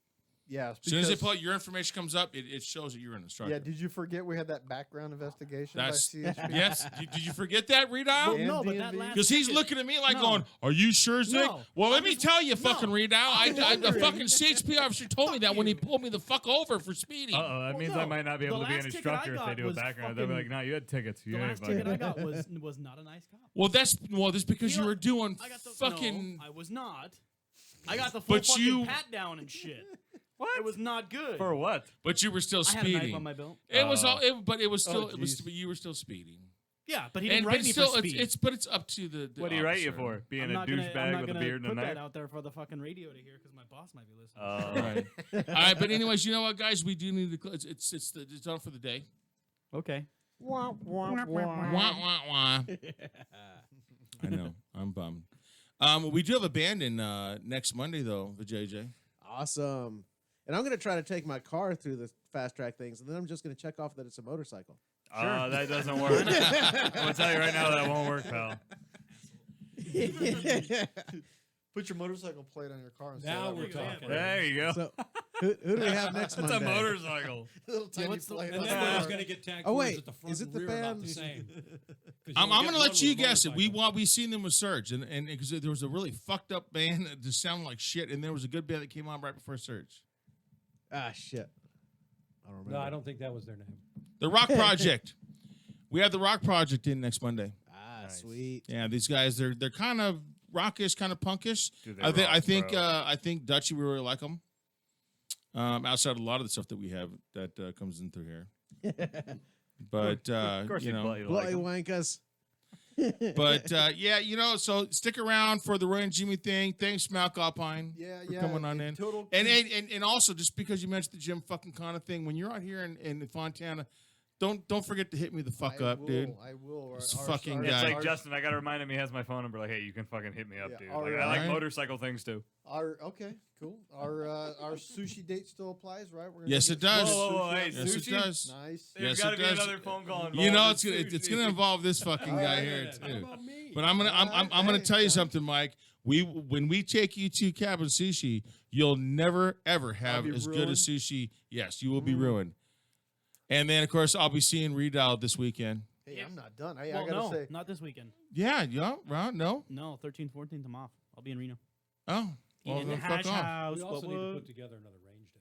Yeah. As soon as they because- pull out your information comes up, it shows that you're an instructor. Yeah, did you forget we had that background investigation That's by CHP? yes. Did you forget that, Reed Al? Yeah. No, but that DMV? last Because he's ticket- looking at me like No. going, "Are you sure, Zig?" No. Well, let I'm me just- tell you, fucking no. Reed Al. I'm The wondering. fucking CHP officer told me that when he pulled me the fuck over for speeding. Uh-oh, that Well, means no. I might not be The able to be an last ticket I instructor if they got do a was background. They'll be like, fucking- "No, you had tickets. You The ain't last ticket fucking." I got was not a nice cop. Well, that's because you know, were doing I got the fucking. No, I was not. I got the full But fucking you- pat down and shit. What? It was not good. For what? But you were still I had a knife speeding. on my belt. It was Oh. all. But it was still. Oh, it was. jeez. But you were still speeding. Yeah, but he And didn't but write it's me still. for speed. It's up to the. What do you write you officer. for? Being I'm a not gonna- I'm douchebag not with a gonna beard and a put knife? that out there for the fucking radio to hear because my boss might be listening. All Right. All right, but anyways, you know what, guys? We do need to close. It's done for the day. Okay. Wah wah wah. I know. I'm bummed. We do have a band in next Monday though, the JJ. Awesome. And I'm going to try to take my car through the fast track things, and then I'm just going to check off that it's a motorcycle. That doesn't work. I'm gonna tell you right now that won't work, pal. Put your motorcycle plate on your car. And Now say that we're we're talking. There you go. So who do we have next That's Monday? a motorcycle. Little tiny what's the- plate And on then the we're car. going to get tagged Oh, towards wait, at the front is it and the rear about band? the same. 'Cause I'm you'll going get to one let you with a guess it. motorcycle. We seen them with Surge, and because there was a really fucked up band that just sounded like shit, and there was a good band that came on right before Surge. Ah, shit. I don't remember. No, I don't think that was their name. The Rock Project. We have the Rock Project in next Monday. Ah, Nice. sweet. Yeah, these guys they're kind of rockish, kind of punkish. Dude, they I rock, think bro. I think Dutchy we really like them. Outside of a lot of the stuff that we have that comes in through here, but Of course, you know, like Bloody 'em. wankas. but yeah, you know, so stick around for the Roy and Jimmy thing. Thanks, Malk Alpine, Yeah, for yeah. coming on in. Total. And also just because you mentioned the Jim fucking Connor thing, when you're out here in Fontana, don't forget to hit me the fuck up, dude. I will. This fucking It's guy. like Justin. I gotta remind him he has my phone number. Like, hey, you can fucking hit me up, Yeah, dude. all Like, I right. like motorcycle things too. Okay, cool. Our sushi date still applies, right? We're gonna Yes, get it does. sushi Whoa, on hey, the- Yes, it sushi? does. Nice. There's Yes, gotta it be does. another phone call involved. You know, in it's gonna sushi. involve this fucking guy here How too. about me? But I'm gonna Hey, tell you hey. something, Mike. When we take you to Cabin Sushi, you'll never ever have be as good ruined? as sushi. Yes, you will be ruined. And then of course I'll be seeing Redal this weekend. Hey, Yeah. I'm not done. I Well, gotta no, say. not this weekend. Yeah, right? No. No, 13th, 14th, I'm off. I'll be in Reno. Oh, well, Eating then the fuck hash off. house. We also need to what- put together another range day.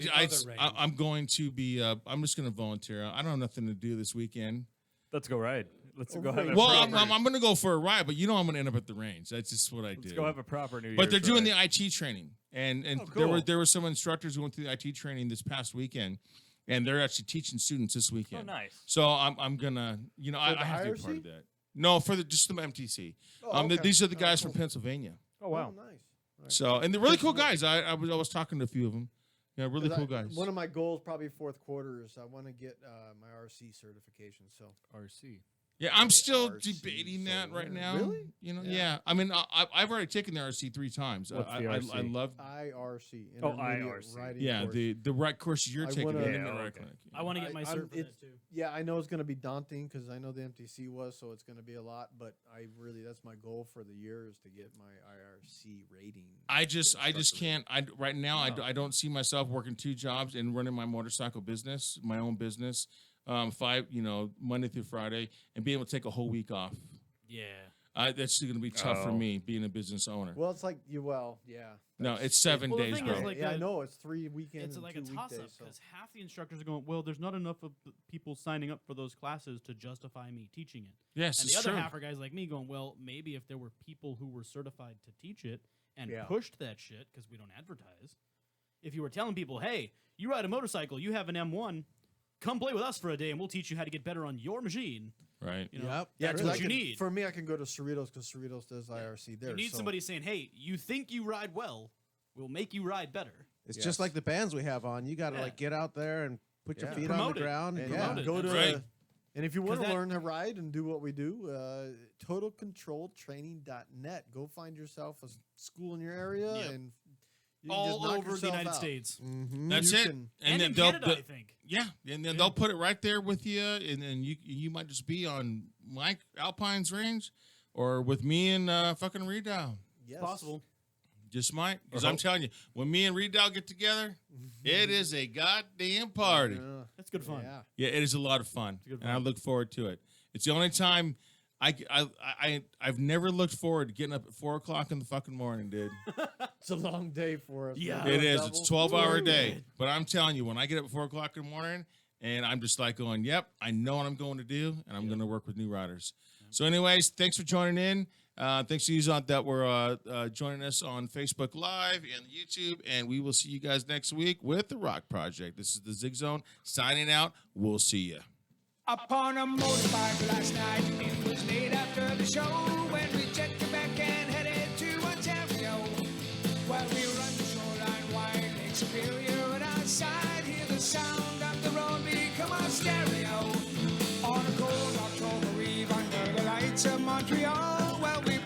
The other range. I'm going to be. I'm just going to volunteer. I don't have nothing to do this weekend. Let's go ride. Let's Oh, go have a Well, proper. I'm going to go for a ride, but you know I'm going to end up at the range. That's just what I do. Let's go have a proper New Year's. But they're doing ride. the IT training, and Oh, there cool. were some instructors who went through the IT training this past weekend, and they're actually teaching students this Oh, weekend. nice. So I'm gonna, you know, For I the have to be a part IRC? of that. No, for just the MTC. Oh, okay. These are the Oh, guys cool. from Pennsylvania. Oh wow. nice. Right. So, and they're really cool Good to know. guys. I was talking to a few of them. Yeah, really 'Cause cool guys. One of my goals, probably fourth quarter, is I want to get my RC certification. So RC. Yeah, I'm still RC, debating so that right weird. now. Really? You know, Yeah. yeah. I mean, I've already taken the RC 3 times. What's the I RC? love. IRC. Oh, Intermediate IRC. Riding Yeah, course. the right courses you're I taking. wanna- the Yeah, intermittent okay. right clinic. I want to get my I'm- cert for it's- that too. Yeah, I know it's going to be daunting because I know the MTC was, so it's going to be a lot. But that's my goal for the year is to get my IRC rating. I just instructor can't. Right now Oh. I don't see myself working 2 jobs and running my motorcycle business, my own business, 5 Monday through Friday, and being able to take a whole week off. Yeah. That's going to be tough for Oh. me being a business owner. Well, it's like yeah. No, that's- it's 7 Well, the days, thing bro. is, like, yeah, I the- know it's 3 weekends. It's and like a 2 toss up weekdays, so. because half the instructors are going, well, there's not enough of the people signing up for those classes to justify me teaching it. Yes, And it's the other true. half are guys like me going, well, maybe if there were people who were certified to teach it and Yeah. pushed that shit because we don't advertise. If you were telling people, hey, you ride a motorcycle, you have an M1, come play with us for a day and we'll teach you how to get better on your machine. Right. You know, Yep. Yeah, that's 'cause what I you can- need. For me, I can go to Cerritos because Cerritos does IRC there. You need so. somebody saying, hey, you think you ride well, we'll make you ride better. It's Yes. just like the bands we have on. You got to Yeah. like get out there and put your Yeah. feet on Promote the it. ground. And And Promote yeah. it. go to Right. and if you want to 'Cause that- learn to ride and do what we do, totalcontroltraining.net. Go find yourself a school in your area Yep. and you can All just knock over the yourself United out. States. Mhm. That's You it. can- And then in they'll Canada, I think. yeah, and then they'll put it right there with you, and then you might just be on Mike Alpine's range, or with me and fucking Redal. Yes. Possible. Just might, because I'm telling you, when me and Redal get together, it is a goddamn party. Yeah. That's good fun. Yeah. Yeah, it is a lot of fun, good and I fun. look forward to it. It's the only time I've never looked forward to getting up at 4:00 in the fucking morning, dude. It's a long day for us. Yeah. We're It doing is. double. It's 12-hour day. But I'm telling you, when I get up at 4:00 in the morning, and I'm just like going, "Yep, I know what I'm going to do, and I'm going to work with new riders." So, anyways, thanks for joining in. Thanks to you that were joining us on Facebook Live and YouTube, and we will see you guys next week with the Rock Project. This is the Zig Zone signing out. We'll see you. Upon a motorbike last night, it was late after the show when we checked back and headed to Ontario. While we run the shoreline wide, Lake Superior and outside, hear the sound of the road become a stereo. On a cold October eve under the lights of Montreal, well, we